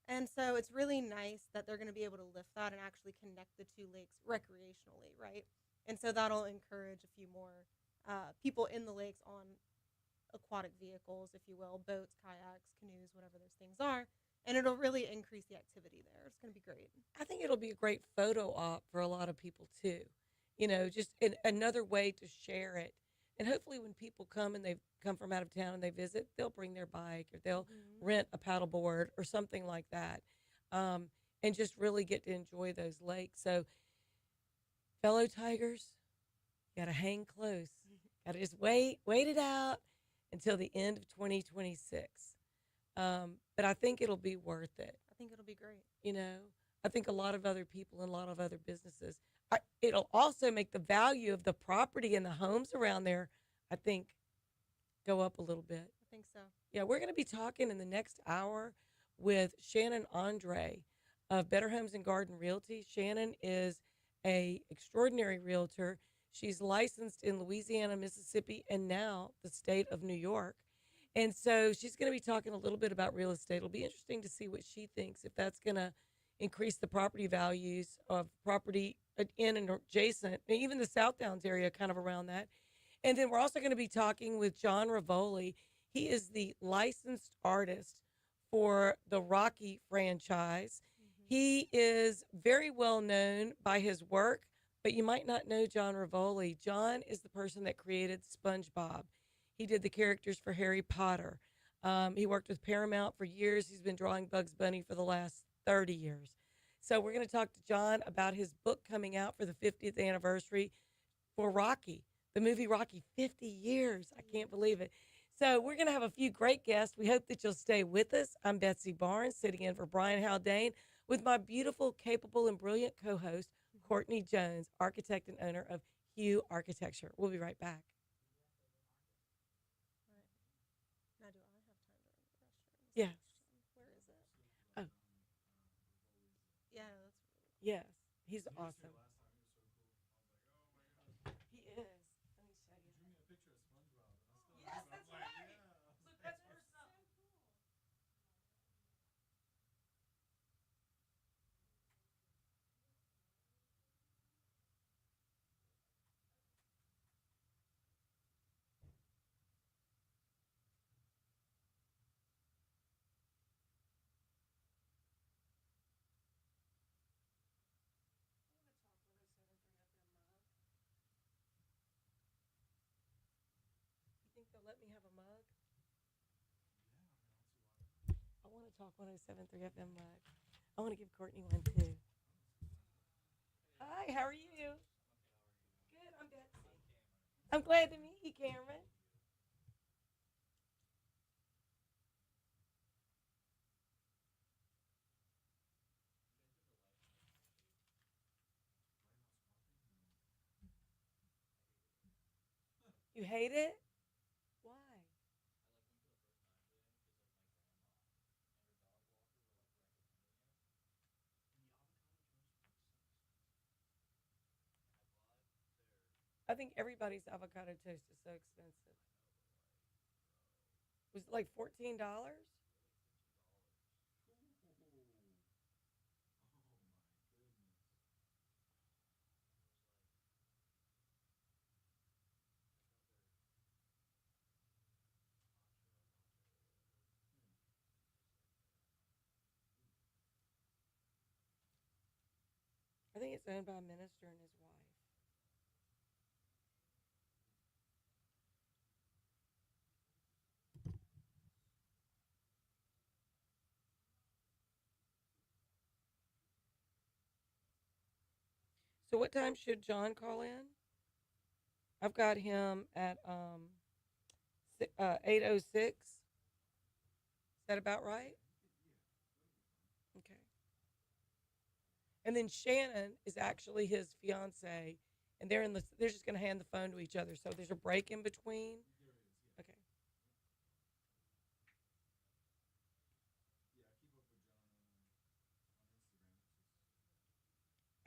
Speaker 2: And so it's really nice that they're going to be able to lift that and actually connect the two lakes recreationally, right? And so that'll encourage a few more people in the lakes on aquatic vehicles, if you will, boats, kayaks, canoes, whatever those things are. And it'll really increase the activity there. It's going to be great.
Speaker 1: I think it'll be a great photo op for a lot of people too. Just another way to share it. And hopefully when people come and they've come from out of town and they visit, they'll bring their bike or they'll rent a paddleboard or something like that, and just really get to enjoy those lakes. So, fellow Tigers, you got to hang close. Got to just wait it out until the end of 2026. But I think it'll be worth it.
Speaker 2: I think it'll be great.
Speaker 1: I think a lot of other people and a lot of other businesses, it'll also make the value of the property and the homes around there, I think, go up a little bit.
Speaker 2: I think so.
Speaker 1: Yeah, we're going to be talking in the next hour with Shannon Andre of Better Homes and Garden Realty. Shannon is a extraordinary realtor. She's licensed in Louisiana, Mississippi, and now the state of New York. And so she's going to be talking a little bit about real estate. It'll be interesting to see what she thinks, if that's going to increase the property values of property in and adjacent, and even the South Downs area kind of around that. And then we're also going to be talking with John Rivoli. He is the licensed artist for the Rocky franchise. He is very well known by his work, but you might not know John Rivoli. John is the person that created SpongeBob. He did the characters for Harry Potter. He worked with Paramount for years. He's been drawing Bugs Bunny for the last 30 years. So we're going to talk to John about his book coming out for the 50th anniversary, for Rocky, the movie Rocky. 50 years. I can't believe it. So we're going to have a few great guests. We hope that you'll stay with us. I'm Betsy Barnes, sitting in for Brian Haldane with my beautiful, capable, and brilliant co-host, Courtney Jones, architect and owner of Hue Architecture. We'll be right back.
Speaker 2: Now, do I have time to run to the restroom?
Speaker 1: Yes.
Speaker 2: Where is it?
Speaker 1: Oh.
Speaker 2: Yeah, that's really cool.
Speaker 1: Yes, he's
Speaker 3: He was
Speaker 1: awesome.
Speaker 3: here last time. He was so cool. I was like, oh my god.
Speaker 1: He is. Let me show
Speaker 3: He
Speaker 1: you.
Speaker 3: drew me a picture of SpongeBob, and I still
Speaker 1: Yes,
Speaker 3: have it.
Speaker 1: that's
Speaker 3: I'm like,
Speaker 1: right.
Speaker 3: yeah. I was
Speaker 1: Look,
Speaker 3: like,
Speaker 1: that's where some. You think they'll let me have a mug? I want to talk 107.3 FM mug. I want to give Courtney one too. Hi, how are you? Good, I'm Betsy. I'm glad to meet you, Cameron. You hate it? Why? I think everybody's avocado toast is so expensive. Was it like $14? I think it's owned by a minister and his wife. So what time should John call in? I've got him at 8:06. Is that about right? Okay. And then Shannon is actually his fiance, and they're just going to hand the phone to each other. So there's a break in between.
Speaker 3: There is, yeah.
Speaker 1: Okay.
Speaker 3: Yeah, I keep up with John on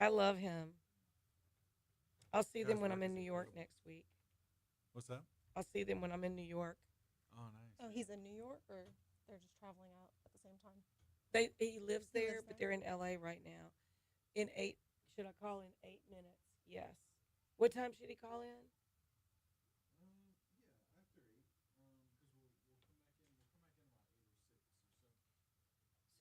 Speaker 3: Instagram.
Speaker 1: I love him. I'll see them
Speaker 8: How's
Speaker 1: when
Speaker 8: work
Speaker 1: I'm in
Speaker 8: as
Speaker 1: New
Speaker 8: a
Speaker 1: York
Speaker 8: girl?
Speaker 1: next week.
Speaker 8: What's that?
Speaker 1: I'll see them when I'm in New York.
Speaker 8: Oh, nice.
Speaker 2: Oh, he's in New York, or they're just traveling out at the same time?
Speaker 1: He lives
Speaker 2: He
Speaker 1: there,
Speaker 2: lives
Speaker 1: but
Speaker 2: there?
Speaker 1: they're in LA right now. Should I call in 8 minutes? Yes. What time should he call in?
Speaker 3: Yeah, after 8. Because we'll come back in. We'll come back in about 8 or 6 or so.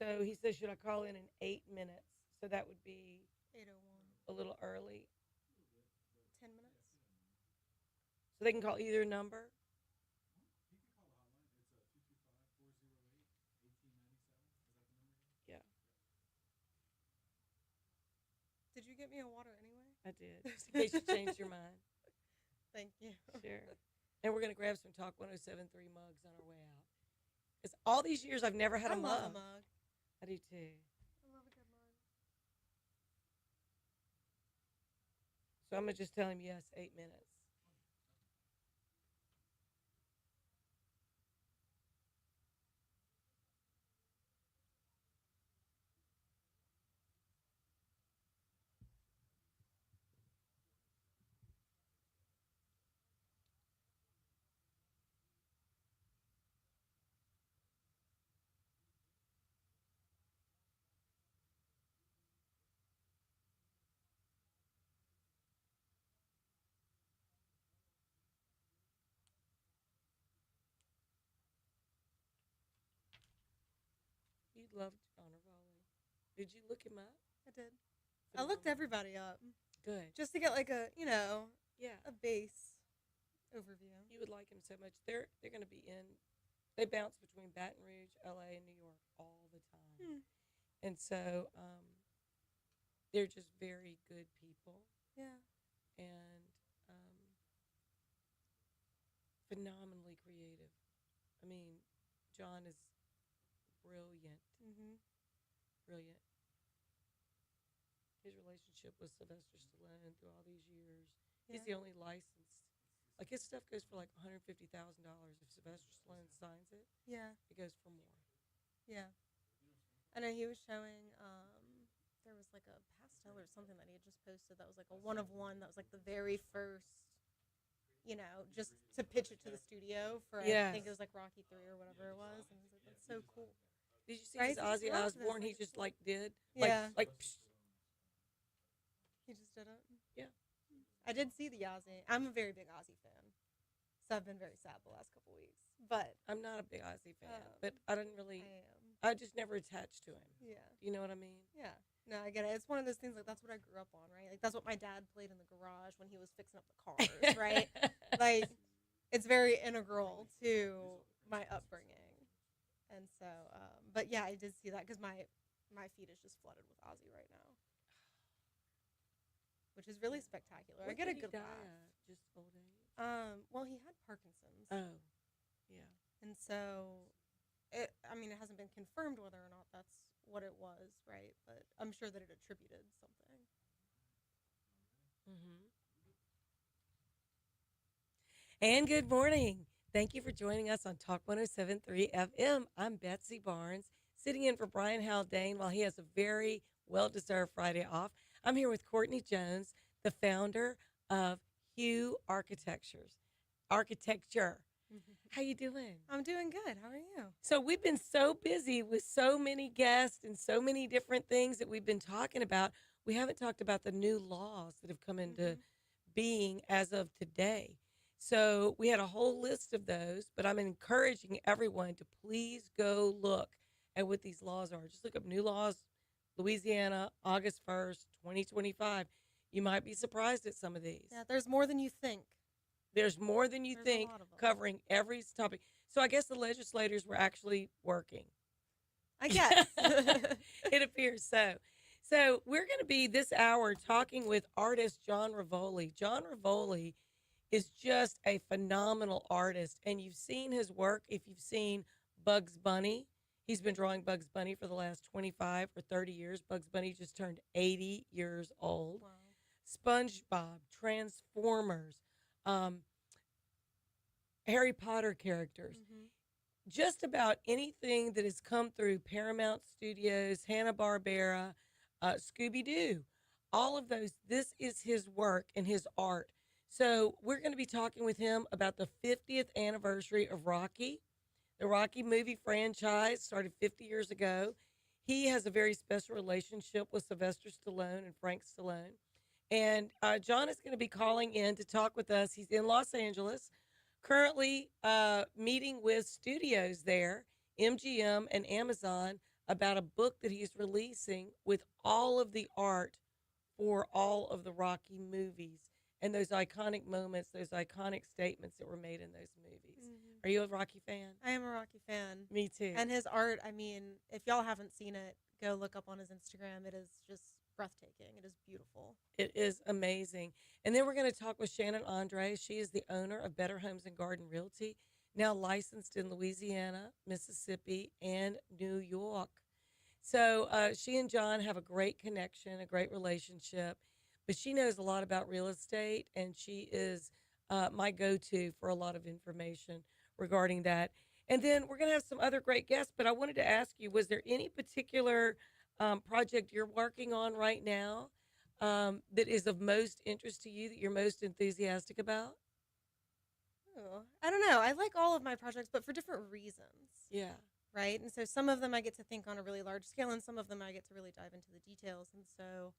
Speaker 1: So he says, should I call in 8 minutes? So that would be
Speaker 2: 8:01.
Speaker 1: a little early.
Speaker 3: A little bit, but
Speaker 2: 10 minutes?
Speaker 3: yeah, if you don't mind.
Speaker 1: So they can call either number.
Speaker 3: He can call the hotline. It's 225-408-1897. Is that the number again?
Speaker 1: Yeah,
Speaker 2: Did you get me a water anyway?
Speaker 1: I did. Just in case you changed your mind.
Speaker 2: Thank you.
Speaker 1: Sure. And we're going to grab some Talk 107.3 mugs on our way out. Because all these years I've never had
Speaker 2: I
Speaker 1: a
Speaker 2: love
Speaker 1: mug.
Speaker 2: a mug.
Speaker 1: I do too.
Speaker 2: I love a good mug.
Speaker 1: So I'm going to just tell him yes, 8 minutes. You loved John Rivoli. Did you look him up?
Speaker 2: I did.
Speaker 1: Put
Speaker 2: I
Speaker 1: him
Speaker 2: looked
Speaker 1: on-
Speaker 2: everybody up
Speaker 1: Good.
Speaker 2: just to get like a,
Speaker 1: Yeah.
Speaker 2: a base overview.
Speaker 1: You would like him so much. They're going to be they bounce between Baton Rouge, LA, and New York all the time. And so they're just very good people.
Speaker 2: Yeah.
Speaker 1: And phenomenally creative. I mean, John is brilliant,
Speaker 2: Mm-hmm.
Speaker 1: brilliant. His relationship with Sylvester Stallone through all these years. He's the only licensed. Like his stuff goes for like $150,000. If Sylvester Stallone signs it,
Speaker 2: Yeah.
Speaker 1: it goes for more.
Speaker 2: Yeah. I know he was showing. There was like a pastel or something that he had just posted that was like a one of one. That was like the very first, just to pitch it to the studio for. I think it was like Rocky 3 or whatever it was, and I was like, that's so cool.
Speaker 1: Did you see
Speaker 2: Right?
Speaker 1: his
Speaker 2: So just
Speaker 1: Ozzy
Speaker 2: love this,
Speaker 1: Osbourne? He
Speaker 2: like,
Speaker 1: just like did.
Speaker 2: Yeah.
Speaker 1: Like psh,
Speaker 2: He just did it.
Speaker 1: Yeah.
Speaker 2: I did see the Ozzy. I'm a very big Ozzy fan, so I've been very sad the last couple weeks. But
Speaker 1: I'm not a big Ozzy fan,
Speaker 2: Um,
Speaker 1: but I didn't really.
Speaker 2: I am.
Speaker 1: I just never attached to him.
Speaker 2: Yeah.
Speaker 1: You know what I mean?
Speaker 2: Yeah. No, I get it. It's one of those things, like, that's what I grew up on, right? Like, that's what my dad played in the garage when he was fixing up the cars, right? Like, it's very integral to my upbringing. And so, but yeah, I did see that because my feed is just flooded with Ozzy right now, which is really spectacular. I
Speaker 1: What
Speaker 2: get a
Speaker 1: did he
Speaker 2: good
Speaker 1: die
Speaker 2: laugh.
Speaker 1: of? Just old age.
Speaker 2: Well, he had Parkinson's.
Speaker 1: Oh, yeah.
Speaker 2: And so, it hasn't been confirmed whether or not that's what it was, right? But I'm sure that it attributed something.
Speaker 1: Mm-hmm. And good morning. Thank you for joining us on Talk 107.3 FM. I'm Betsy Barnes, sitting in for Brian Haldane while he has a very well-deserved Friday off. I'm here with Courtney Jones, the founder of Hue Architecture. How you doing?
Speaker 2: I'm doing good. How are you?
Speaker 1: So we've been so busy with so many guests and so many different things that we've been talking about. We haven't talked about the new laws that have come into being as of today. So we had a whole list of those, but I'm encouraging everyone to please go look at what these laws are. Just look up new laws, Louisiana, August 1st, 2025. You might be surprised at some of these.
Speaker 2: Yeah, there's more than you think.
Speaker 1: There's more than you
Speaker 2: There's a
Speaker 1: think
Speaker 2: lot of 'em.
Speaker 1: covering every topic. So I guess the legislators were actually working.
Speaker 2: I guess.
Speaker 1: It appears so. So we're going to be this hour talking with artist John Rivoli. John Rivoli is just a phenomenal artist, and you've seen his work if you've seen Bugs Bunny. He's been drawing Bugs Bunny for the last 25 or 30 years. Bugs Bunny just turned 80 years old.
Speaker 2: Wow.
Speaker 1: SpongeBob, Transformers, Harry Potter characters.
Speaker 2: Mm-hmm.
Speaker 1: Just about anything that has come through Paramount Studios, Hanna-Barbera, Scooby-Doo, all of those, this is his work and his art. So we're going to be talking with him about the 50th anniversary of Rocky. The Rocky movie franchise started 50 years ago. He has a very special relationship with Sylvester Stallone and Frank Stallone. And John is going to be calling in to talk with us. He's in Los Angeles, currently meeting with studios there, MGM and Amazon, about a book that he's releasing with all of the art for all of the Rocky movies and those iconic moments, those iconic statements that were made in those movies.
Speaker 2: Mm-hmm.
Speaker 1: Are you a Rocky fan?
Speaker 2: I am a Rocky fan.
Speaker 1: Me too.
Speaker 2: And his art, if y'all haven't seen it, go look up on his Instagram. It is just breathtaking. It is beautiful.
Speaker 1: It is amazing. And then we're going to talk with Shannon Andre. She is the owner of Better Homes and Garden Realty, now licensed in Louisiana, Mississippi, and New York. So she and John have a great connection, a great relationship, but she knows a lot about real estate, and she is my go-to for a lot of information regarding that. And then we're going to have some other great guests, but I wanted to ask you, was there any particular project you're working on right now that is of most interest to you, that you're most enthusiastic about?
Speaker 2: Oh, I don't know. I like all of my projects, but for different reasons.
Speaker 1: Yeah.
Speaker 2: Right? And so some of them I get to think on a really large scale, and some of them I get to really dive into the details. And so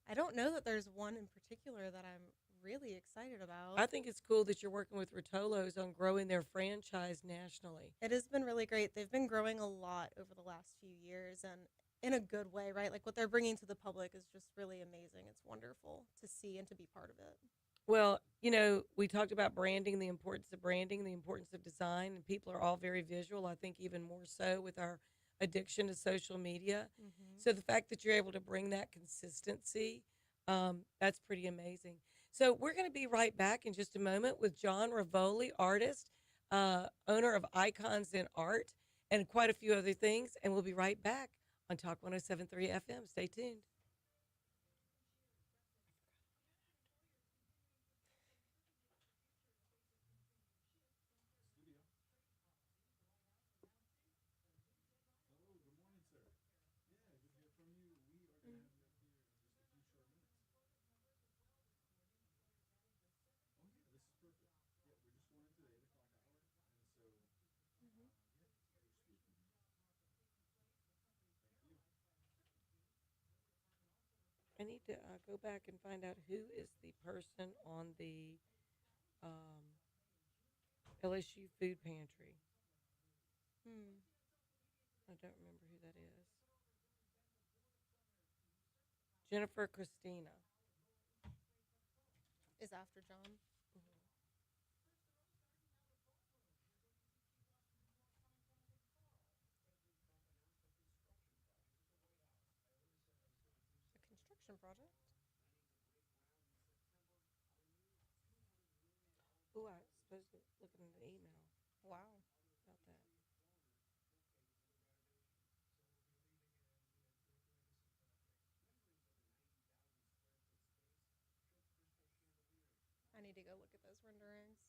Speaker 2: I don't know that there's one in particular that I'm really excited about.
Speaker 1: I think it's cool that you're working with Rotolo's on growing their franchise nationally.
Speaker 2: It has been really great. They've been growing a lot over the last few years, and in a good way, right? Like what they're bringing to the public is just really amazing. It's wonderful to see and to be part of it.
Speaker 1: Well, you know, we talked about branding, the importance of design, and people are all very visual. I think even more so with our addiction to social media.
Speaker 2: Mm-hmm.
Speaker 1: So the fact that you're able to bring that consistency, that's pretty amazing. So we're going to be right back in just a moment with John Rivoli, artist. owner of Icons in Art, and quite a few other things. And we'll be right back on Talk 107.3 FM. Stay tuned.
Speaker 3: Hello, good morning, sir. Yeah, good to hear from you. We are going to have you up here in just a few short minutes. Oh, yeah, this is perfect. Yeah, we're just going into the 8 o'clock hour. And so, yeah, you're speaking. Thank you.
Speaker 1: I need to go back and find out who is the person on the um, LSU food pantry.
Speaker 2: Hmm.
Speaker 1: I don't remember who that is. Jennifer Christina.
Speaker 2: Is after John. A construction project?
Speaker 1: Oh, I was supposed to look in the email
Speaker 2: Wow.
Speaker 1: about that.
Speaker 2: I need to go look at those renderings.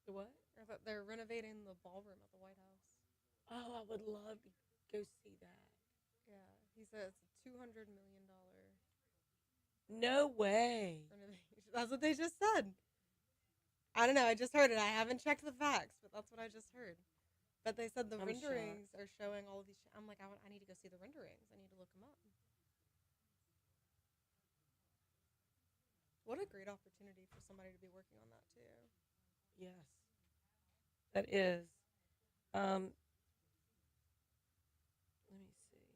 Speaker 1: The what?
Speaker 2: I thought they're renovating the ballroom at the White House.
Speaker 1: Oh, I would love to go see that.
Speaker 2: Yeah, he says $200 million
Speaker 1: No way.
Speaker 2: renovation. That's what they just said. I don't know. I just heard it. I haven't checked the facts, but that's what I just heard. But they said the
Speaker 1: I'm
Speaker 2: renderings are showing all of these. I'm like, I need to go see the renderings. I need to look them up. What a great opportunity for somebody to be working on that too.
Speaker 1: Yes, that is. Let me see.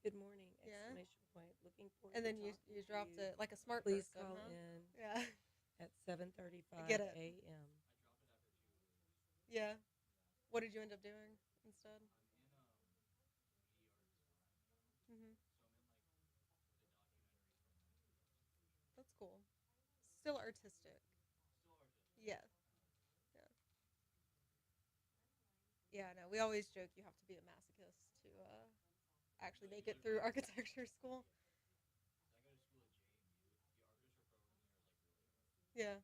Speaker 1: Good morning!
Speaker 2: Yeah.
Speaker 1: Exclamation point! Looking forward.
Speaker 2: And
Speaker 1: to
Speaker 2: then you
Speaker 1: talking
Speaker 2: you
Speaker 1: to
Speaker 2: dropped
Speaker 1: you.
Speaker 2: it like a smart
Speaker 1: Please
Speaker 2: person,
Speaker 1: call
Speaker 2: huh?
Speaker 1: in
Speaker 2: Yeah.
Speaker 1: at 7:35
Speaker 2: Get it.
Speaker 1: a.m.
Speaker 2: Yeah. What did you end up doing instead? Mhm. That's cool. Still artistic. Yeah. Yeah. Yeah. No, we always joke you have to be a masochist to actually make it through architecture school. Yeah.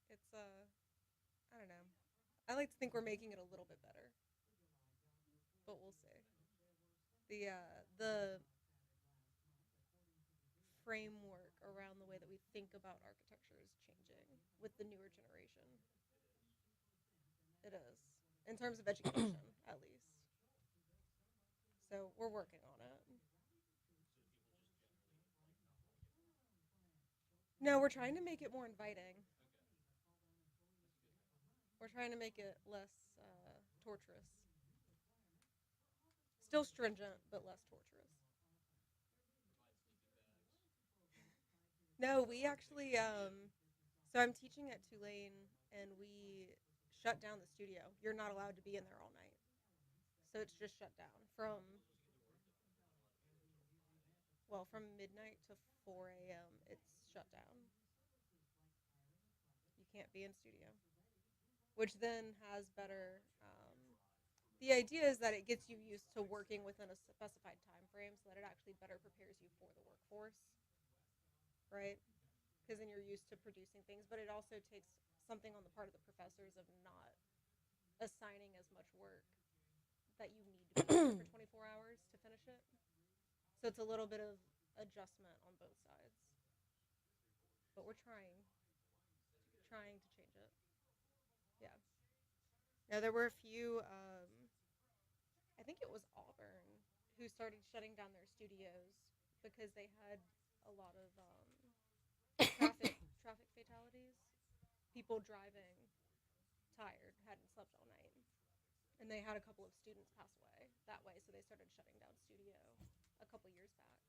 Speaker 2: It's I don't know. I like to think we're making it a little bit better, but we'll see. The framework around the way that we think about architecture is changing with the newer generation. It is. In terms of education, at least. So we're working on it. No, we're trying to make it more inviting. We're trying to make it less torturous. Still stringent, but less torturous. No, we actually. So I'm teaching at Tulane, and we shut down the studio. You're not allowed to be in there all night, so it's just shut down from midnight to 4 a.m. It's shut down. You can't be in studio, which then has better. The idea is that it gets you used to working within a specified time frame, so that it actually better prepares you for the workforce, right? Because then you're used to producing things, but it also takes something on the part of the professors of not assigning as much work that you need to be there for 24 hours to finish it. So it's a little bit of adjustment on both sides, but we're trying to change it. Yeah. Now there were a few. I think it was Auburn who started shutting down their studios because they had a lot of traffic fatalities. People driving tired, hadn't slept all night, and they had a couple of students pass away that way. So they started shutting down studio a couple years back.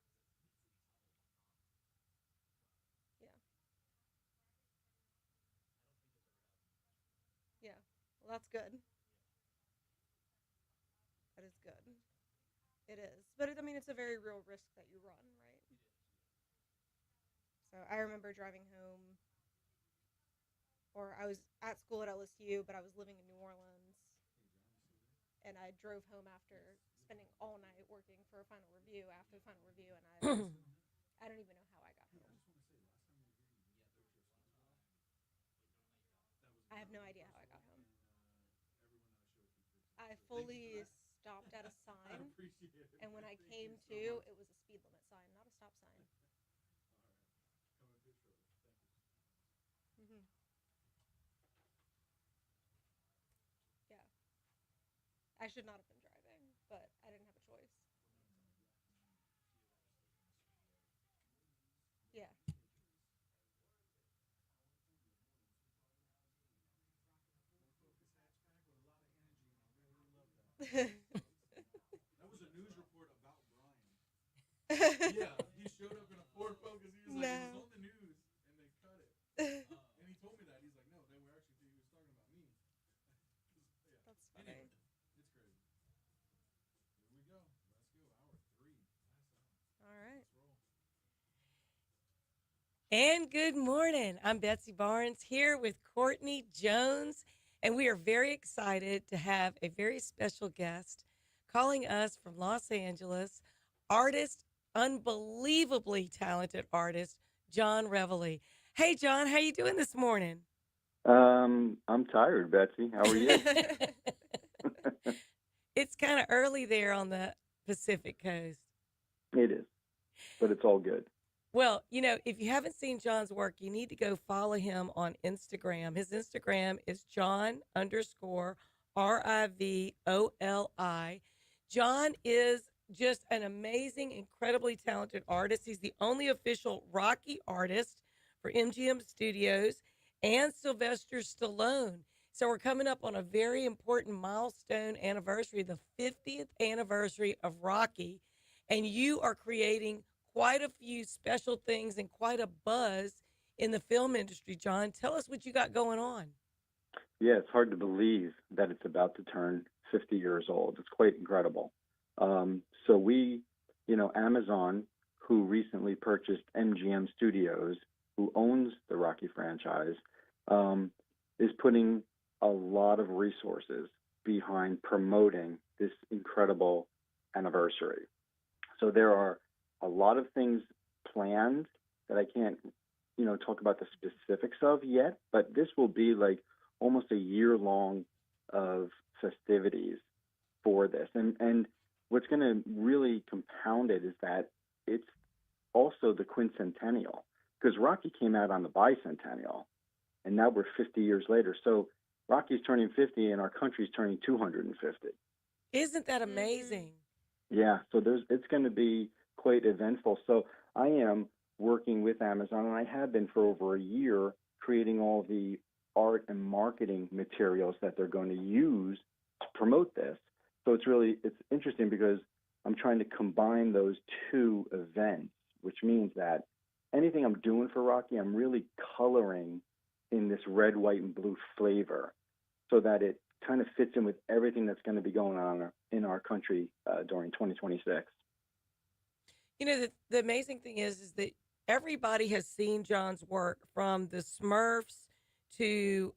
Speaker 2: that's good. That is good. It is. But I mean, it's a very real risk that you run, right? So I remember driving home, or I was at school at LSU, but I was living in New Orleans, and I drove home after spending all night working for a final review after the final review, and I don't even know how I got home. I have no idea how I got home. I fully stopped at a sign, and when I came to, it was a speed limit sign, not a stop sign. Hmm. Yeah, I should not have been driving, but I didn't have a choice. Yeah.
Speaker 3: That was a news report about Brian. Yeah, he showed up in a Ford Focus. He was like, it was
Speaker 2: No.
Speaker 3: on the news, and they cut it. And he told me that. He's like, no, they were actually, he was talking about me. Yeah.
Speaker 2: That's funny.
Speaker 3: Anyway, it's crazy. Here we go. Let's go. Hour 3. Last hour.
Speaker 2: All right.
Speaker 3: Let's roll.
Speaker 1: And good morning. I'm Betsy Barnes here with Courtney Jones, and we are very excited to have a very special guest calling us from Los Angeles, artist, unbelievably talented artist, John Reveille. Hey, John, how you doing this morning?
Speaker 10: I'm tired, Betsy. How are you?
Speaker 1: It's kind of early there on the Pacific Coast.
Speaker 10: It is, but it's all good.
Speaker 1: Well, if you haven't seen John's work, you need to go follow him on Instagram. His Instagram is John_RIVOLI. John is just an amazing, incredibly talented artist. He's the only official Rocky artist for MGM Studios and Sylvester Stallone. So we're coming up on a very important milestone anniversary, the 50th anniversary of Rocky, and you are creating quite a few special things and quite a buzz in the film industry. John, tell us what you got going on.
Speaker 10: Yeah, it's hard to believe that it's about to turn 50 years old. It's quite incredible. So we, Amazon, who recently purchased MGM Studios, who owns the Rocky franchise, is putting a lot of resources behind promoting this incredible anniversary. So there are a lot of things planned that I can't, talk about the specifics of yet, but this will be like almost a year long of festivities for this. And what's going to really compound it is that it's also the quincentennial, because Rocky came out on the bicentennial, and now we're 50 years later. So Rocky's turning 50 and our country's turning 250.
Speaker 1: Isn't that amazing?
Speaker 10: Yeah, so it's going to be quite eventful. So I am working with Amazon, and I have been for over a year, creating all the art and marketing materials that they're going to use to promote this. So it's interesting because I'm trying to combine those two events, which means that anything I'm doing for Rocky, I'm really coloring in this red, white, and blue flavor so that it kind of fits in with everything that's going to be going on in our country during 2026.
Speaker 1: The amazing thing is that everybody has seen John's work, from the Smurfs to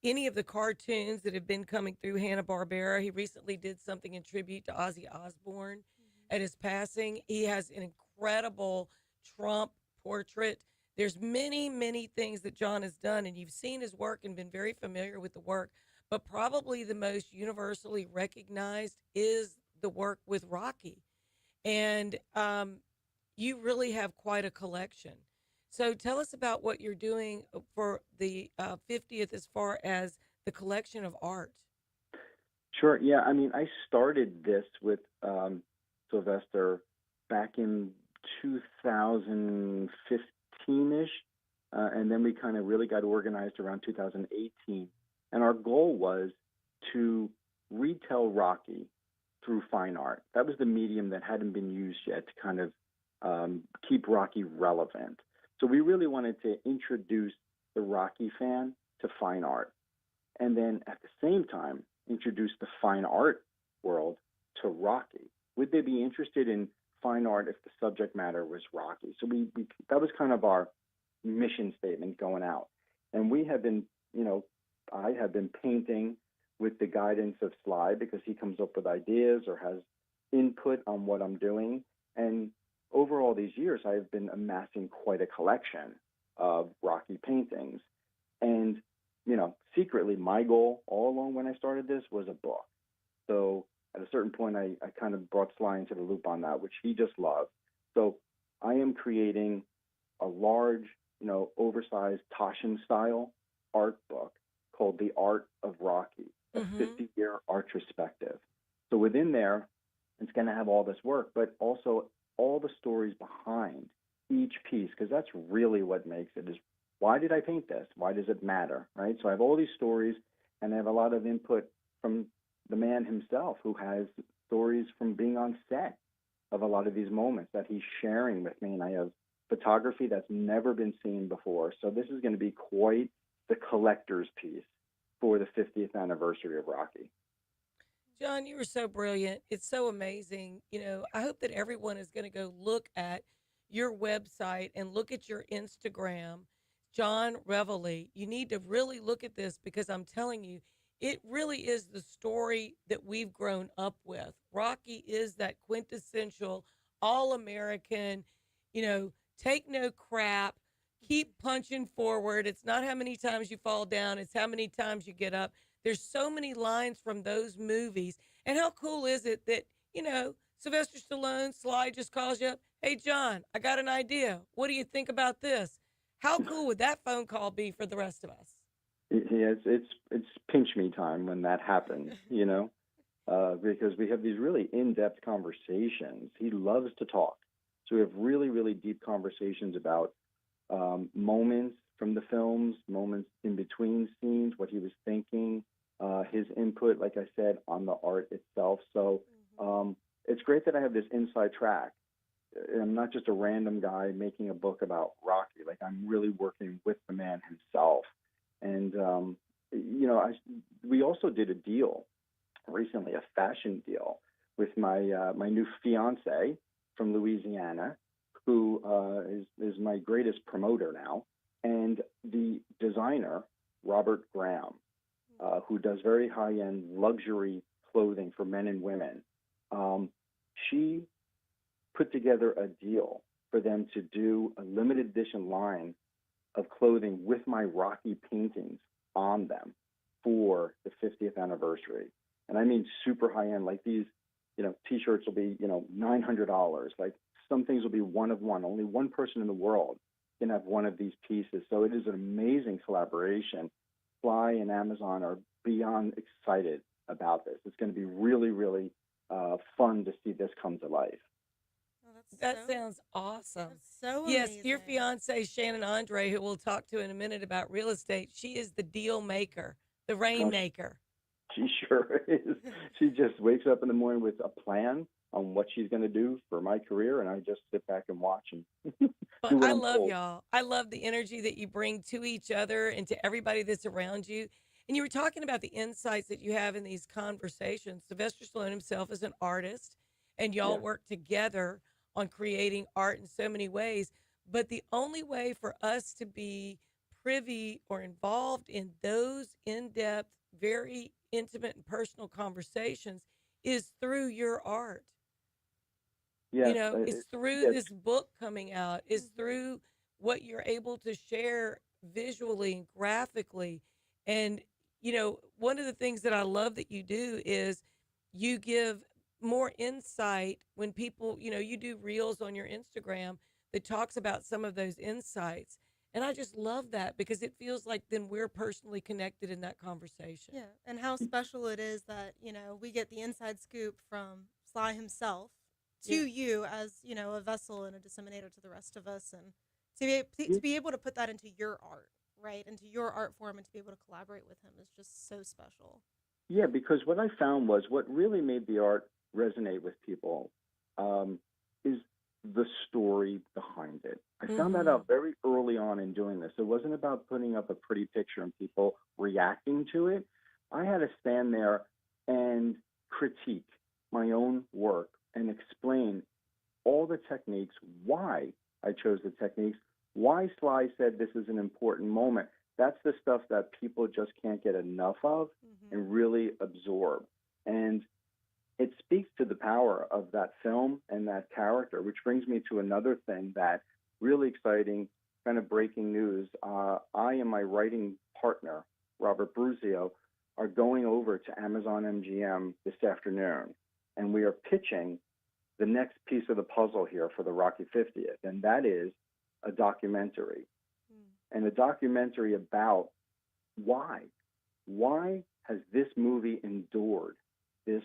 Speaker 1: any of the cartoons that have been coming through Hanna-Barbera. He recently did something in tribute to Ozzy Osbourne at his passing. He has an incredible Trump portrait. There's many, many things that John has done, and you've seen his work and been very familiar with the work, but probably the most universally recognized is the work with Rocky. And you really have quite a collection. So tell us about what you're doing for the 50th as far as the collection of art.
Speaker 10: Sure. Yeah. I mean, I started this with Sylvester back in 2015-ish, and then we kind of really got organized around 2018. And our goal was to retell Rocky through fine art. That was the medium that hadn't been used yet to kind of keep Rocky relevant. So we really wanted to introduce the Rocky fan to fine art. and then at the same time introduce the fine art world to Rocky? Would they be interested in fine art if the subject matter was Rocky? So we that was kind of our mission statement going out. And we have been, I have been painting with the guidance of Sly because he comes up with ideas or has input on what I'm doing. And over all these years, I've been amassing quite a collection of Rocky paintings. And, secretly, my goal all along when I started this was a book. So at a certain point, I kind of brought Sly into the loop on that, which he just loved. So I am creating a large, oversized Taschen-style art book called The Art of Rocky, a 50-year art perspective. So within there, it's going to have all this work, but also all the stories behind each piece, because that's really what makes it, is why did I paint this? Why does it matter, right? So I have all these stories, and I have a lot of input from the man himself, who has stories from being on set of a lot of these moments that he's sharing with me. And I have photography that's never been seen before. So this is going to be quite the collector's piece for the 50th anniversary of Rocky.
Speaker 1: John, you were so brilliant. It's so amazing. I hope that everyone is going to go look at your website and look at your Instagram, John Reveille. You need to really look at this, because I'm telling you, it really is the story that we've grown up with. Rocky is that quintessential all-American, take no crap, keep punching forward. It's not how many times you fall down, it's how many times you get up. There's so many lines from those movies. And how cool is it that, Sylvester Stallone, Sly just calls you up, hey, John, I got an idea. What do you think about this? How cool would that phone call be for the rest of us?
Speaker 10: Yeah, it's pinch me time when that happens, because we have these really in-depth conversations. He loves to talk. So we have really, really deep conversations about moments from the films, moments in between scenes, what he was thinking, his input, like I said, on the art itself. So it's great that I have this inside track. I'm not just a random guy making a book about Rocky. Like, I'm really working with the man himself. And, we also did a deal recently, a fashion deal with my new fiance from Louisiana, who is my greatest promoter now, and the designer, Robert Graham, who does very high-end luxury clothing for men and women. She put together a deal for them to do a limited edition line of clothing with my Rocky paintings on them for the 50th anniversary. And I mean super high-end, like these, T-shirts will be, $900. Like, some things will be one of one. Only one person in the world can have one of these pieces. So it is an amazing collaboration. Fly and Amazon are beyond excited about this. It's going to be really, really fun to see this come to life.
Speaker 1: That sounds awesome.
Speaker 2: That's so
Speaker 1: Yes,
Speaker 2: amazing.
Speaker 1: your fiance, Shannon Andre, who we'll talk to in a minute about real estate, she is the deal maker, the rainmaker.
Speaker 10: She sure is. She just wakes up in the morning with a plan on what she's going to do for my career, and I just sit back and watch and do
Speaker 1: But
Speaker 10: what
Speaker 1: I
Speaker 10: I'm
Speaker 1: love
Speaker 10: told.
Speaker 1: y'all. I love the energy that you bring to each other and to everybody that's around you. And you were talking about the insights that you have in these conversations. Sylvester Stallone himself is an artist, and y'all
Speaker 10: Yeah.
Speaker 1: work together on creating art in so many ways. But the only way for us to be privy or involved in those in-depth, very intimate and personal conversations is through your art.
Speaker 10: Yes,
Speaker 1: It's through
Speaker 10: yes,
Speaker 1: this book coming out, it's through what you're able to share visually and graphically. And, one of the things that I love that you do is you give more insight when people, you do reels on your Instagram that talks about some of those insights. And I just love that, because it feels like then we're personally connected in that conversation.
Speaker 2: Yeah, and how special it is that, we get the inside scoop from Sly himself to
Speaker 1: Yeah.
Speaker 2: you as, a vessel and a disseminator to the rest of us, and
Speaker 10: yeah,
Speaker 2: to be able to put that into your art, right, into your art form, and to be able to collaborate with him is just so special.
Speaker 10: yeah, because what I found was what really made the art resonate with people is the story behind it. I found that out very early on in doing this. It wasn't about putting up a pretty picture and people reacting to it. I had to stand there and critique my own work and explain all the techniques, why I chose the techniques, why Sly said this is an important moment. That's the stuff that people just can't get enough of and really absorb. And it speaks to the power of that film and that character, which brings me to another thing that really exciting, kind of breaking news. I and my writing partner, Robert Bruzio, are going over to Amazon MGM this afternoon, and we are pitching the next piece of the puzzle here for the Rocky 50th, and that is a documentary. And a documentary about why. Why has this movie endured this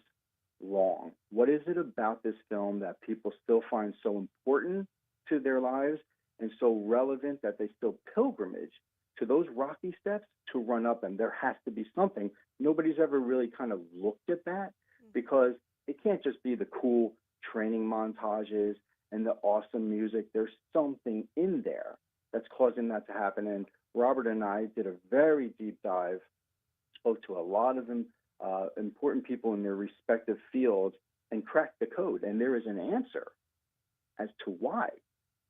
Speaker 10: long? What is it about this film that people still find so important to their lives and so relevant that they still pilgrimage to those rocky steps to run up them? There has to be something. Nobody's ever really kind of looked at that because it can't just be the cool training montages and the awesome music. There's something in there that's causing that to happen. And Robert and I did a very deep dive, spoke to a lot of them, important people in their respective fields, and cracked the code. And there is an answer as to why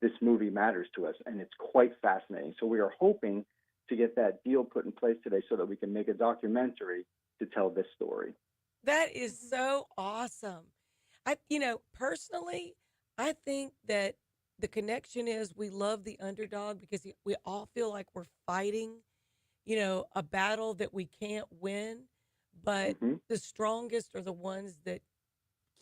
Speaker 10: this movie matters to us, and it's quite fascinating. So we are hoping to get that deal put in place today so that we can make a documentary to tell this story.
Speaker 1: That is so awesome. Personally, I think that the connection is we love the underdog because we all feel like we're fighting, a battle that we can't win, but the strongest are the ones that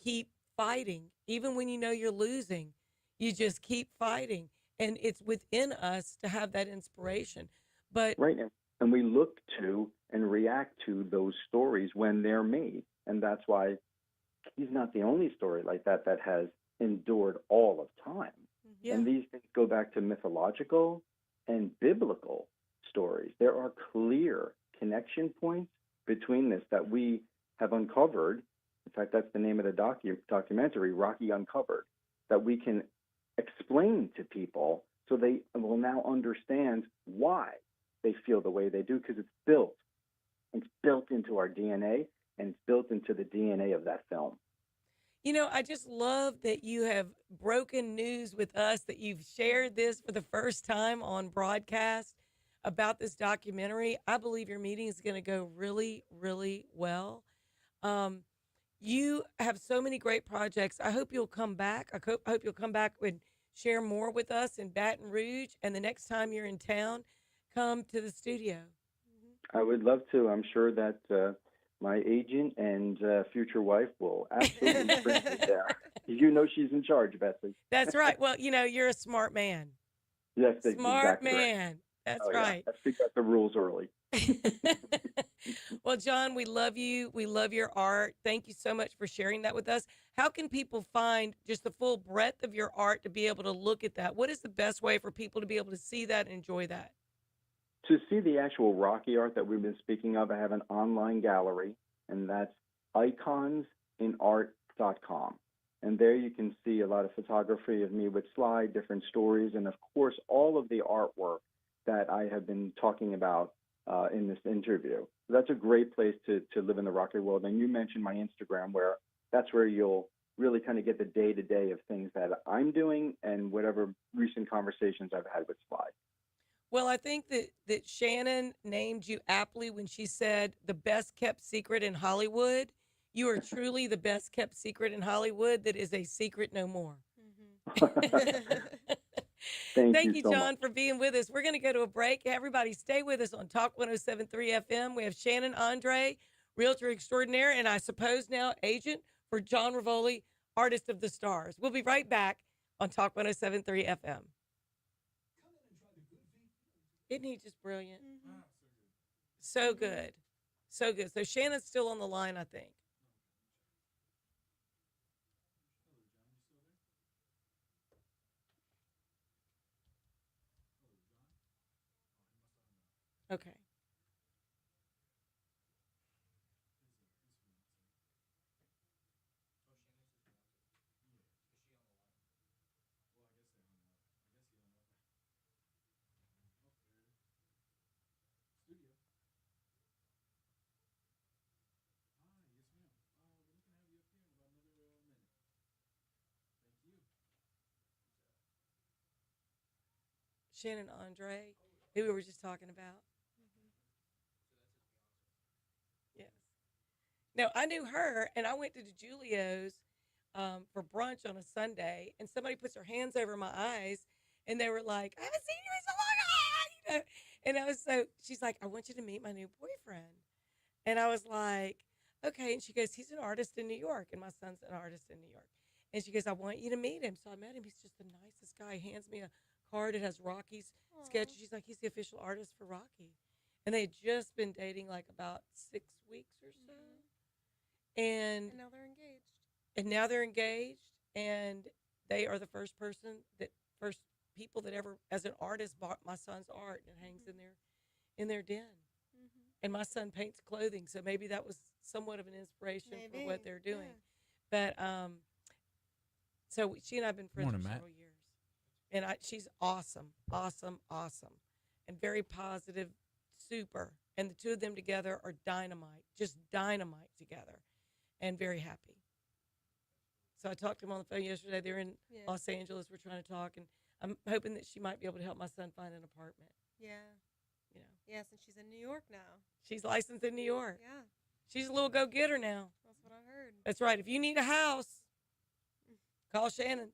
Speaker 1: keep fighting. Even when you know you're losing, you just keep fighting. And it's within us to have that inspiration. But
Speaker 10: right now, and we look to and react to those stories when they're made. And that's why he's not the only story like that that has endured all of time.
Speaker 1: yeah.
Speaker 10: And these things go back to mythological and biblical stories. There are clear connection points between this that we have uncovered. In fact, that's the name of the documentary, Rocky Uncovered, that we can explain to people so they will now understand why they feel the way they do, because it's built. It's built into our DNA, and it's built into the DNA of that film.
Speaker 1: I just love that you have broken news with us, that you've shared this for the first time on broadcast about this documentary. I believe your meeting is going to go really, really well. You have so many great projects. I hope you'll come back. I hope you'll come back and share more with us in Baton Rouge. And the next time you're in town, come to the studio.
Speaker 10: I would love to. I'm sure that my agent and future wife will absolutely bring me there. You know she's in charge, Betsy.
Speaker 1: That's right. Well, you're a smart man.
Speaker 10: Yes,
Speaker 1: Smart
Speaker 10: exactly
Speaker 1: man.
Speaker 10: right.
Speaker 1: That's
Speaker 10: Oh,
Speaker 1: right.
Speaker 10: Yeah. I figured out the rules early.
Speaker 1: Well, John, we love you. We love your art. Thank you so much for sharing that with us. How can people find just the full breadth of your art to be able to look at that? What is the best way for people to be able to see that and enjoy that?
Speaker 10: To see the actual Rocky art that we've been speaking of, I have an online gallery, and that's iconsinart.com. And there you can see a lot of photography of me with Sly, different stories, and of course, all of the artwork that I have been talking about in this interview. So that's a great place to live in the Rocky world. And you mentioned my Instagram, where that's where you'll really kind of get the day-to-day of things that I'm doing and whatever recent conversations I've had with Sly.
Speaker 1: Well, I think that Shannon named you aptly when she said the best kept secret in Hollywood. You are truly the best kept secret in Hollywood that is a secret no more. Thank you,
Speaker 10: so
Speaker 1: John,
Speaker 10: much.
Speaker 1: for being with us. We're going to go to a break. Everybody stay with us on Talk 107.3 FM. We have Shannon Andre, realtor extraordinaire, and I suppose now agent for John Rivoli, artist of the stars. We'll be right back on Talk 107.3 FM. Isn't he just brilliant? So good. So good. So Shannon's still on the line, I think. Okay. Shannon Andre, who we were just talking about. Yes. No, I knew her, and I went to Julio's for brunch on a Sunday, and somebody puts their hands over my eyes, and they were like, "I haven't seen you in so long," And I was she's like, "I want you to meet my new boyfriend," and I was like, "Okay," and she goes, "He's an artist in New York, and my son's an artist in New York," and she goes, "I want you to meet him." So I met him. He's just the nicest guy. He hands me a card. It has Rocky's sketch. She's like, "He's the official artist for Rocky," and they had just been dating like about 6 weeks or so. And
Speaker 2: now they're engaged.
Speaker 1: And they are the first people that ever, as an artist, bought my son's art, and it hangs in their den. And my son paints clothing, so maybe that was somewhat of an inspiration for what they're doing. But so she and I have been friends for several years, and she's awesome, and very positive, super. And the two of them together are dynamite, just dynamite together, and very happy. So I talked to them on the phone yesterday. They're in Los Angeles. We're trying to talk, and I'm hoping that she might be able to help my son find an apartment.
Speaker 2: Yeah. Yes, and she's in New York now.
Speaker 1: She's licensed in New York.
Speaker 2: Yeah.
Speaker 1: She's a little go-getter now.
Speaker 2: That's what I heard.
Speaker 1: That's right. If you need a house, call Shannon.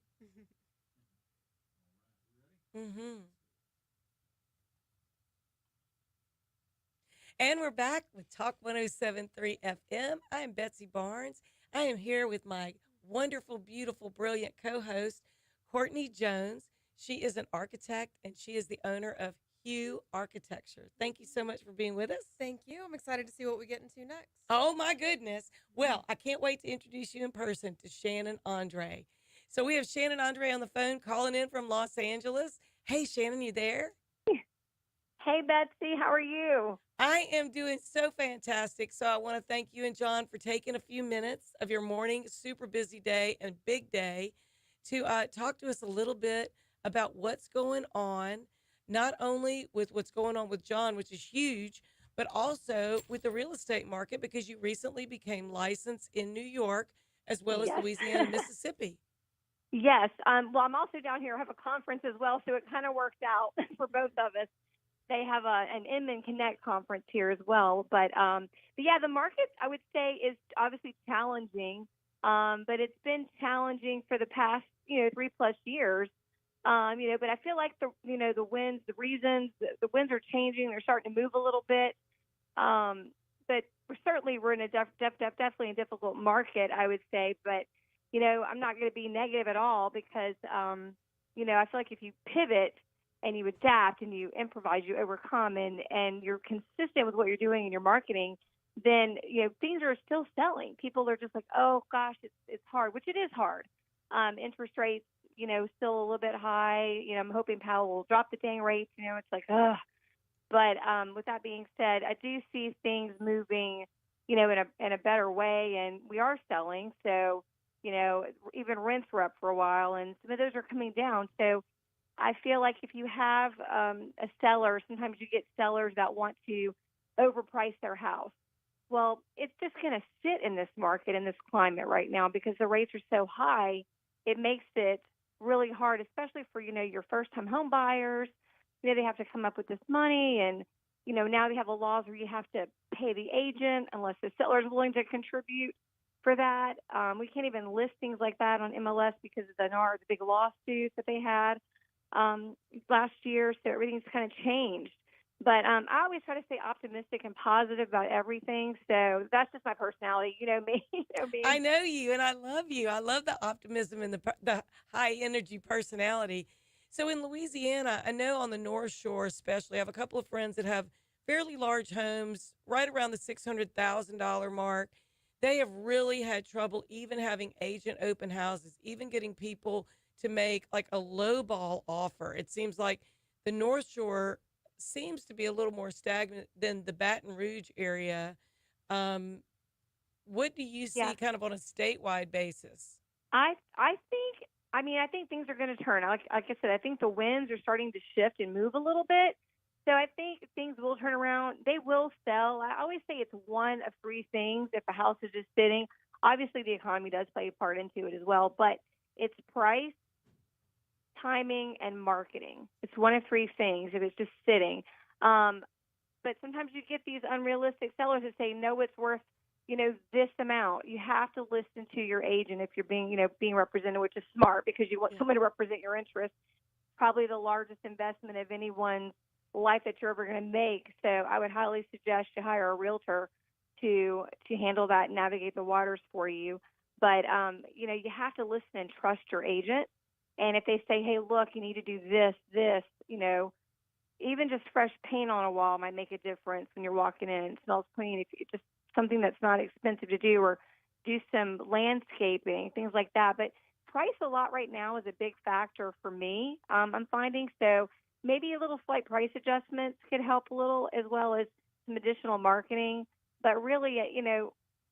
Speaker 1: And we're back with Talk 107.3 FM. I am Betsy Barnes. I am here with my wonderful, beautiful, brilliant co-host, Courtney Jones. She is an architect, and she is the owner of Hue Architecture. Thank you so much for being with us.
Speaker 2: Thank you. I'm excited to see what we get into next.
Speaker 1: Oh, my goodness. Well, I can't wait to introduce you in person to Shannon Andre. So we have Shannon Andre on the phone calling in from Los Angeles. Hey, Shannon, you there?
Speaker 11: Hey, Betsy. How are you?
Speaker 1: I am doing so fantastic. So I want to thank you and John for taking a few minutes of your morning, super busy day and big day to talk to us a little bit about what's going on, not only with what's going on with John, which is huge, but also with the real estate market, because you recently became licensed in New York as well as Louisiana and Mississippi.
Speaker 11: Yes. Well, I'm also down here. I have a conference as well, so it kind of worked out for both of us. They have an Inman Connect conference here as well. But yeah, the market, I would say, is obviously challenging, but it's been challenging for the past, 3+ years. But I feel like the winds are changing. They're starting to move a little bit. But we're in a definitely a difficult market, I would say. But, I'm not going to be negative at all because, I feel like if you pivot and you adapt and you improvise, you overcome, and you're consistent with what you're doing in your marketing, then, things are still selling. People are just like, oh, gosh, it's hard, which it is hard. Interest rates, still a little bit high. I'm hoping Powell will drop the dang rates. It's like, ugh. But with that being said, I do see things moving, in a better way, and we are selling. So, even rents were up for a while, and some of those are coming down. So I feel like if you have a seller, sometimes you get sellers that want to overprice their house. Well, it's just going to sit in this market, in this climate right now, because the rates are so high. It makes it really hard, especially for, your first-time home buyers. They have to come up with this money, and, now they have the laws where you have to pay the agent unless the seller is willing to contribute for that. We can't even list things like that on MLS because of the big lawsuits that they had last year, so everything's kind of changed. But I always try to stay optimistic and positive about everything. So that's just my personality. You know me.
Speaker 1: I know you, and I love you. I love the optimism and the high energy personality. So in Louisiana, I know on the North Shore especially, I have a couple of friends that have fairly large homes right around the $600,000 mark. They have really had trouble even having agent open houses, even getting people to make like a lowball offer. It seems like the North Shore seems to be a little more stagnant than the Baton Rouge area. What do you see kind of on a statewide basis?
Speaker 11: I think things are going to turn. Like I said, I think the winds are starting to shift and move a little bit. So I think things will turn around. They will sell. I always say it's one of three things if a house is just sitting. Obviously, the economy does play a part into it as well, but it's price, timing, and marketing. It's one of three things if it's just sitting. But sometimes you get these unrealistic sellers that say, no, it's worth, this amount. You have to listen to your agent if you're being represented, which is smart because you want someone to represent your interests. Probably the largest investment of anyone's life that you're ever going to make. So I would highly suggest you hire a realtor to handle that and navigate the waters for you. But, you have to listen and trust your agent. And if they say, hey, look, you need to do this, even just fresh paint on a wall might make a difference when you're walking in. It smells clean. If it's just something that's not expensive to do, or do some landscaping, things like that. But price a lot right now is a big factor for me, I'm finding. So maybe a little slight price adjustments could help a little, as well as some additional marketing. But really,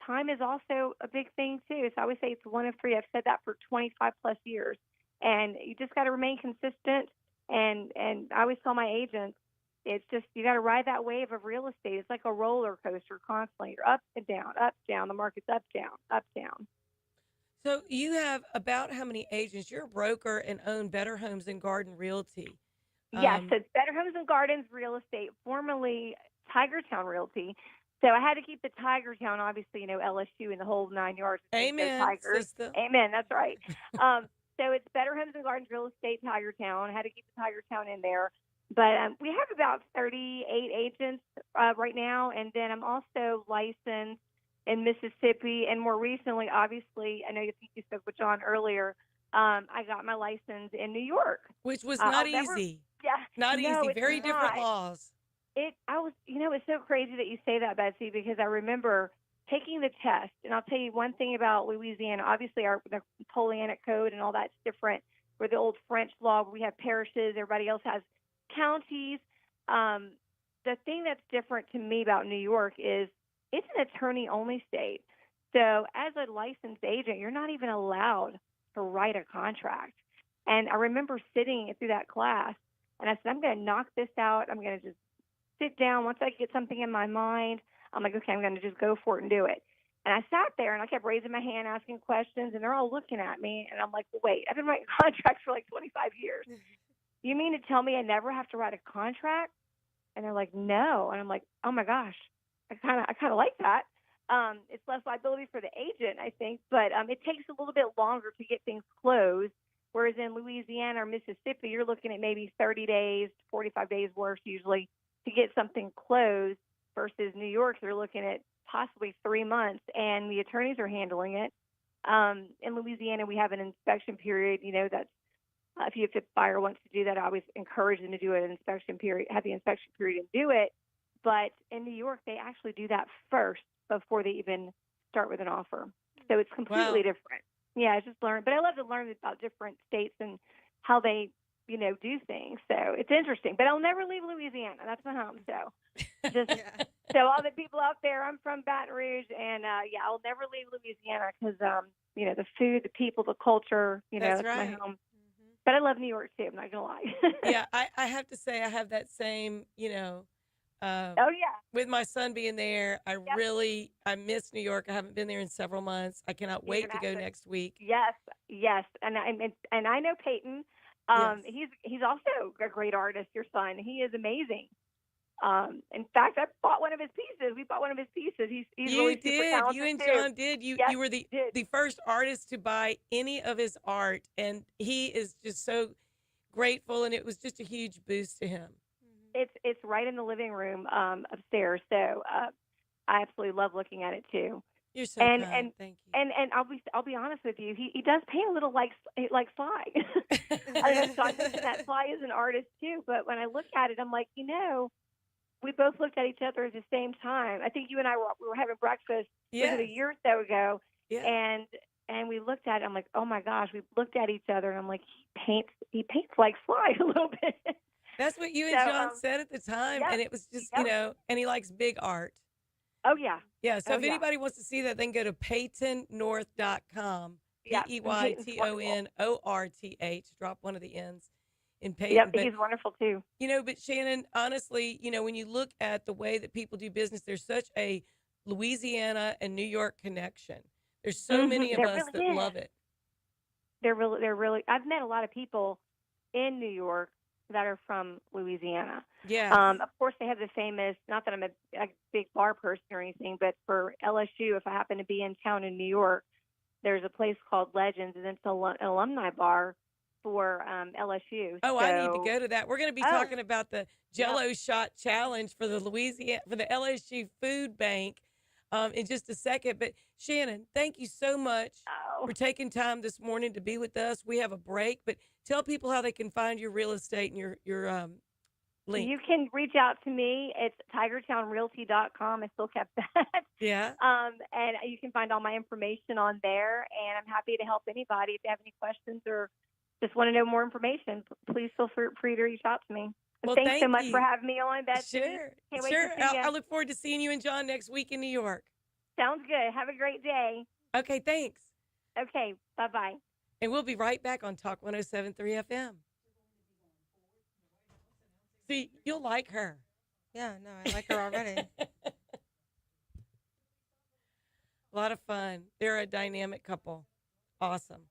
Speaker 11: time is also a big thing too. So I would say it's one of three. I've said that for 25 plus years. And you just got to remain consistent. And I always tell my agents, it's just, you got to ride that wave of real estate. It's like a roller coaster constantly. You're up and down, up, down. The market's up, down, up, down.
Speaker 1: So you have about how many agents? You're a broker and own Better Homes and Garden Realty.
Speaker 11: Yes, so it's Better Homes and Gardens Real Estate, formerly Tiger Town Realty. So I had to keep the Tiger Town, obviously, LSU and the whole 9 yards.
Speaker 1: Amen,
Speaker 11: Tigers.
Speaker 1: sister.
Speaker 11: Amen, that's right. So it's Better Homes and Gardens Real Estate, Tiger Town. I had to keep the Tiger Town in there. But we have about 38 agents right now, and then I'm also licensed in Mississippi, and more recently, obviously, I know you think you spoke with John earlier, I got my license in New York.
Speaker 1: Which was not easy. Not easy. Very different laws.
Speaker 11: It's so crazy that you say that, Betsy, because I remember taking the test, and I'll tell you one thing about Louisiana. Obviously, the Napoleonic Code and all that's different. We're the old French law. We have parishes. Everybody else has counties. The thing that's different to me about New York is it's an attorney-only state. So as a licensed agent, you're not even allowed to write a contract. And I remember sitting through that class, and I said, I'm going to knock this out. I'm going to just sit down. Once I get something in my mind, I'm like, okay, I'm going to just go for it and do it. And I sat there, and I kept raising my hand, asking questions, and they're all looking at me. And I'm like, well, wait, I've been writing contracts for like 25 years. You mean to tell me I never have to write a contract? And they're like, no. And I'm like, oh my gosh, I kind of like that. It's less liability for the agent, I think, but it takes a little bit longer to get things closed. Whereas in Louisiana or Mississippi, you're looking at maybe 30 days, 45 days worse usually to get something closed. Versus New York, they're looking at possibly 3 months, and the attorneys are handling it. In Louisiana, we have an inspection period. That's if a buyer wants to do that, I always encourage them to do an inspection period, have the inspection period and do it. But in New York, they actually do that first before they even start with an offer. So it's completely different. Yeah, I just learned. But I love to learn about different states and how they, do things. So it's interesting. But I'll never leave Louisiana. That's my home. So so all the people out there, I'm from Baton Rouge, and I'll never leave Louisiana because the food, the people, the culture, that's
Speaker 1: right.
Speaker 11: my home. Mm-hmm. But I love New York too. I'm not gonna lie.
Speaker 1: Yeah, I have to say I have that same, with my son being there, I miss New York. I haven't been there in several months. I cannot wait to go next week.
Speaker 11: Yes, and I know Peyton. He's also a great artist. Your son, he is amazing. In fact, I bought one of his pieces. We bought one of his pieces. He's
Speaker 1: you
Speaker 11: really
Speaker 1: did.
Speaker 11: Super talented
Speaker 1: You and
Speaker 11: too.
Speaker 1: John did. You were the first artist to buy any of his art, and he is just so grateful. And it was just a huge boost to him.
Speaker 11: It's right in the living room upstairs. So I absolutely love looking at it too.
Speaker 1: You're so kind. Thank you.
Speaker 11: And I'll be honest with you. He does paint a little like Sly. I know John mentioned that Sly is an artist too. But when I look at it, I'm like, we both looked at each other at the same time. I think you and I were having breakfast was it a year or so ago, and we looked at it. I'm like, oh my gosh, we looked at each other, and I'm like, he paints like Sly a little bit.
Speaker 1: That's what you and John said at the time, and it was just and he likes big art.
Speaker 11: Oh yeah.
Speaker 1: Yeah. So if anybody wants to see that, then go to PeytonNorth.com. PeytonNorth. Drop one of the N's in Peyton.
Speaker 11: Yep, he's wonderful too.
Speaker 1: But Shannon, honestly, when you look at the way that people do business, there's such a Louisiana and New York connection. There's so many of us that love it.
Speaker 11: They're really. I've met a lot of people in New York that are from Louisiana.
Speaker 1: Yes.
Speaker 11: Of course, they have the famous, not that I'm a big bar person or anything, but for LSU, if I happen to be in town in New York, there's a place called Legends, and it's an alumni bar for LSU.
Speaker 1: Oh,
Speaker 11: So,
Speaker 1: I need to go to that. We're going to be
Speaker 11: oh,
Speaker 1: talking about the Jello shot challenge for the LSU Food Bank in just a second. But Shannon, thank you so much for taking time this morning to be with us. We have a break, but tell people how they can find your real estate and your link.
Speaker 11: you can reach out to me. It's tigertownrealty.com. I still kept that.
Speaker 1: Yeah.
Speaker 11: And you can find all my information on there. And I'm happy to help anybody if they have any questions or just want to know more information. Please feel free to reach out to me.
Speaker 1: Well,
Speaker 11: thanks so
Speaker 1: thank
Speaker 11: much
Speaker 1: you.
Speaker 11: for having me on, Betsy.
Speaker 1: Sure.
Speaker 11: Can't wait
Speaker 1: Sure.
Speaker 11: to see you.
Speaker 1: I look forward to seeing you and John next week in New York.
Speaker 11: Sounds good. Have a great day.
Speaker 1: Okay, thanks.
Speaker 11: Okay, bye-bye.
Speaker 1: And we'll be right back on Talk 107.3 FM. See, you'll like her.
Speaker 2: Yeah, no, I like her already.
Speaker 1: A lot of fun. They're a dynamic couple. Awesome.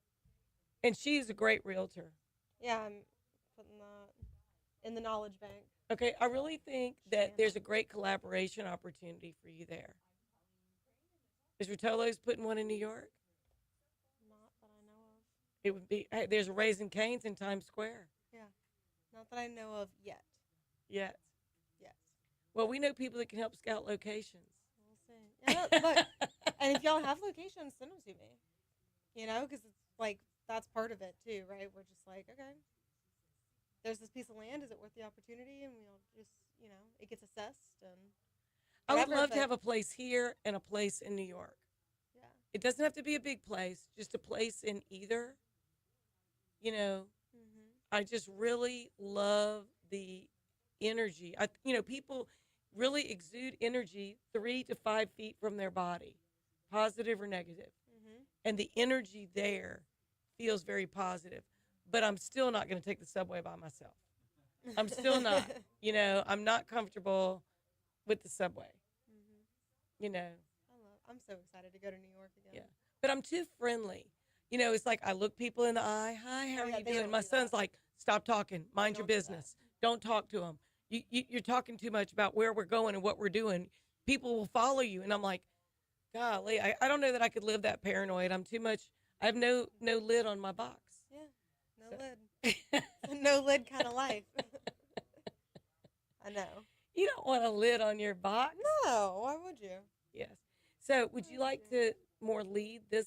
Speaker 1: And she's a great realtor.
Speaker 2: Yeah, I'm putting that in the knowledge bank.
Speaker 1: Okay, I really think that there's a great collaboration opportunity for you there. Is Rotolo's putting one in New York?
Speaker 2: Not that I know of.
Speaker 1: It would be, hey, there's a Raising Cane's in Times Square.
Speaker 2: Yeah, not that I know of yet.
Speaker 1: Yes.
Speaker 2: Yes.
Speaker 1: Well, we know people that can help scout locations.
Speaker 2: We'll see. Yeah, look, and if y'all have locations, send them to me. You know, because it's like that's part of it too, right? We're just like, okay, there's this piece of land. Is it worth the opportunity? And we'll just, you know, it gets assessed and.
Speaker 1: I would
Speaker 2: whatever,
Speaker 1: love to
Speaker 2: but-
Speaker 1: have a place here and a place in New York.
Speaker 2: Yeah.
Speaker 1: It doesn't have to be a big place, just a place in either. You know, I just really love the energy. People really exude energy 3 to 5 feet from their body, positive or negative. And the energy there feels very positive. But I'm still not going to take the subway by myself. I'm still not. I'm not comfortable with the subway.
Speaker 2: I'm so excited to go to New York again.
Speaker 1: Yeah. But I'm too friendly. It's like I look people in the eye. Hi, how are you doing? My son's like, stop talking. Mind your business. Don't talk to them. You're talking too much about where we're going and what we're doing. People will follow you. And I'm like, golly, I don't know that I could live that paranoid. I'm too much. I have no lid on my box.
Speaker 2: Yeah, no lid. No lid kind of life. I know.
Speaker 1: You don't want a lid on your box.
Speaker 2: No, why would you?
Speaker 1: Yes. So would you like to more lead this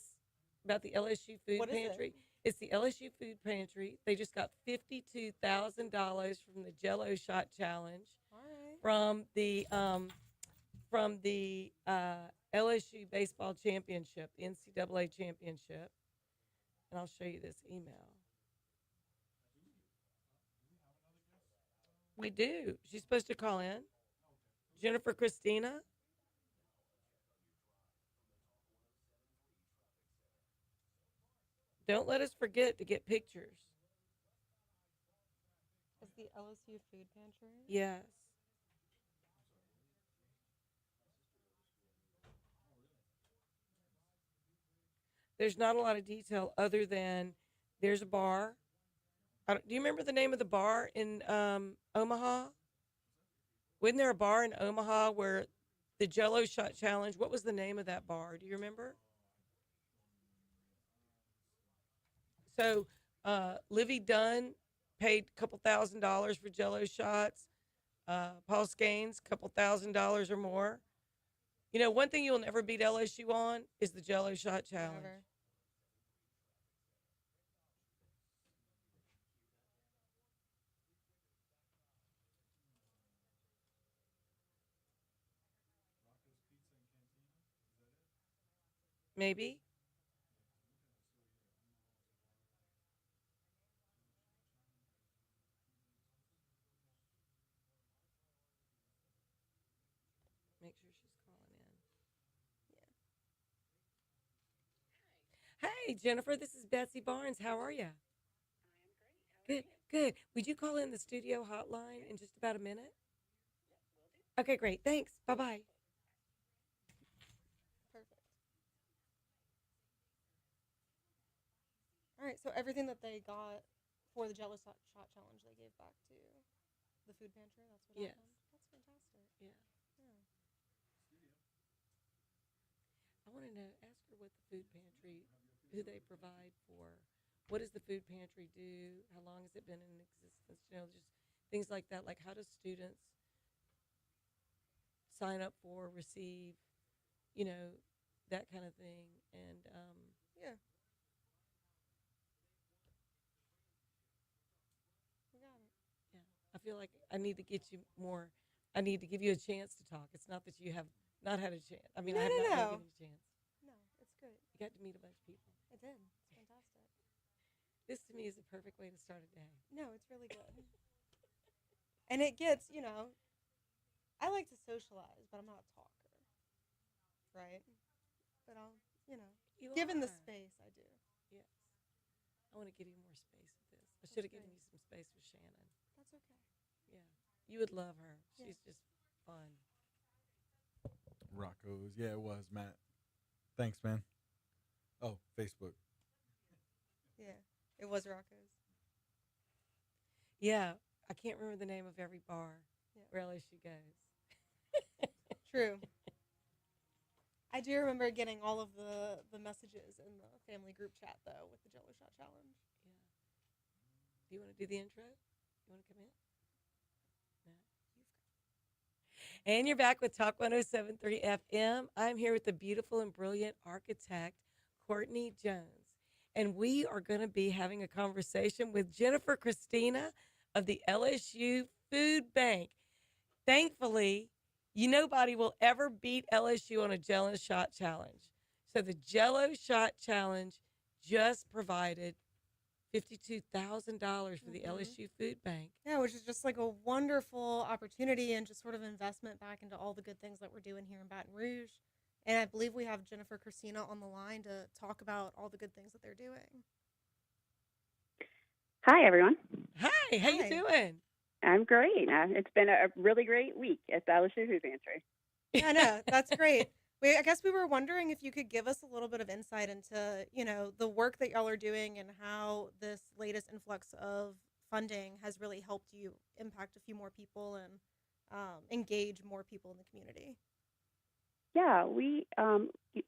Speaker 1: about the LSU Food
Speaker 2: What is
Speaker 1: Pantry?
Speaker 2: it?
Speaker 1: It's the LSU Food Pantry. They just got $52,000 from the Jello Shot Challenge.
Speaker 2: All right.
Speaker 1: From the LSU Baseball Championship, the NCAA Championship. And I'll show you this email. We do. She's supposed to call in. Jennifer Christina. Don't let us forget to get pictures.
Speaker 2: It's the LSU Food Pantry.
Speaker 1: Yes. There's not a lot of detail other than there's a bar. Do you remember the name of the bar in Omaha? Wasn't there a bar in Omaha where the Jello Shot Challenge, what was the name of that bar? Do you remember? So Livy Dunn paid a couple $1,000s for Jello shots. Paul Scaines, a couple $1,000s or more. One thing you'll never beat LSU on is the Jello Shot Challenge.
Speaker 2: Never.
Speaker 1: Maybe. Make sure she's calling in. Yeah. Hey, Jennifer, this is Betsy Barnes. How are you? Good, good. Would you call in the studio hotline in just about a minute? Okay, great. Thanks. Bye-bye.
Speaker 2: Perfect. All right, so everything that they got for the Jello shot challenge, they gave back to the food pantry. That's what
Speaker 1: Yes.
Speaker 2: happened. That's fantastic.
Speaker 1: Yeah.
Speaker 2: Yeah.
Speaker 1: I wanted to ask her what the food pantry, who they provide for. What does the food pantry do? How long has it been in existence? You know, just things like that. Like, how do students sign up for, receive, you know, that kind of thing? And
Speaker 2: Yeah. We got it.
Speaker 1: yeah, I feel like I need to get you more. I need to give you a chance to talk. It's not that you have not had a chance. I mean, I have not
Speaker 2: No.
Speaker 1: given you a chance.
Speaker 2: No, it's great.
Speaker 1: You got to meet a bunch of people.
Speaker 2: I did. It's fantastic.
Speaker 1: This to me is the perfect way to start a day.
Speaker 2: No, it's really good. And it gets, I like to socialize, but I'm not a talker. Right? But I'll,
Speaker 1: You
Speaker 2: given the
Speaker 1: are.
Speaker 2: space, I do.
Speaker 1: Yes. I want to give you more space with this. I should have given
Speaker 2: great.
Speaker 1: you some space with Shannon.
Speaker 2: That's okay.
Speaker 1: Yeah. You would love her.
Speaker 2: Yeah.
Speaker 1: She's just fun.
Speaker 8: Rocco's. Yeah, it was, Matt. Thanks, man. Oh, Facebook.
Speaker 2: Yeah. It was Rocco's.
Speaker 1: Yeah. I can't remember the name of every bar
Speaker 2: Yeah.
Speaker 1: where LSU goes.
Speaker 2: True. I do remember getting all of the messages in the family group chat, though, with the Jello Shot Challenge.
Speaker 1: Yeah. Do you want to do the intro? You want to come in? No. And you're back with Talk 107.3 FM. I'm here with the beautiful and brilliant architect, Courtney Jones. And we are going to be having a conversation with Jennifer Christina of the LSU Food Bank. Thankfully, nobody will ever beat LSU on a Jello Shot Challenge. So the Jello Shot Challenge just provided $52,000 for the LSU Food Bank.
Speaker 2: Yeah, which is just like a wonderful opportunity and just sort of investment back into all the good things that we're doing here in Baton Rouge. And I believe we have Jennifer Christina on the line to talk about all the good things that they're doing.
Speaker 12: Hi, everyone.
Speaker 1: Hi, how you
Speaker 2: Hi.
Speaker 1: doing?
Speaker 12: I'm great. It's been a really great week at the LSU Food Pantry.
Speaker 2: Yeah, no, that's great. I guess we were wondering if you could give us a little bit of insight into, the work that y'all are doing and how this latest influx of funding has really helped you impact a few more people and engage more people in the community.
Speaker 12: Yeah, the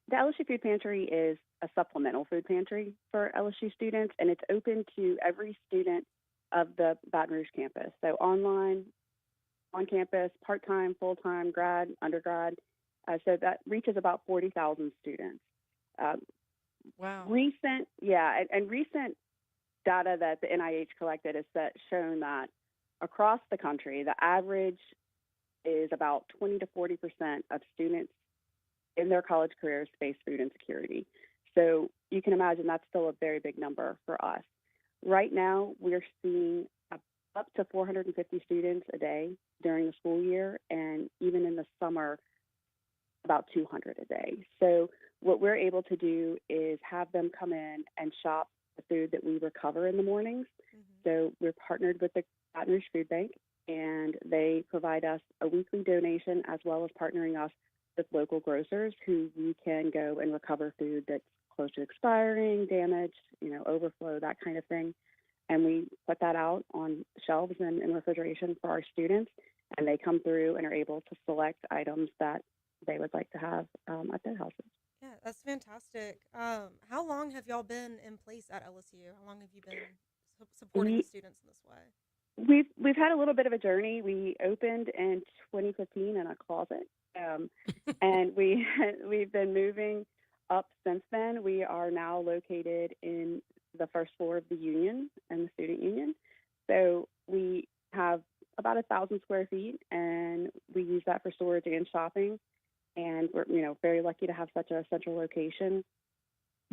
Speaker 12: LSU Food Pantry is a supplemental food pantry for LSU students, and it's open to every student of the Baton Rouge campus. So online, on campus, part-time, full-time, grad, undergrad. So that reaches about 40,000 students.
Speaker 1: Wow.
Speaker 12: Recent data that the NIH collected has shown that across the country, the average is about 20 to 40% of students in their college careers face food insecurity. So you can imagine that's still a very big number for us. Right now, we're seeing up to 450 students a day during the school year, and even in the summer, about 200 a day. So what we're able to do is have them come in and shop the food that we recover in the mornings. So we're partnered with the Baton Rouge Food Bank, and they provide us a weekly donation as well as partnering us with local grocers who we can go and recover food that's close to expiring, damaged, overflow, that kind of thing. And we put that out on shelves and in refrigeration for our students, and they come through and are able to select items that they would like to have at their houses.
Speaker 2: Yeah, that's fantastic. How long have y'all been in place at LSU? How long have you been supporting the students in this way?
Speaker 12: We've had a little bit of a journey. We opened in 2015 in a closet, and we've been moving up since then. We are now located in the first floor of the union and the student union. So we have about 1,000 square feet, and we use that for storage and shopping. And we're, very lucky to have such a central location.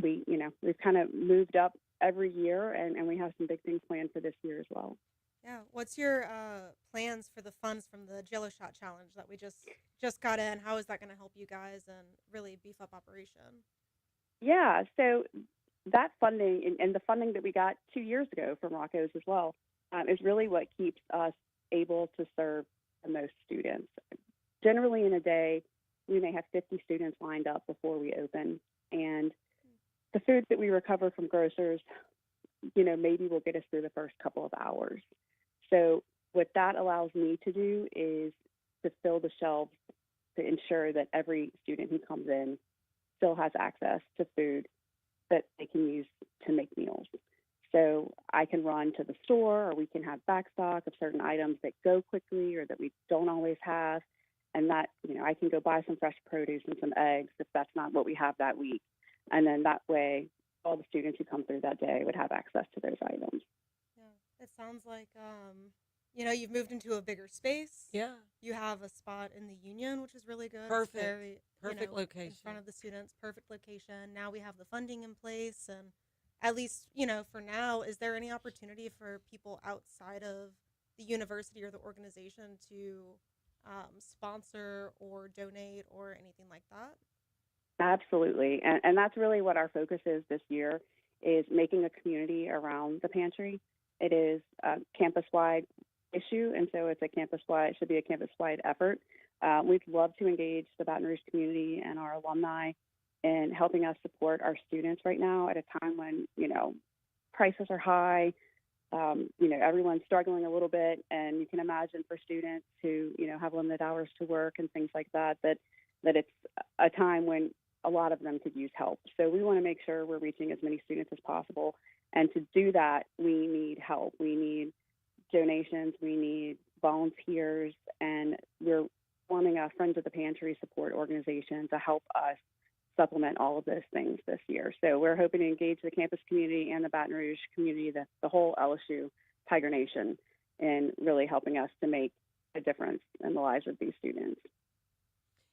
Speaker 12: We've kind of moved up every year, and we have some big things planned for this year as well.
Speaker 2: Yeah. What's your plans for the funds from the Jello Shot Challenge that we just got in? How is that going to help you guys and really beef up operation?
Speaker 12: Yeah. So that funding and the funding that we got 2 years ago from Rocco's as well is really what keeps us able to serve the most students. Generally in a day, we may have 50 students lined up before we open. And the food that we recover from grocers, maybe will get us through the first couple of hours. So what that allows me to do is to fill the shelves to ensure that every student who comes in still has access to food that they can use to make meals. So I can run to the store, or we can have backstock of certain items that go quickly or that we don't always have. And that, I can go buy some fresh produce and some eggs if that's not what we have that week. And then that way, all the students who come through that day would have access to those items.
Speaker 2: Yeah, it sounds like you've moved into a bigger space.
Speaker 1: Yeah.
Speaker 2: You have a spot in the Union, which is really good. It's
Speaker 1: Perfect.
Speaker 2: very,
Speaker 1: Perfect location.
Speaker 2: in front of the students. Perfect location. Now we have the funding in place, and at least for now, is there any opportunity for people outside of the university or the organization to sponsor or donate or anything like that?
Speaker 12: Absolutely. And that's really what our focus is this year, is making a community around the pantry. It is a campus-wide issue, and so it should be a campus-wide effort. We'd love to engage the Baton Rouge community and our alumni in helping us support our students right now at a time when, prices are high, everyone's struggling a little bit, and you can imagine for students who, have limited hours to work and things like that it's a time when a lot of them could use help. So we want to make sure we're reaching as many students as possible. And to do that, we need help. We need donations. We need volunteers. And we're forming a Friends of the Pantry support organization to help us supplement all of those things this year. So we're hoping to engage the campus community and the Baton Rouge community, the whole LSU Tiger Nation, in really helping us to make a difference in the lives of these students.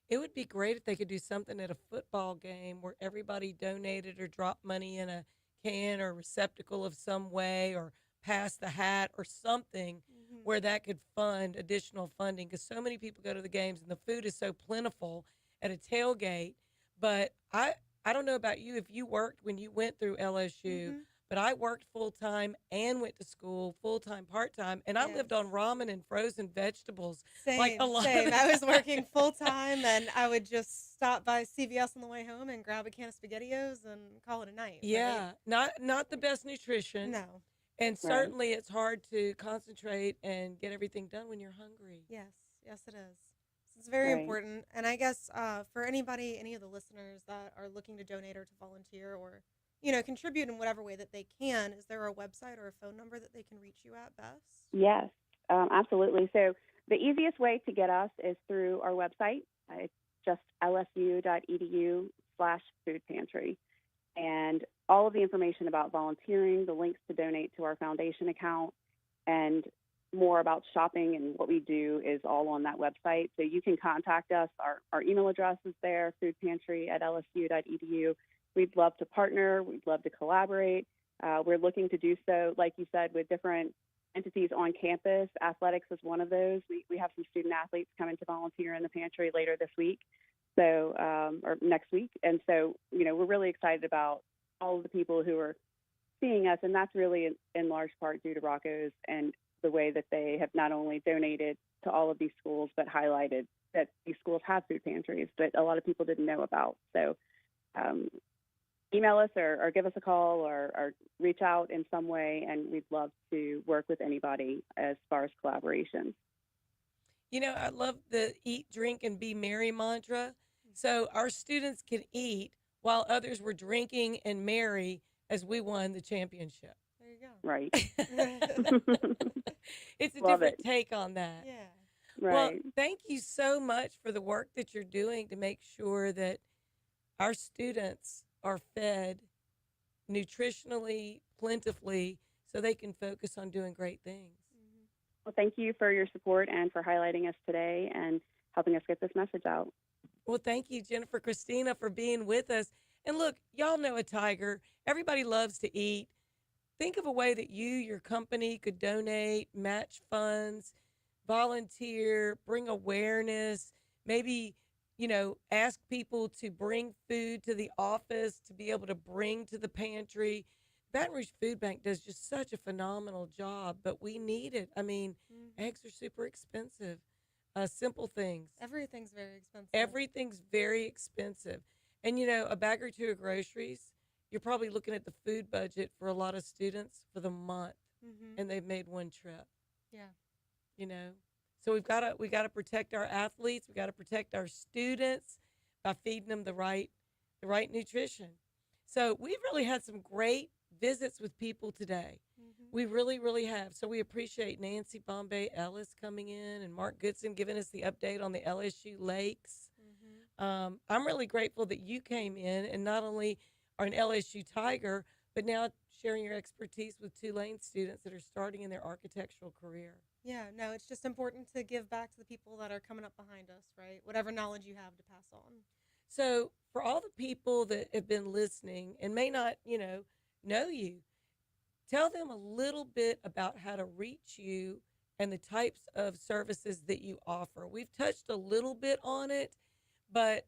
Speaker 1: It would be great if they could do something at a football game where everybody donated or dropped money in a can or receptacle of some way, or pass the hat or something where that could fund additional funding, because so many people go to the games and the food is so plentiful at a tailgate. But I don't know about you, if you worked when you went through LSU, but I worked full-time and went to school full-time, part-time, and I lived on ramen and frozen vegetables.
Speaker 2: Same,
Speaker 1: like a lot
Speaker 2: same. I was working full-time, and I would just stop by CVS on the way home and grab a can of SpaghettiOs and call it a night.
Speaker 1: Yeah, not the best nutrition.
Speaker 2: No.
Speaker 1: And certainly it's hard to concentrate and get everything done when you're hungry.
Speaker 2: Yes, it is. It's very important. And I guess for any of the listeners that are looking to donate or to volunteer or contribute in whatever way that they can, is there a website or a phone number that they can reach you at best?
Speaker 12: Yes, absolutely. So the easiest way to get us is through our website. It's just lsu.edu/food pantry. And all of the information about volunteering, the links to donate to our foundation account, and more about shopping and what we do is all on that website. So you can contact us. Our email address is there, foodpantry@lsu.edu. We'd love to partner. We'd love to collaborate. We're looking to do so, like you said, with different entities on campus. Athletics is one of those. We have some student athletes coming to volunteer in the pantry later this week, or next week. And so, we're really excited about all of the people who are seeing us, and that's really in large part due to Rocco's and the way that they have not only donated to all of these schools, but highlighted that these schools have food pantries that a lot of people didn't know about. So email us or give us a call or reach out in some way, and we'd love to work with anybody as far as collaboration.
Speaker 1: I love the eat, drink, and be merry mantra. So our students can eat while others were drinking and merry as we won the championship.
Speaker 2: There you go.
Speaker 12: Right.
Speaker 1: It's a
Speaker 12: Love
Speaker 1: different
Speaker 2: it.
Speaker 1: take on that.
Speaker 2: Yeah.
Speaker 12: Right.
Speaker 1: Well, thank you so much for the work that you're doing to make sure that our students are fed nutritionally, plentifully, so they can focus on doing great things.
Speaker 12: Well, thank you for your support and for highlighting us today and helping us get this message out.
Speaker 1: Well, thank you, Jennifer Christina, for being with us. And look, y'all know a Tiger. Everybody loves to eat. Think of a way that your company could donate, match funds, volunteer, bring awareness, maybe, ask people to bring food to the office to be able to bring to the pantry. Baton Rouge Food Bank does just such a phenomenal job, but we need it. I mean, eggs are super expensive. Simple things.
Speaker 2: Everything's very expensive.
Speaker 1: Everything's very expensive. And, a bag or two of groceries, you're probably looking at the food budget for a lot of students for the month,
Speaker 2: Mm-hmm.
Speaker 1: and they've made one trip.
Speaker 2: Yeah.
Speaker 1: You know, so we gotta protect our athletes. We got to protect our students by feeding them the right nutrition. So we've really had some great visits with people today.
Speaker 2: Mm-hmm.
Speaker 1: We really, really have. So we appreciate Nancy Bombay Ellis coming in and Mark Goodson giving us the update on the LSU Lakes.
Speaker 2: Mm-hmm.
Speaker 1: I'm really grateful that you came in and not only are an LSU Tiger, but now sharing your expertise with Tulane students that are starting in their architectural career.
Speaker 2: Yeah, no, it's just important to give back to the people that are coming up behind us, right? Whatever knowledge you have to pass on.
Speaker 1: So for all the people that have been listening and may not, know you, tell them a little bit about how to reach you and the types of services that you offer. We've touched a little bit on it, but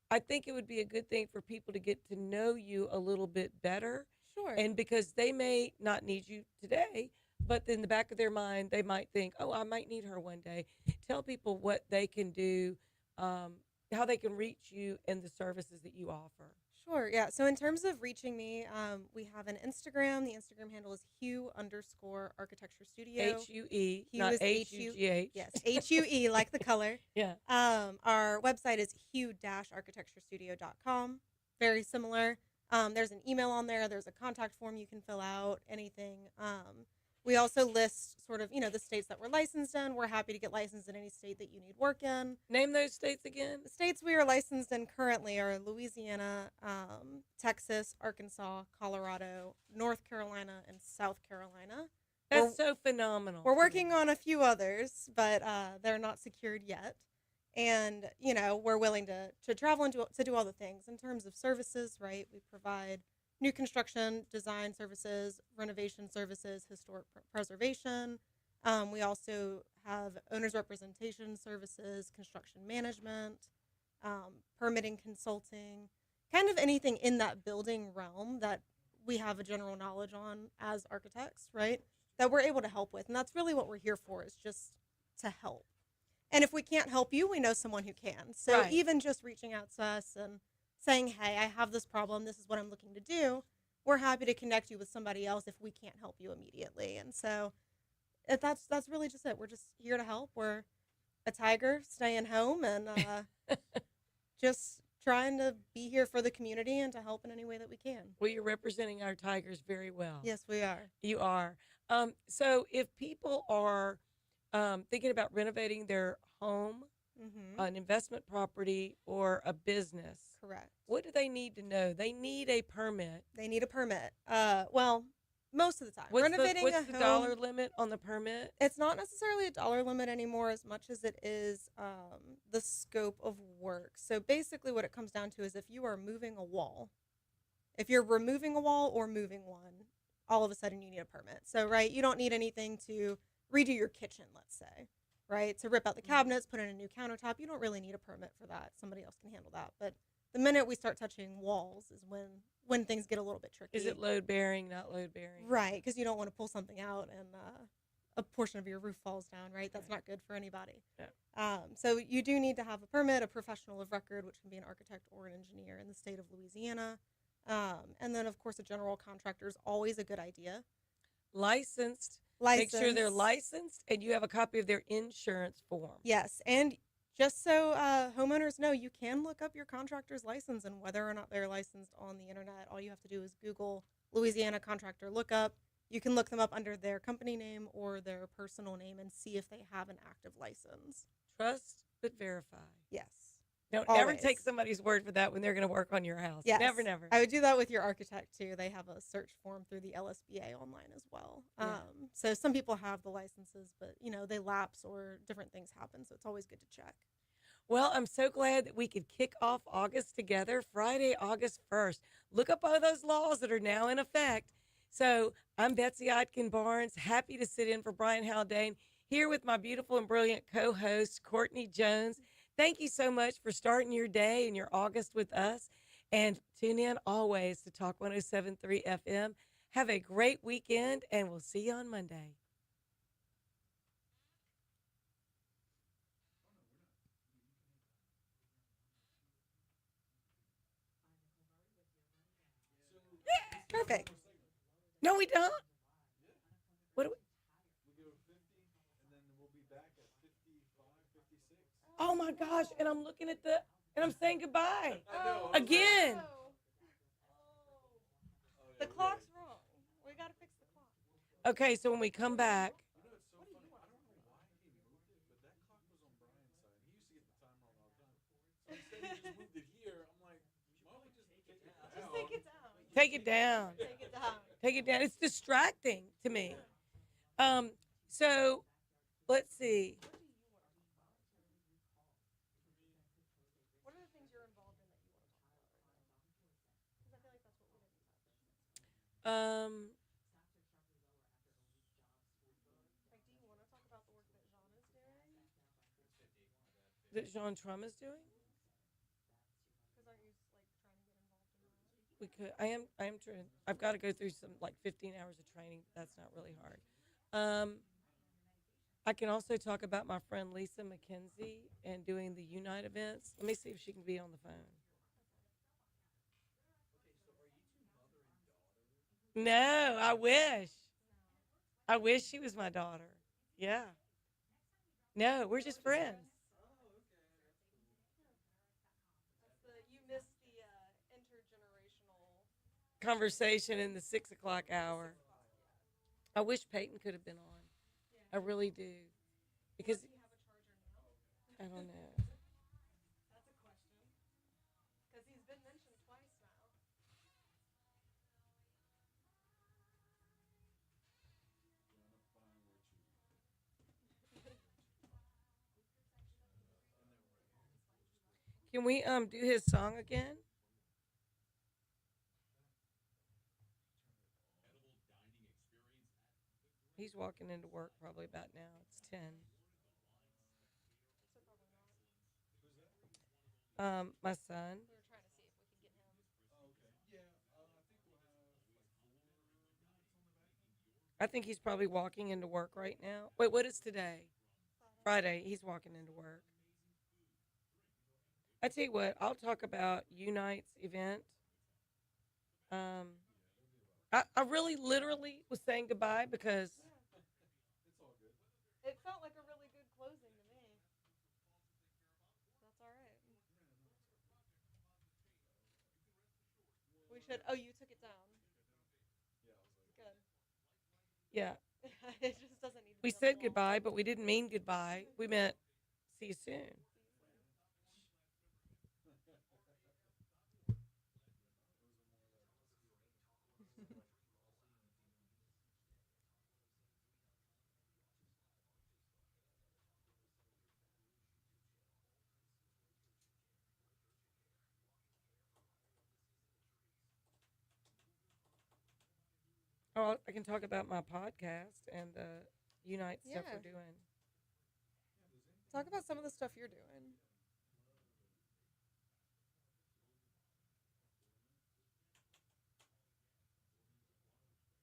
Speaker 1: I think it would be a good thing for people to get to know you a little bit better.
Speaker 2: Sure.
Speaker 1: And because they may not need you today, but in the back of their mind, they might think, oh, I might need her one day. Tell people what they can do, how they can reach you and the services that you offer.
Speaker 2: Sure, yeah. So in terms of reaching me, we have an Instagram. The Instagram handle is Hue_Architecture Studio.
Speaker 1: HUE,
Speaker 2: Hue
Speaker 1: not
Speaker 2: is
Speaker 1: HUGH.
Speaker 2: Yes, HUE, like the color.
Speaker 1: Yeah.
Speaker 2: Our website is hue-architecturestudio.com. Very similar. There's an email on there. There's a contact form you can fill out, anything. We also list sort of, the states that we're licensed in. We're happy to get licensed in any state that you need work in.
Speaker 1: Name those states again.
Speaker 2: The states we are licensed in currently are Louisiana, Texas, Arkansas, Colorado, North Carolina, and South Carolina.
Speaker 1: That's so phenomenal.
Speaker 2: We're working on a few others, but they're not secured yet. And, we're willing to travel and to do all the things. In terms of services, right, we provide new construction, design services, renovation services, historic preservation. We also have owner's representation services, construction management, permitting consulting, kind of anything in that building realm that we have a general knowledge on as architects, right, that we're able to help with. And that's really what we're here for, is just to help. And if we can't help you, we know someone who can. So
Speaker 1: Right.
Speaker 2: even just reaching out to us and saying, hey, I have this problem, this is what I'm looking to do, we're happy to connect you with somebody else if we can't help you immediately. And so that's really just it. We're just here to help. We're a tiger staying home and just trying to be here for the community and to help in any way that we can.
Speaker 1: Well, you're representing our Tigers very well.
Speaker 2: Yes, we are.
Speaker 1: You are. So if people are thinking about renovating their home,
Speaker 2: Mm-hmm.
Speaker 1: an investment property, or a business,
Speaker 2: Correct.
Speaker 1: what do they need to know? They need a permit.
Speaker 2: They need a permit. Well, most of the time.
Speaker 1: What's
Speaker 2: Renovating
Speaker 1: the
Speaker 2: a home,
Speaker 1: dollar limit on the permit?
Speaker 2: it's not necessarily a dollar limit anymore as much as it is the scope of work. So basically what it comes down to is if you are moving a wall, if you're removing a wall or moving one, all of a sudden you need a permit. So, right, you don't need anything to redo your kitchen, let's say, right? To rip out the cabinets, put in a new countertop. You don't really need a permit for that. Somebody else can handle that. But the minute we start touching walls is when things get a little bit tricky.
Speaker 1: Is it load bearing, not load bearing?
Speaker 2: Right, because you don't want to pull something out and a portion of your roof falls down, right? That's not good for anybody.
Speaker 1: Yeah.
Speaker 2: So you do need to have a permit, a professional of record, which can be an architect or an engineer in the state of Louisiana. And then, of course, a general contractor is always a good idea.
Speaker 1: Licensed. Make sure they're licensed and you have a copy of their insurance form.
Speaker 2: Yes, and just so homeowners know, you can look up your contractor's license and whether or not they're licensed on the internet. All you have to do is Google Louisiana contractor lookup. You can look them up under their company name or their personal name and see if they have an active license.
Speaker 1: Trust but verify.
Speaker 2: Yes.
Speaker 1: Don't
Speaker 2: Always.
Speaker 1: ever take somebody's word for that when they're going to work on your house.
Speaker 2: Yes.
Speaker 1: Never, never.
Speaker 2: I would do that with your architect too. They have a search form through the LSBA online as well.
Speaker 1: Yeah.
Speaker 2: So some people have the licenses, but they lapse or different things happen. So it's always good to check.
Speaker 1: Well, I'm so glad that we could kick off August together, Friday, August 1st. Look up all those laws that are now in effect. So I'm Betsy Otkin Barnes, happy to sit in for Brian Haldane, here with my beautiful and brilliant co-host, Courtney Jones. Thank you so much for starting your day and your August with us. And tune in always to Talk 107.3 FM. Have a great weekend, and we'll see you on Monday.
Speaker 2: Perfect.
Speaker 1: No, we don't. What do we?
Speaker 3: We go 50, and then we'll be back at 55, 56.
Speaker 1: Oh my gosh! And I'm looking at and I'm saying goodbye
Speaker 3: I know.
Speaker 1: again.
Speaker 2: The clock's wrong. We gotta fix the clock.
Speaker 1: Okay, so when we come back,
Speaker 3: You know, it's so funny. I don't know why he moved it, but that clock was on Brian's side. He used to get the time wrong all the time. So instead, he just moved it here. I'm like, why don't we just take it down?
Speaker 2: Just take it down.
Speaker 1: take it down.
Speaker 2: Take it down.
Speaker 1: Take it down. It's distracting to me. So let's see.
Speaker 2: What are the things you're involved in that you want to talk about right now? Because I feel like that's what we didn't touch.
Speaker 1: Um,
Speaker 2: Like, do you want to talk about the work that Jean is doing?
Speaker 1: that Jean Trum is doing.
Speaker 2: Because aren't you like trying to get involved in that?
Speaker 1: We could. I am trying. I've got to go through some like 15 hours of training. That's not really hard. I can also talk about my friend Lisa McKenzie and doing the Unite events. Let me see if she can be on the phone. No, I wish. I wish she was my daughter. Yeah. No, we're just friends.
Speaker 2: You missed the intergenerational.
Speaker 1: Conversation in the 6 o'clock hour. I wish Peyton could have been on. I really do. Because
Speaker 2: Does he have a charger now?
Speaker 1: I don't know.
Speaker 2: That's a question. Because he's been mentioned twice now.
Speaker 1: Can we do his song again? He's walking into work probably about now. It's 10.
Speaker 2: So probably not.
Speaker 1: My son.
Speaker 2: We were trying to see if we could get him.
Speaker 3: Oh, okay. Yeah, I think we'll have like 4 minutes on the back.
Speaker 1: I think he's probably walking into work right now. Wait, what is today? Friday. He's walking into work. I tell you what, I'll talk about Unite's event. I really literally was saying goodbye because
Speaker 3: It's all good.
Speaker 2: It felt like a really good closing to me. That's all right. We should. Oh, you took it down.
Speaker 3: Yeah, I was like,
Speaker 2: Good.
Speaker 1: yeah,
Speaker 2: It just doesn't need to
Speaker 1: we
Speaker 2: be on the
Speaker 1: said
Speaker 2: wall.
Speaker 1: goodbye, but we didn't mean goodbye. We meant see you soon. Oh, I can talk about my podcast and the Unite stuff
Speaker 2: Yeah.
Speaker 1: we're doing.
Speaker 2: Talk about some of the stuff you're doing.
Speaker 3: Moon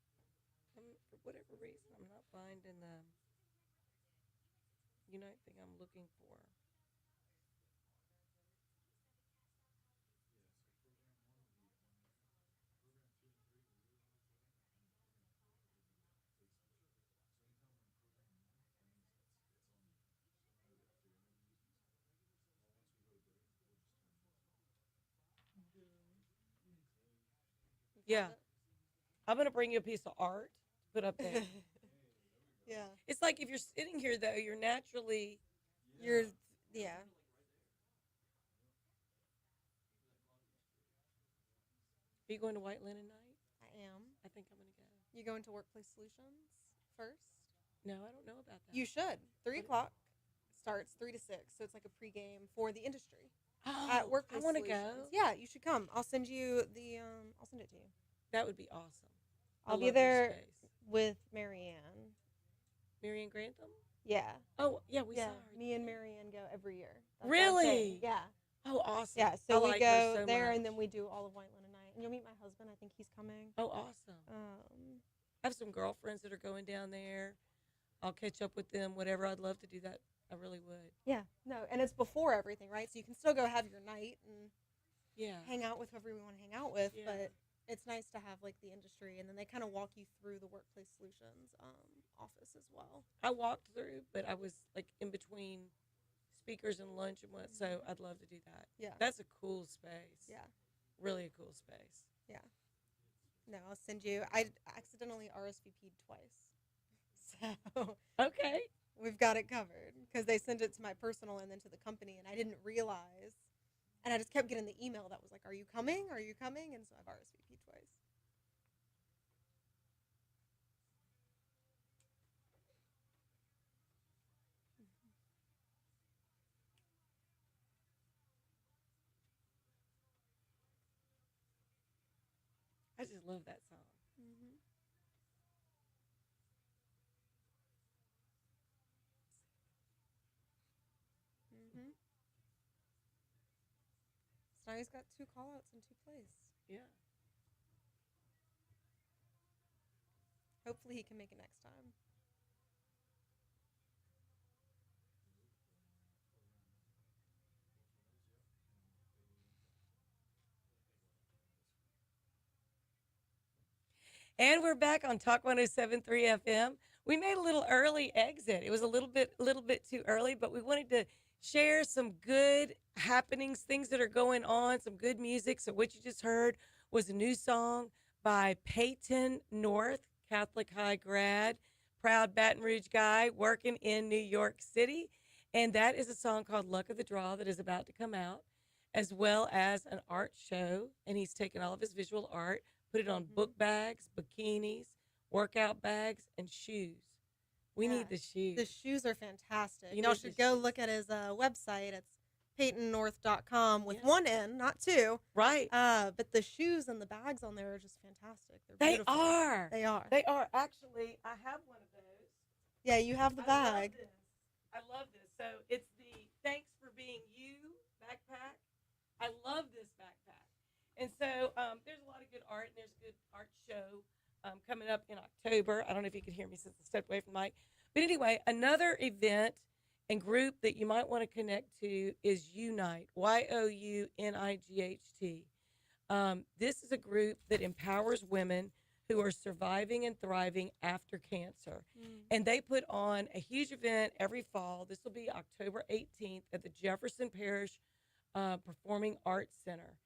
Speaker 3: was supposed to be in today.
Speaker 1: For whatever reason, I'm not finding the Unite thing I'm looking for. Yeah. I'm going to bring you a piece of art to put up there.
Speaker 2: Yeah.
Speaker 1: It's like if you're sitting here, though, you're naturally.
Speaker 2: You're. Yeah.
Speaker 1: Are you going to White Linen Night?
Speaker 2: I am.
Speaker 1: I think I'm going to go.
Speaker 2: You go into Workplace Solutions first?
Speaker 1: No, I don't know about that.
Speaker 2: You should. 3
Speaker 1: What-
Speaker 2: o'clock starts 3 to 6, so it's like a pregame for the industry
Speaker 1: Oh,
Speaker 2: at
Speaker 1: I
Speaker 2: Workplace
Speaker 1: want to
Speaker 2: Solutions.
Speaker 1: go.
Speaker 2: Yeah, you should come. I'll send you the. I'll send it to you.
Speaker 1: That would be awesome. I
Speaker 2: I'll be
Speaker 1: love your
Speaker 2: there
Speaker 1: space.
Speaker 2: with Marianne.
Speaker 1: Marianne Grantham?
Speaker 2: Yeah.
Speaker 1: Oh, yeah, we
Speaker 2: Yeah.
Speaker 1: saw her.
Speaker 2: Me and Marianne go every year. That's our
Speaker 1: Really?
Speaker 2: thing. Yeah.
Speaker 1: Oh, awesome.
Speaker 2: Yeah.
Speaker 1: I
Speaker 2: So we
Speaker 1: like
Speaker 2: go
Speaker 1: her so
Speaker 2: there,
Speaker 1: much.
Speaker 2: and then we do all of White Linen Night. And you'll meet my husband. I think he's coming.
Speaker 1: Oh, awesome. I have some girlfriends that are going down there. I'll catch up with them, whatever. I'd love to do that. I really would.
Speaker 2: Yeah. No, and it's before everything, right? So you can still go have your night and
Speaker 1: Yeah.
Speaker 2: hang out with whoever you want to hang out with,
Speaker 1: Yeah.
Speaker 2: but it's nice to have like the industry, and then they kind of walk you through the Workplace Solutions office as well.
Speaker 1: I walked through, but I was like in between speakers and lunch and what, so I'd love to do that.
Speaker 2: Yeah.
Speaker 1: That's a cool space.
Speaker 2: Yeah.
Speaker 1: Really a cool space.
Speaker 2: Yeah. No, I'll send you. I accidentally RSVP'd twice. So
Speaker 1: Okay.
Speaker 2: we've got it covered because they sent it to my personal and then to the company, and I didn't realize. And I just kept getting the email that was like, "Are you coming? Are you coming?" And so I've RSVP'd twice.
Speaker 1: I just love that song.
Speaker 2: Mm-hmm. Mm-hmm. So now he's got 2 call-outs in 2 plays.
Speaker 1: Yeah.
Speaker 2: Hopefully he can make it next time.
Speaker 1: And we're back on Talk 107.3 FM. We made a little early exit. It was a little bit too early, but we wanted to share some good happenings, things that are going on, some good music. So what you just heard was a new song by Peyton North, Catholic High grad, proud Baton Rouge guy working in New York City. And that is a song called Luck of the Draw that is about to come out, as well as an art show. And he's taken all of his visual art, put it on book bags, bikinis, workout bags, and shoes. We need the shoes.
Speaker 2: The shoes are fantastic.
Speaker 1: You
Speaker 2: Y'all
Speaker 1: need the
Speaker 2: should go look at his website. It's peytonnorth.com with
Speaker 1: Yeah.
Speaker 2: 1 N, not 2.
Speaker 1: Right.
Speaker 2: But the shoes and the bags on there are just fantastic. They're
Speaker 1: They
Speaker 2: beautiful.
Speaker 1: are.
Speaker 2: They are.
Speaker 1: They are. Actually, I have one of those.
Speaker 2: Yeah, you have the bag.
Speaker 1: I love this. So it's the Thanks for Being You backpack. I love this backpack. And so there's a lot of good art, and there's a good art show coming up in October. I don't know if you can hear me since I stepped away from the mic. But anyway, another event and group that you might want to connect to is Unite, YOUNIGHT. This is a group that empowers women who are surviving and thriving after cancer. And they put on a huge event every fall. This will be October 18th at the Jefferson Parish Performing Arts Center.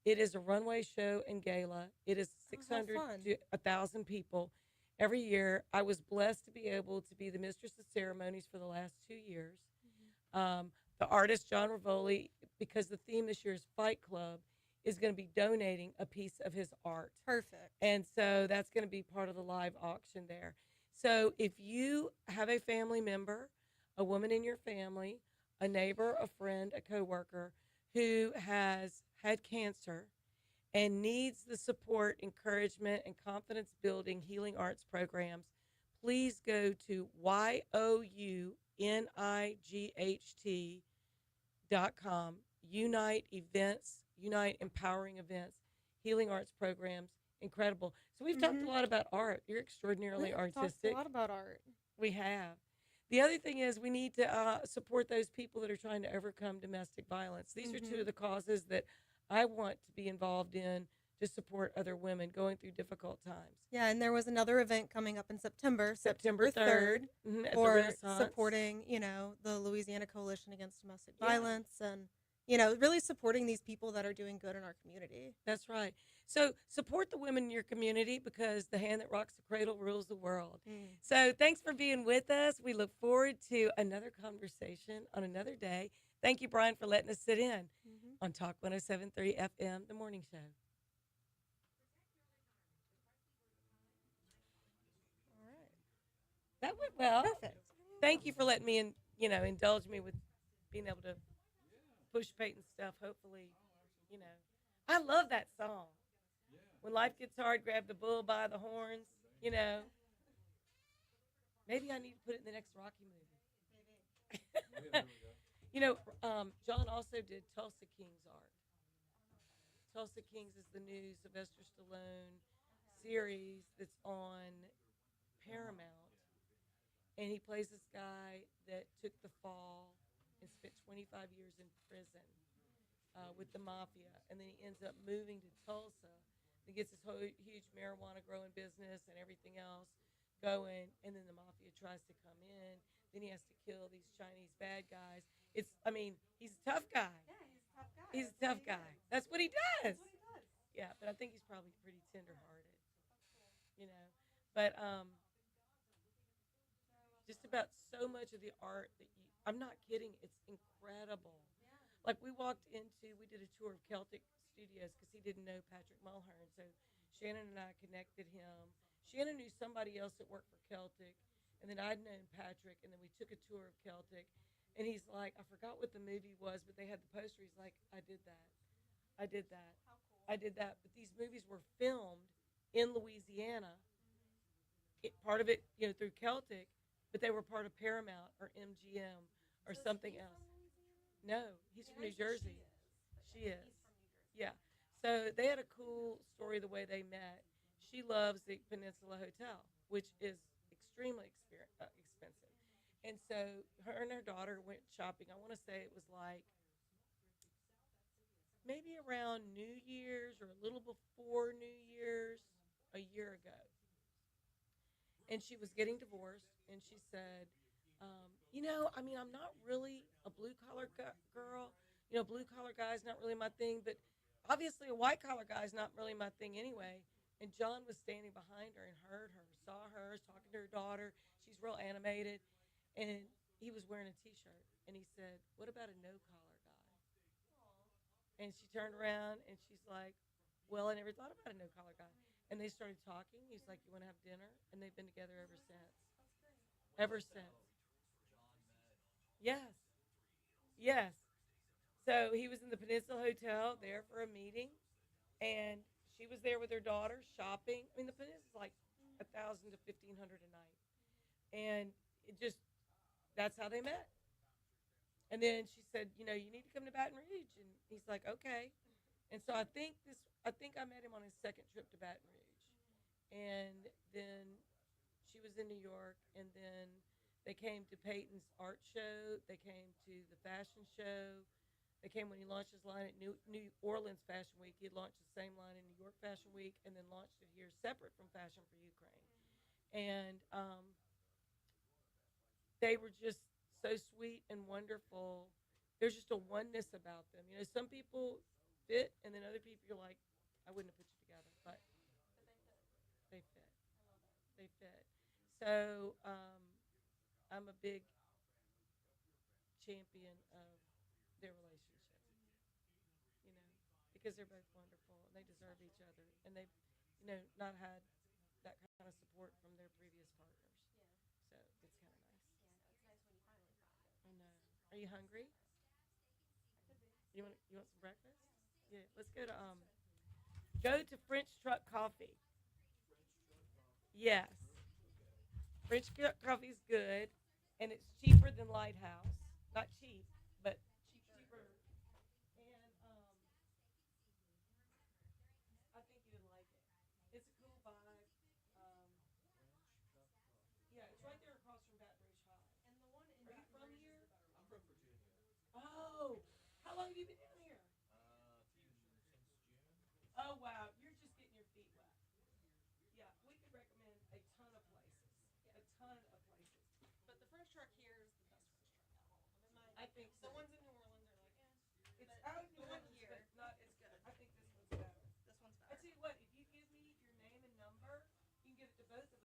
Speaker 1: It is a runway show and gala. It is 600 to 1,000 people every year. I was blessed to be able to be the mistress of ceremonies for the last 2 years. The artist, John Rivoli, because the theme this year is Fight Club, is going to be donating a piece of his art.
Speaker 2: Perfect.
Speaker 1: And so that's going to be part of the live auction there. So if you have a family member, a woman in your family, a neighbor, a friend, a coworker who has had cancer and needs the support, encouragement, and confidence building healing arts programs, please go to YOUNIGHT.com, Unite Events, Unite Empowering Events, Healing Arts Programs, incredible. So we've talked a lot about art. You're extraordinarily
Speaker 2: We've
Speaker 1: artistic.
Speaker 2: talked a lot about art.
Speaker 1: We have. The other thing is we need to support those people that are trying to overcome domestic violence. These are two of the causes that I want to be involved in to support other women going through difficult times.
Speaker 2: Yeah, and there was another event coming up in September,
Speaker 1: September 3rd, at the
Speaker 2: for
Speaker 1: Renaissance.
Speaker 2: supporting, the Louisiana Coalition Against Domestic
Speaker 1: Yeah.
Speaker 2: Violence and, really supporting these people that are doing good in our community.
Speaker 1: That's right. So support the women in your community because the hand that rocks the cradle rules the world. So thanks for being with us. We look forward to another conversation on another day. Thank you, Brian, for letting us sit in on Talk 107.3 FM, The Morning Show.
Speaker 2: All right.
Speaker 1: That went well.
Speaker 2: Perfect.
Speaker 1: Thank you for letting me, indulge me with being able to push Peyton's stuff. Hopefully, you know, I love that song. When life gets hard, grab the bull by the horns. You know, maybe I need to put it in the next Rocky movie. John also did Tulsa King's art. Tulsa Kings is the new Sylvester Stallone series that's on Paramount, and he plays this guy that took the fall and spent 25 years in prison with the mafia, and then he ends up moving to Tulsa and gets this whole huge marijuana growing business and everything else going, and then the mafia tries to come in. Then he has to kill these Chinese bad guys. He's a tough guy. He's a tough guy. That's what he does. Yeah, but I think he's probably pretty tender-hearted, you know. But just about so much of the art I'm not kidding, it's incredible. Like we did a tour of Celtic Studios because he didn't know Patrick Mulhern, so Shannon and I connected him. Shannon knew somebody else that worked for Celtic, and then I'd known Patrick, and then we took a tour of Celtic, and he's like, I forgot what the movie was, but they had the poster. He's like, I did that. I did that. I did that. But these movies were filmed in Louisiana. Part of it, through Celtic, but they were part of Paramount or MGM or something else. No, he's from New Jersey. She is. Yeah. So they had a cool story the way they met. She loves the Peninsula Hotel, which is extremely expensive. And so her and her daughter went shopping. I want to say it was like maybe around New Year's or a little before New Year's a year ago. And she was getting divorced, and she said, I'm not really a blue-collar girl. Blue-collar guy's not really my thing, but obviously a white-collar guy's not really my thing anyway. And John was standing behind her and heard her, saw her, talking to her daughter. She's real animated. And he was wearing a T-shirt, and he said, what about a no-collar guy? And she turned around, and she's like, well, I never thought about a no-collar guy. And they started talking. He's like, you want to have dinner? And they've been together ever since. Ever since. Yes. Yes. So he was in the Peninsula Hotel there for a meeting, and she was there with her daughter shopping. The Peninsula is like $1,000 to $1,500 a night. And that's how they met. And then she said, you need to come to Baton Rouge. And he's like, okay. And so I think I met him on his second trip to Baton Rouge. And then she was in New York, and then they came to Peyton's art show. They came to the fashion show. They came when he launched his line at New Orleans Fashion Week. He had launched the same line in New York Fashion Week and then launched it here separate from Fashion for Ukraine. And they were just so sweet and wonderful. There's just a oneness about them. Some people fit, and then other people you're like, I wouldn't have put you together, but they fit. They fit. So I'm a big champion of their relationship, because they're both wonderful and they deserve each other, and they've, not had that kind of support from their previous partners. So it's kind of nice. I know. Are you hungry? You want some breakfast? Yeah. Let's go to French Truck Coffee. Yes. French Coffee is good, and it's cheaper than Lighthouse. Not cheap, but cheaper. And I think you would like it. It's a cool vibe. Um, yeah, it's right there across from Baton Rouge High. Are you from here?
Speaker 3: I'm from Virginia.
Speaker 1: Oh, how long have you been down here?
Speaker 3: Since June.
Speaker 1: Oh, wow. You're just getting your feet wet. Yeah, we could recommend a ton of places. A ton of places.
Speaker 2: But the French truck here is the best French truck.
Speaker 1: I think so.
Speaker 2: The ones in New Orleans are like,
Speaker 1: It's out of
Speaker 2: the one here